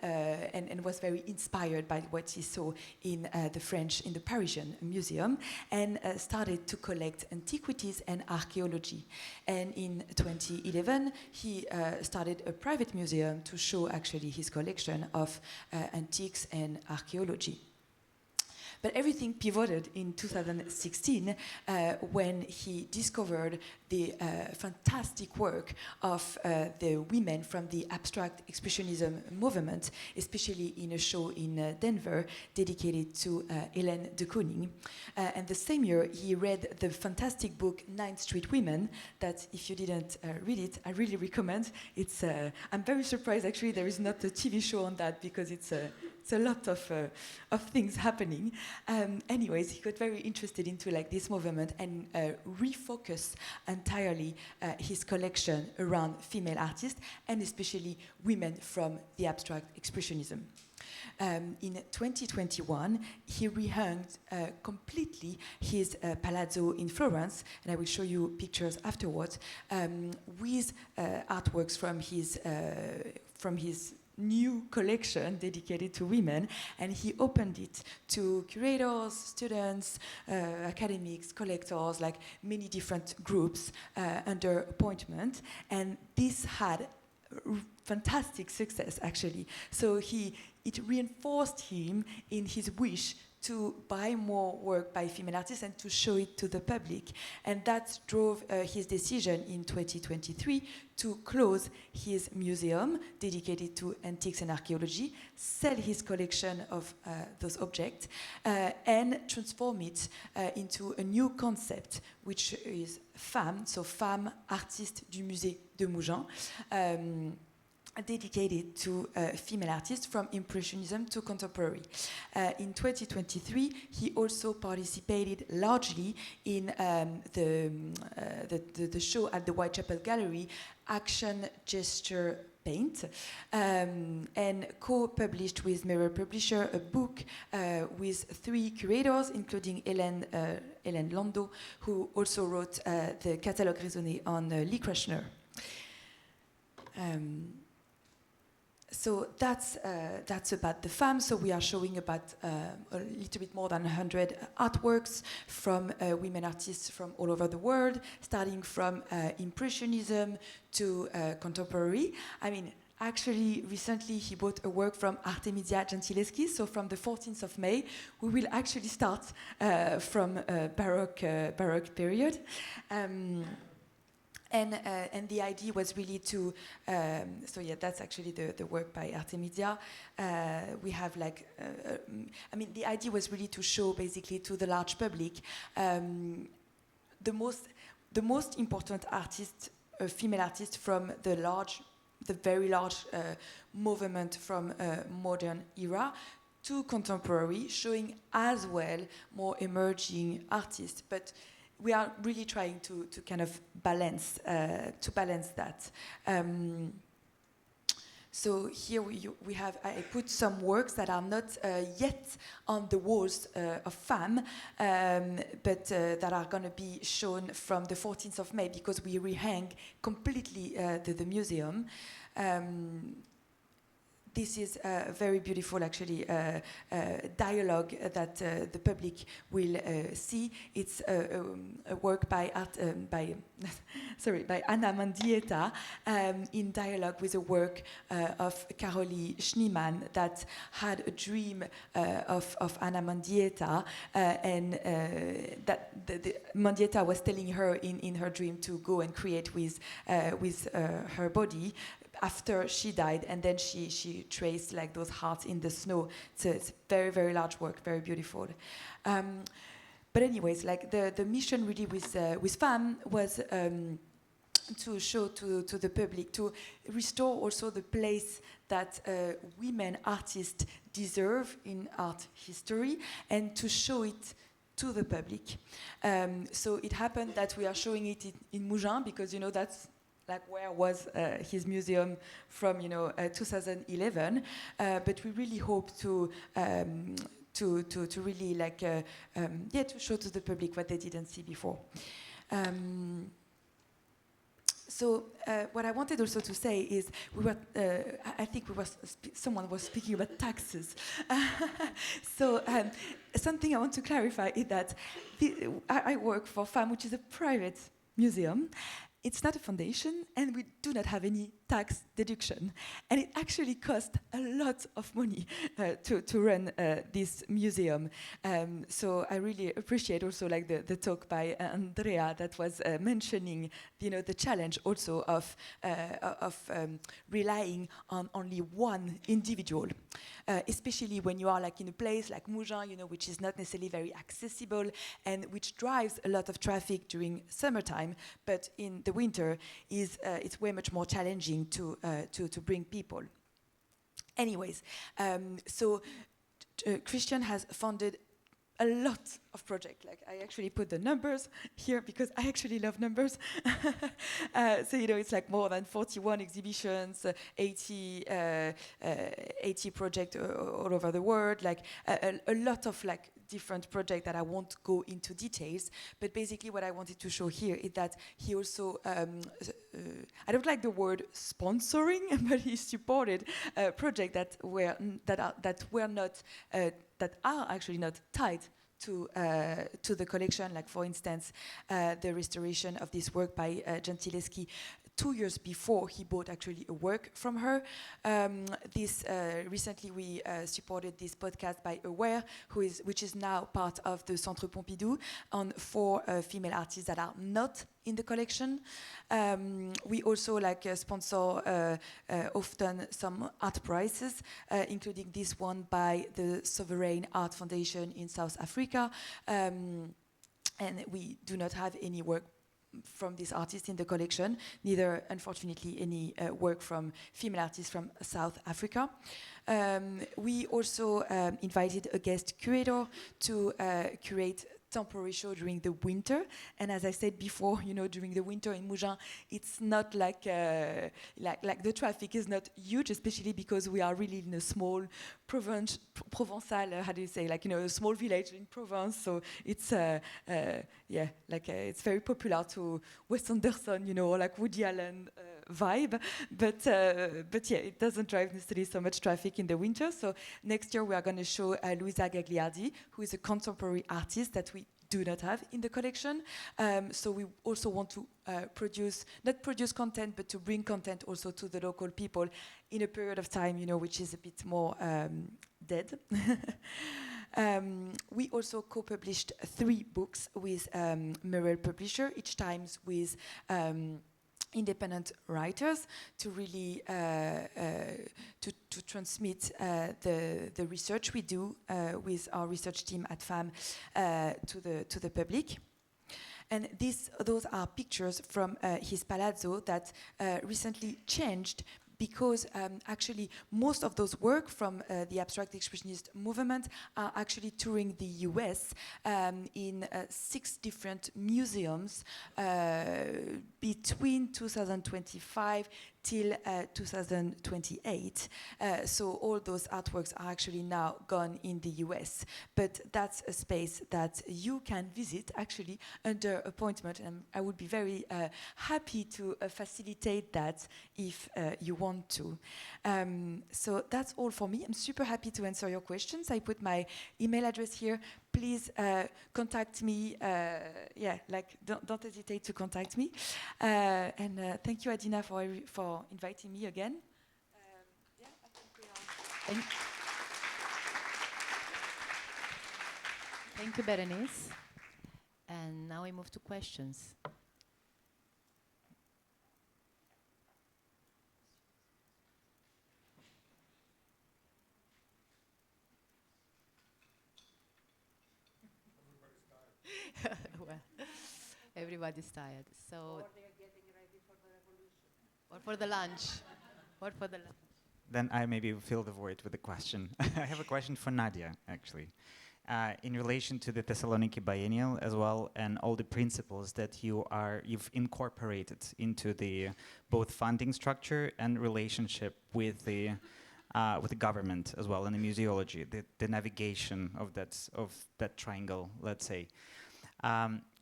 was very inspired by what he saw in the Parisian museum, and started to collect antiquities and archaeology. And in 2011, he started a private museum to show actually his collection of antiques and archaeology. But everything pivoted in 2016 when he discovered the fantastic work of the women from the abstract expressionism movement, especially in a show in Denver dedicated to Hélène de Kooning. And the same year, he read the fantastic book 9th Street Women, that if you didn't read it, I really recommend. I'm very surprised, actually, there is not a TV show on that, because it's it's a lot of things happening. Anyways, he got very interested into like this movement and refocused entirely his collection around female artists and especially women from the abstract expressionism. In 2021, he rehung completely his palazzo in Florence, and I will show you pictures afterwards, with artworks from his new collection dedicated to women, and he opened it to curators, students, academics, collectors, like many different groups under appointment, and this had fantastic success actually. So it reinforced him in his wish to buy more work by female artists and to show it to the public. And that drove his decision in 2023 to close his museum dedicated to antiques and archaeology, sell his collection of those objects, and transform it into a new concept, which is FAM, so Femmes Artistes du Musée de Mougins, dedicated to female artists from Impressionism to contemporary. In 2023, he also participated largely in the show at the Whitechapel Gallery, Action Gesture Paint, and co-published with Mirror Publisher a book with 3 curators, including Hélène Landau, who also wrote the catalogue raisonné on Lee Krasner. So that's about the FAM. So we are showing about a little bit more than 100 artworks from women artists from all over the world, starting from Impressionism to contemporary. I mean, actually, recently he bought a work from Arte Media Gentileschi. So from the 14th of May, we will actually start from Baroque period. And the idea was really to, so yeah, that's actually the work by Arte Media. We have like, I mean, the idea was really to show basically to the large public the most important artist, female artist from the very large movement from modern era to contemporary, showing as well more emerging artists, but we are really trying to kind of balance that. So here we have, I put some works that are not yet on the walls of FAM, but that are going to be shown from the 14th of May because we rehang completely the museum. This is a very beautiful, actually, dialogue that the public will see. It's a work by Anna Mendieta in dialogue with a work of Carolie Schneemann that had a dream of Anna Mendieta, and that Mendieta was telling her in her dream to go and create with her body after she died, and then she traced like those hearts in the snow. So it's very, very large work, very beautiful. But anyways, like the mission really with FAM was to show to the public, to restore also the place that women artists deserve in art history, and to show it to the public. So it happened that we are showing it in Mougins because, you know, that's like where was his museum from, 2011. But we really hope to really like, to show to the public what they didn't see before. So what I wanted also to say is I think someone was speaking about taxes. So something I want to clarify is that I work for FAM, which is a private museum. It's not a foundation, and we do not have any tax deduction. And it actually cost a lot of money to run this museum. So I really appreciate also like the talk by Andrea that was mentioning, the challenge also of relying on only one individual, especially when you are like in a place like Mougins, which is not necessarily very accessible and which drives a lot of traffic during summertime, but in the winter it's way much more challenging to bring people. Anyways, so Christian has funded a lot of projects. Like, I actually put the numbers here because I actually love numbers. So, you know, it's like more than 41 exhibitions, 80 projects all over the world, like a lot of like different projects that I won't go into details. But basically what I wanted to show here is that he also, I don't like the word sponsoring, but he supported projects that are actually not tied to the collection. Like, for instance, the restoration of this work by Gentileschi 2 years before he bought actually a work from her. Recently we supported this podcast by Aware, which is now part of the Centre Pompidou, on 4 female artists that are not in the collection. We also sponsor often some art prizes, including this one by the Sovereign Art Foundation in South Africa. And we do not have any work from this artist in the collection, neither, unfortunately, any work from female artists from South Africa. We also invited a guest curator to curate temporary show during the winter, and as I said before, you know, during the winter in Mougins, it's not like the traffic is not huge, especially because we are really in a small Provençal, how do you say, like, you know, a small village in Provence, so it's it's very popular to Wes Anderson, you know, or like Woody Allen vibe, but yeah, it doesn't drive necessarily so much traffic in the winter. So next year we are going to show Luisa Gagliardi, who is a contemporary artist that we do not have in the collection. So we also want to not produce content, but to bring content also to the local people in a period of time, you know, which is a bit more dead. We also co-published 3 books with Merrell Publisher, each time with independent writers, to really to transmit the research we do with our research team at FAM to the public. And those are pictures from his palazzo that recently changed, because actually most of those work from the abstract expressionist movement are actually touring the US in 6 different museums between 2025 till 2028. So all those artworks are actually now gone in the US. But that's a space that you can visit actually under appointment, and I would be very happy to facilitate that if you want to. So that's all for me. I'm super happy to answer your questions. I put my email address here. Please contact me. Don't hesitate to contact me. And thank you, Adina, for inviting me again. I think we are. Thank you, Berenice. And now we move to questions. Well, everybody's tired. So, or they're getting ready for the revolution, or for the lunch, or for the lunch. Then I maybe fill the void with a question. I have a question for Nadia, actually, in relation to the Thessaloniki Biennial as well, and all the principles that you've incorporated into the both funding structure and relationship with the government as well, and the museology, the navigation of that triangle, let's say.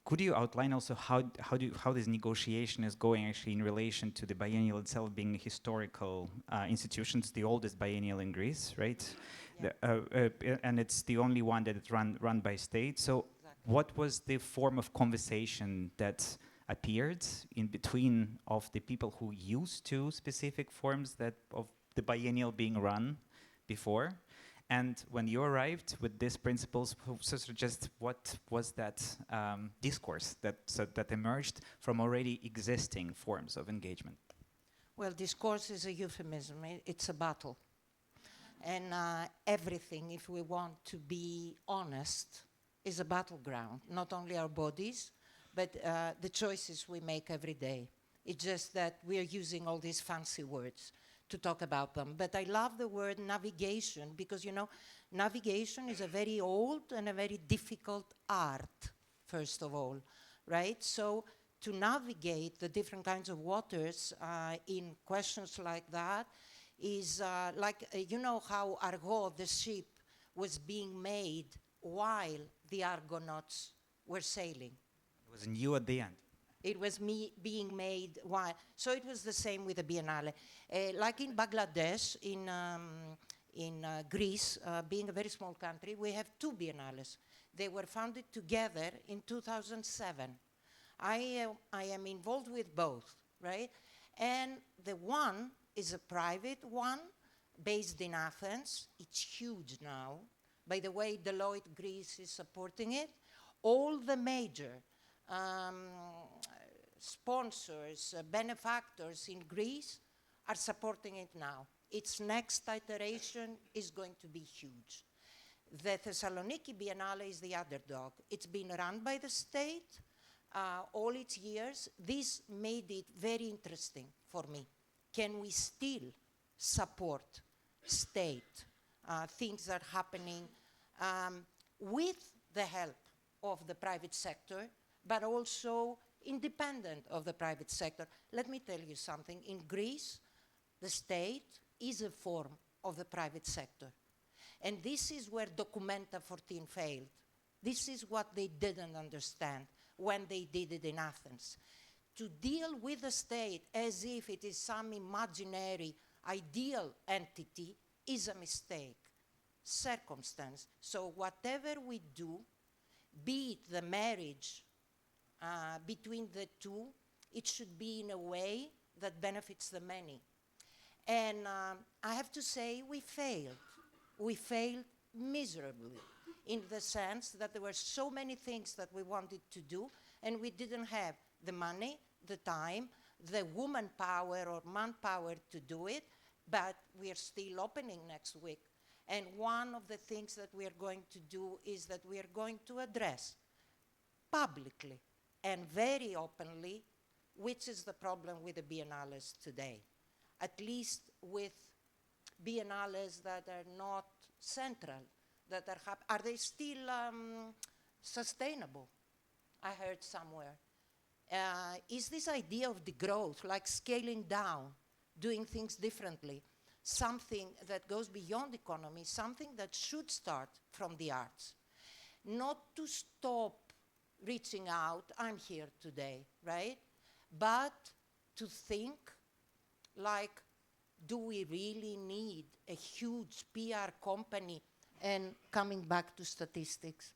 Could you outline also how this negotiation is going actually in relation to the biennial itself being a historical institution? It's the oldest biennial in Greece, right? Yeah. And it's the only one that is run by state. So exactly. What was the form of conversation that appeared in between of the people who used to specific forms of the biennial being run before? And when you arrived with these principles, so just what was that discourse that emerged from already existing forms of engagement? Well, discourse is a euphemism. It's a battle. And everything, if we want to be honest, is a battleground. Not only our bodies, but the choices we make every day. It's just that we are using all these fancy words to talk about them. But I love the word navigation because, you know, navigation is a very old and a very difficult art, first of all, right? So to navigate the different kinds of waters in questions like that is you know how Argo, the ship, was being made while the Argonauts were sailing. It was new at the end. It was being made while. So it was the same with the Biennale. Like in Bangladesh, in Greece, being a very small country, we have two biennales. They were founded together in 2007. I am involved with both, right? And the one is a private one based in Athens. It's huge now. By the way, Deloitte Greece is supporting it. All the major sponsors, benefactors in Greece are supporting it now. Its next iteration is going to be huge. The Thessaloniki Biennale is the underdog. It's been run by the state all its years. This made it very interesting for me. Can we still support state things that are happening with the help of the private sector, but also independent of the private sector? Let me tell you something. In Greece, the state is a form of the private sector. And this is where Documenta 14 failed. This is what they didn't understand when they did it in Athens. To deal with the state as if it is some imaginary, ideal entity is a mistake, circumstance. So whatever we do, be it the marriage between the two, it should be in a way that benefits the many. And I have to say we failed. We failed miserably in the sense that there were so many things that we wanted to do and we didn't have the money, the time, the woman power or manpower to do it, but we are still opening next week. And one of the things that we are going to do is that we are going to address publicly and very openly which is the problem with the biennales today, at least with biennales that are not central, that are they still sustainable? I heard somewhere. Is this idea of degrowth, like scaling down, doing things differently, something that goes beyond economy, something that should start from the arts? Not to stop reaching out, I'm here today, right? But to think like, do we really need a huge PR company? And coming back to statistics,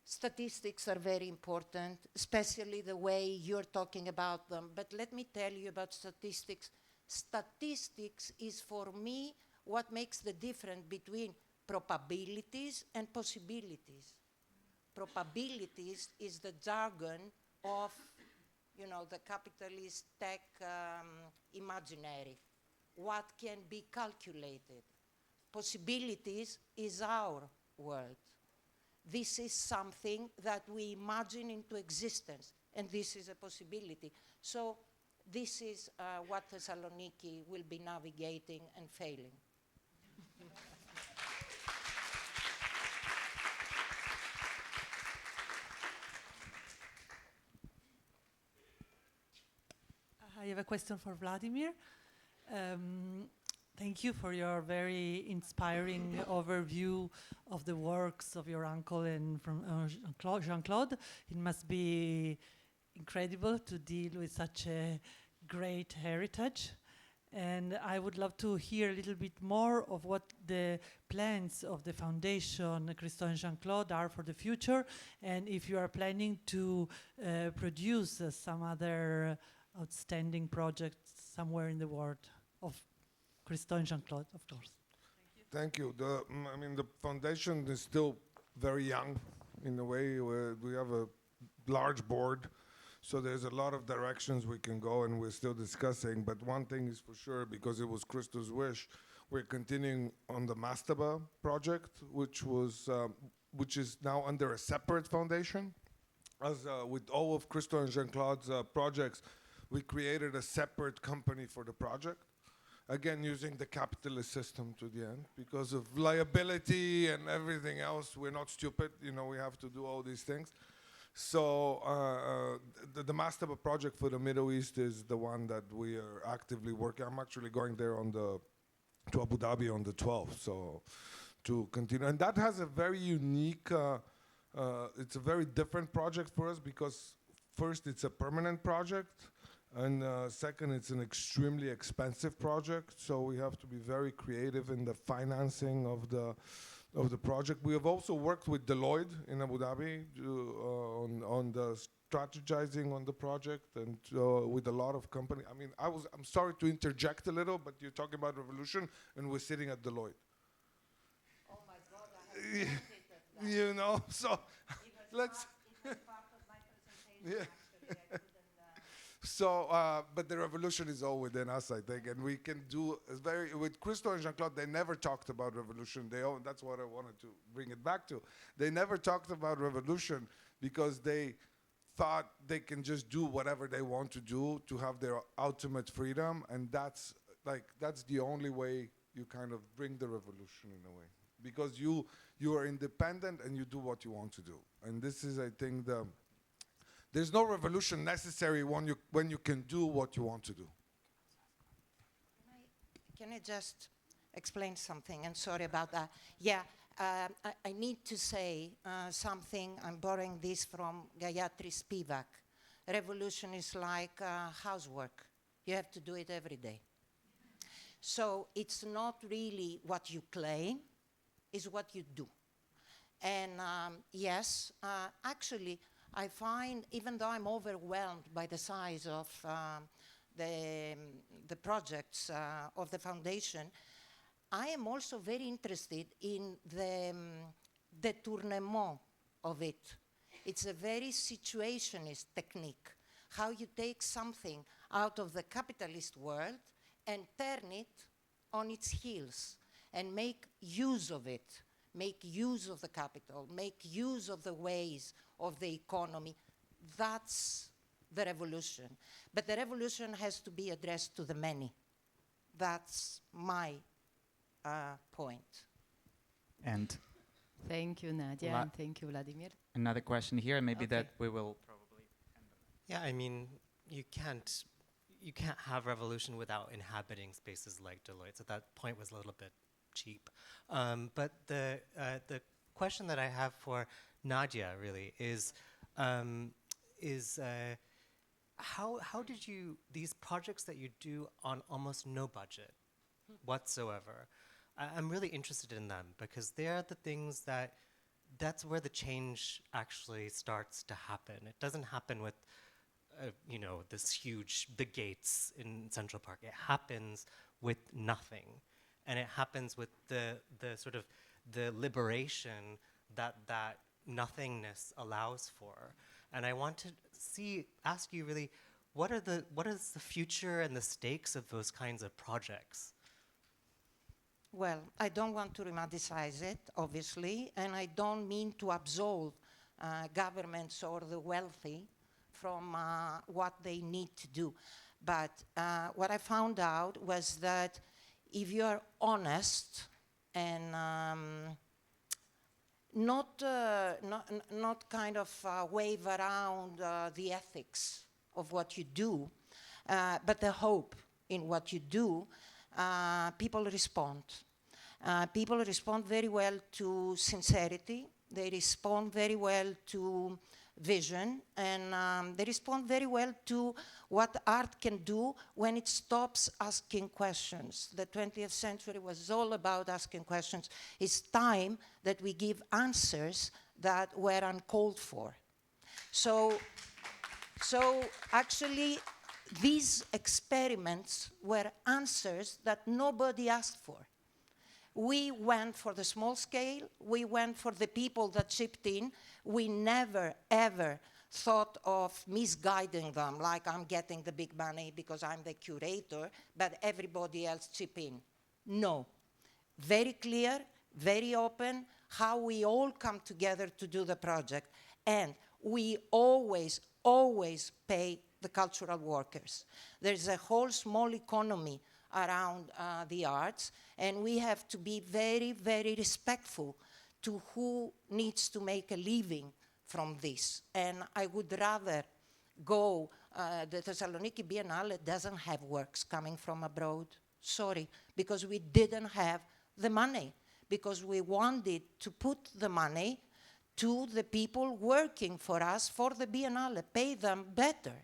statistics are very important, especially the way you're talking about them. But let me tell you about statistics. Statistics is, for me, what makes the difference between probabilities and possibilities. Probabilities is the jargon of, you know, the capitalist tech imaginary. What can be calculated? Possibilities is our world. This is something that we imagine into existence, and this is a possibility. So this is what Thessaloniki will be navigating and failing. I have a question for Vladimir. Thank you for your very inspiring overview of the works of your uncle and from Jean-Claude. It must be incredible to deal with such a great heritage. And I would love to hear a little bit more of what the plans of the foundation, Christophe and Jean-Claude, are for the future, and if you are planning to produce some other outstanding projects somewhere in the world of Christophe and Jean-Claude, of course. Thank you. I mean, the foundation is still very young in a way. We have a large board, so there's a lot of directions we can go, and we're still discussing. But one thing is for sure, because it was Christo's wish, we're continuing on the Mastaba project, which is now under a separate foundation. As with all of Christo and Jean-Claude's projects, we created a separate company for the project. again, using the capitalist system to the end. Because of liability and everything else, we're not stupid, you know, we have to do all these things. So the Mastaba project for the Middle East is the one that we are actively working. I'm actually going there to Abu Dhabi on the 12th, so to continue. And that has a very unique, it's a very different project for us because first it's a permanent project, and second it's an extremely expensive project. So we have to be very creative in the financing of the project. We have also worked with Deloitte in Abu Dhabi on the strategizing on the project, and with a lot of company. I mean, I'm sorry to interject a little, but you're talking about revolution, and we're sitting at Deloitte. Oh my God, I have that. You know, so let's. Yeah. So, but the revolution is all within us, I think, and we can do with Christo and Jean-Claude. They never talked about revolution. That's what I wanted to bring it back to. They never talked about revolution because they thought they can just do whatever they want to do to have their ultimate freedom, and that's the only way you kind of bring the revolution in a way, because you are independent and you do what you want to do. And this is, I think, there's no revolution necessary when you can do what you want to do. Can I just explain something? And sorry about that. Yeah, I need to say something. I'm borrowing this from Gayatri Spivak. Revolution is like housework. You have to do it every day. So it's not really what you claim, it's what you do. And yes, actually, I find, even though I'm overwhelmed by the size of the projects of the foundation, I am also very interested in the détournement of it. It's a very situationist technique, how you take something out of the capitalist world and turn it on its heels and make use of it, make use of the capital, make use of the ways of the economy. That's the revolution. But the revolution has to be addressed to the many. That's my point. And thank you, Nadia, and thank you, Vladimir. Another question here, maybe that we will probably. Yeah, I mean, you can't have revolution without inhabiting spaces like Deloitte. So that point was a little bit cheap. But the question that I have for Nadia really is how did you, these projects that you do on almost no budget whatsoever, I'm really interested in them because they're the things that's where the change actually starts to happen. It doesn't happen with this huge, the gates in Central Park. It happens with nothing. And it happens with the sort of the liberation that nothingness allows for. And I want to ask you really, what is the future and the stakes of those kinds of projects? Well, I don't want to romanticize it, obviously, and I don't mean to absolve governments or the wealthy from what they need to do. But what I found out was that if you are honest and not kind of wave around the ethics of what you do, but the hope in what you do, people respond. People respond very well to sincerity. They respond very well to vision, and they respond very well to what art can do when it stops asking questions. The 20th century was all about asking questions. It's time that we give answers that were uncalled for. So actually, these experiments were answers that nobody asked for. We went for the small scale. We went for the people that chipped in. We never, ever thought of misguiding them, like I'm getting the big money because I'm the curator, but everybody else chip in. No. Very clear, very open, how we all come together to do the project. And we always, always pay the cultural workers. There's a whole small economy around the arts, and we have to be very, very respectful to who needs to make a living from this. And I would rather go, the Thessaloniki Biennale doesn't have works coming from abroad, sorry, because we didn't have the money, because we wanted to put the money to the people working for us for the Biennale, pay them better.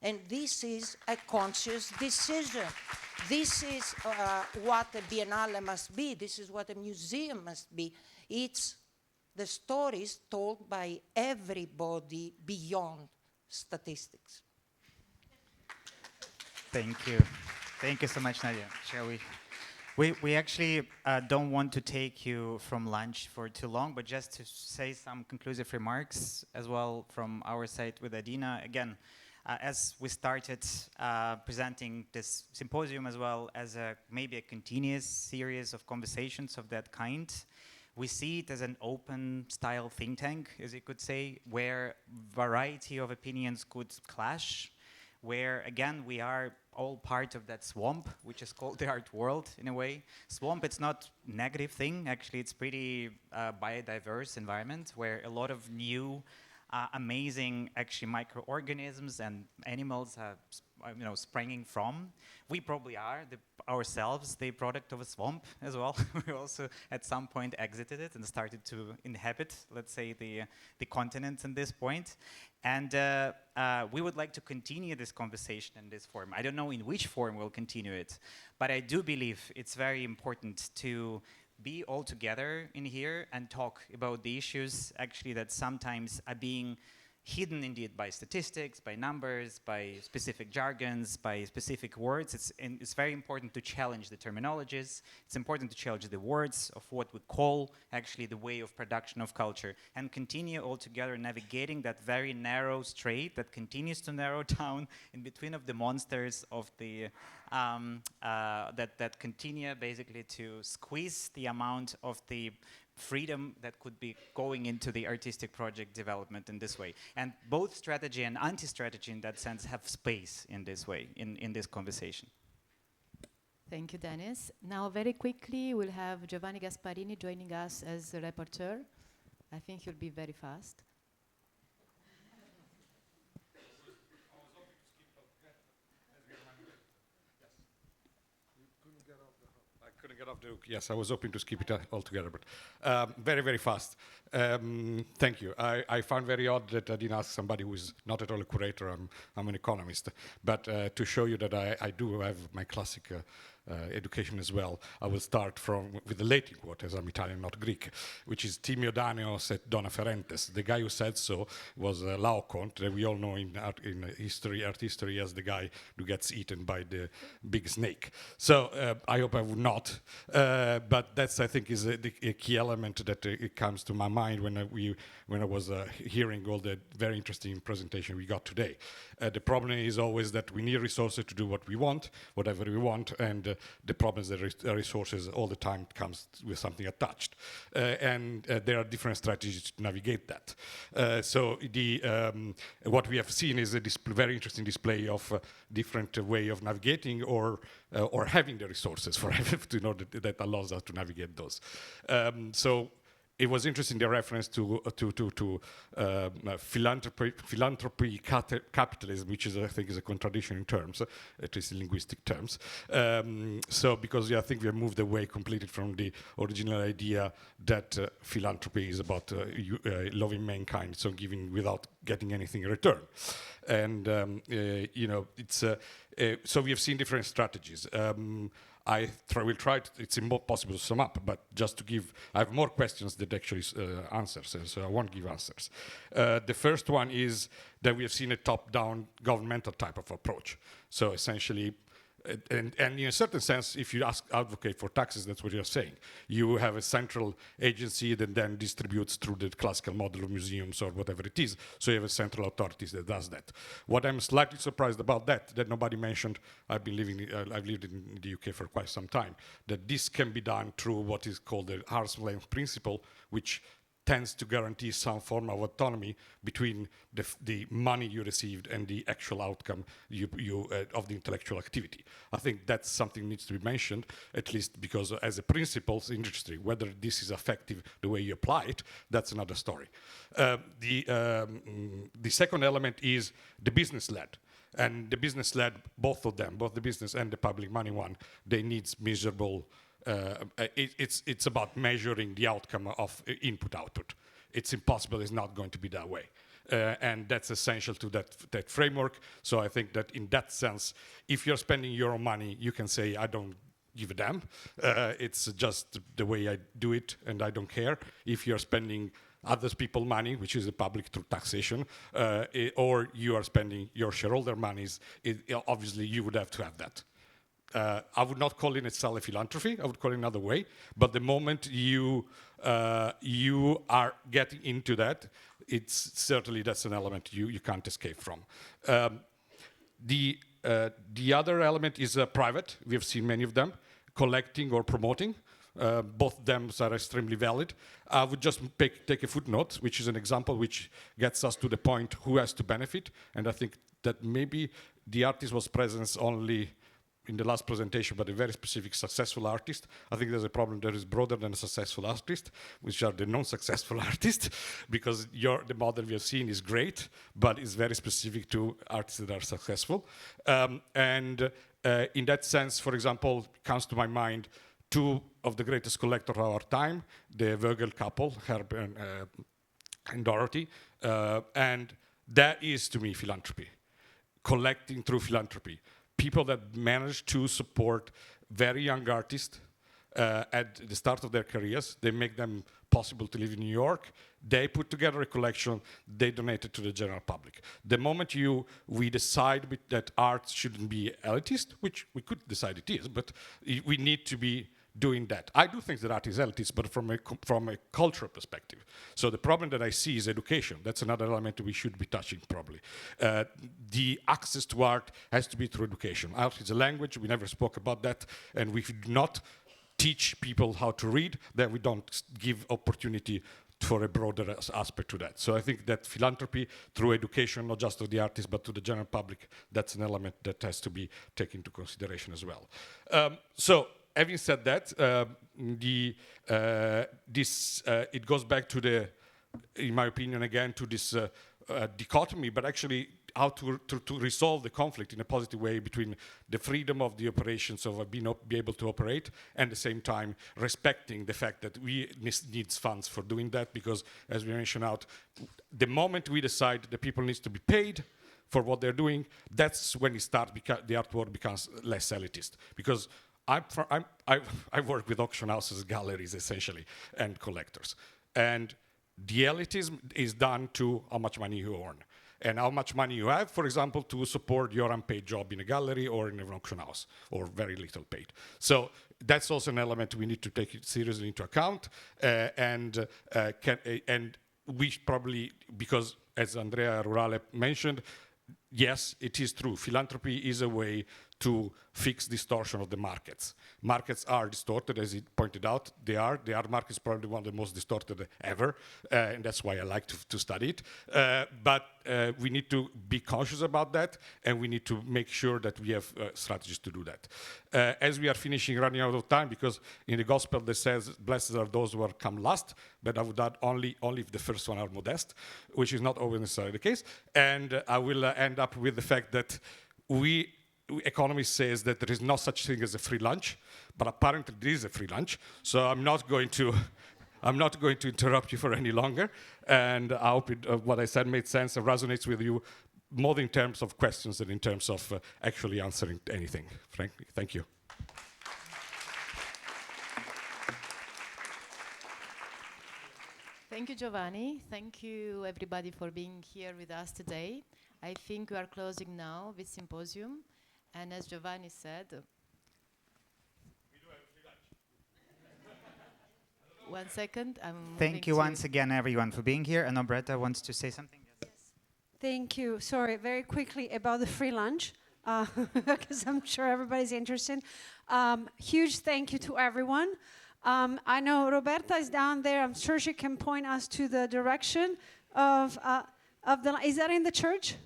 And this is a conscious decision. This is what a Biennale must be. This is what a museum must be. It's the stories told by everybody beyond statistics. Thank you. Thank you so much, Nadia. Shall we? We actually don't want to take you from lunch for too long, but just to say some conclusive remarks as well from our side with Adina. Again, as we started presenting this symposium as well as maybe a continuous series of conversations of that kind, we see it as an open style think tank, as you could say, where variety of opinions could clash, where again we are all part of that swamp, which is called the art world in a way. Swamp, it's not a negative thing, actually it's pretty biodiverse environment where a lot of new amazing actually microorganisms and animals are springing from. We probably are ourselves the product of a swamp as well. We also at some point exited it and started to inhabit, let's say, the continent at this point. And we would like to continue this conversation in this form. I don't know in which form we'll continue it, but I do believe it's very important to be all together in here and talk about the issues actually that sometimes are being hidden indeed by statistics, by numbers, by specific jargons, by specific words. It's very important to challenge the terminologies. It's important to challenge the words of what we call actually the way of production of culture and continue all together navigating that very narrow strait that continues to narrow down in between of the monsters of the that continue basically to squeeze the amount of the freedom that could be going into the artistic project development in this way. And both strategy and anti-strategy in that sense have space in this way, in this conversation. Thank you, Denis. Now, very quickly, we'll have Giovanni Gasparini joining us as the rapporteur. I think he'll be very fast. Couldn't get off the hook. Yes, I was hoping to skip it altogether, but very, very fast. Thank you. I found very odd that I didn't ask somebody who is not at all a curator. I'm an economist. But to show you that I do have my classic education as well, I will start with the Latin quote, as I'm Italian, not Greek, which is timeo Danaos et dona ferentes. The guy who said so was Laocoon, that we all know in art history as the guy who gets eaten by the big snake. So I hope I would not, but that's, I think, is a key element that it comes to my mind when I was hearing all the very interesting presentation we got today. The problem is always that we need resources to do what we want, whatever we want, and the problem is that resources all the time comes with something attached. And there are different strategies to navigate that. So what we have seen is a very interesting display of different way of navigating or having the resources for in order that allows us to navigate those. So it was interesting, the reference to philanthropy capitalism, which is, I think, is a contradiction in terms, at least in linguistic terms. So because I think we have moved away completely from the original idea that philanthropy is about loving mankind, so giving without getting anything in return. And it's so we have seen different strategies. It's impossible to sum up, but just to give, I have more questions than actually answers, so I won't give answers. The first one is that we have seen a top-down governmental type of approach. So essentially, and in a certain sense, if you advocate for taxes, that's what you're saying. You have a central agency that then distributes through the classical model of museums or whatever it is. So you have a central authority that does that. What I'm slightly surprised about that nobody mentioned, I've lived in the UK for quite some time, that this can be done through what is called the arm's length principle, which tends to guarantee some form of autonomy between the money you received and the actual outcome of the intellectual activity. I think that's something needs to be mentioned, at least because as a principles industry, whether this is effective the way you apply it, that's another story. The second element is the business-led. And the business-led, both of them, both the business and the public money one, they need measurable. It's about measuring the outcome of input-output. It's impossible. It's not going to be that way. And that's essential to that framework. So I think that in that sense, if you're spending your own money, you can say, I don't give a damn. It's just the way I do it, and I don't care. If you're spending other people's money, which is the public through taxation, or you are spending your shareholder monies, obviously you would have to have that. I would not call it itself a philanthropy. I would call it another way. But the moment you are getting into that, it's certainly that's an element you can't escape from. The other element is private. We have seen many of them, collecting or promoting. Both of them are extremely valid. I would just take a footnote, which is an example which gets us to the point who has to benefit. And I think that maybe the artist was present only in the last presentation, but a very specific successful artist. I think there's a problem that is broader than a successful artist, which are the non-successful artists, because the model we have seen is great, but it's very specific to artists that are successful. In that sense, for example, comes to my mind two of the greatest collectors of our time, the Vögel couple, Herb and Dorothy, and that is, to me, philanthropy. Collecting through philanthropy. People that manage to support very young artists at the start of their careers. They make them possible to live in New York. They put together a collection. They donate it to the general public. The moment we decide that art shouldn't be elitist, which we could decide it is, but we need to be doing that. I do think that art is elitist, but from a cultural perspective. So the problem that I see is education. That's another element we should be touching probably. The access to art has to be through education. Art is a language. We never spoke about that. And we should not teach people how to read, then we don't give opportunity for a broader aspect to that. So I think that philanthropy through education, not just to the artists, but to the general public, that's an element that has to be taken into consideration as well. Having said that, it goes back to in my opinion, again, to this dichotomy, but actually how to resolve the conflict in a positive way between the freedom of the operations of being able to operate and at the same time respecting the fact that we need funds for doing that, because as we mentioned out, the moment we decide that people need to be paid for what they're doing, that's when the art world becomes less elitist. Because I work with auction houses, galleries, essentially, and collectors. And the elitism is done to how much money you earn and how much money you have, for example, to support your unpaid job in a gallery or in an auction house, or very little paid. So that's also an element we need to take it seriously into account. And we probably, because as Andrea Rurale mentioned, yes, it is true. Philanthropy is a way to fix distortion of the markets. Markets are distorted, as he pointed out. The art market is probably one of the most distorted ever, and that's why I like to study it. But we need to be conscious about that, and we need to make sure that we have strategies to do that. As we are running out of time, because in the gospel that says, blessed are those who are come last, but I would add only if the first one are modest, which is not always necessarily the case. And I will end up with the fact that economists says that there is no such thing as a free lunch, but apparently there is a free lunch. So I'm not going to interrupt you for any longer. And I hope what I said made sense and resonates with you more in terms of questions than in terms of actually answering anything. Frankly, thank you. Thank you, Giovanni. Thank you, everybody, for being here with us today. I think we are closing now this symposium. And as Giovanni said, we do have free lunch. 1 second. Thank you once again, everyone, for being here. And Obretta wants to say something. Yes. Thank you. Sorry, very quickly about the free lunch, because I'm sure everybody's interested. Huge thank you to everyone. I know Roberta is down there. I'm sure she can point us to the direction of the. Is that in the church?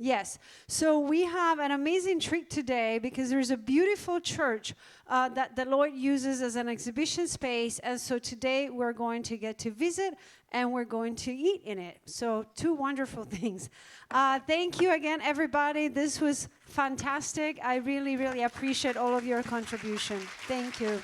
Yes. So we have an amazing treat today because there's a beautiful church that Deloitte uses as an exhibition space. And so today we're going to get to visit and we're going to eat in it. So 2 wonderful things. Thank you again, everybody. This was fantastic. I really, really appreciate all of your contribution. Thank you.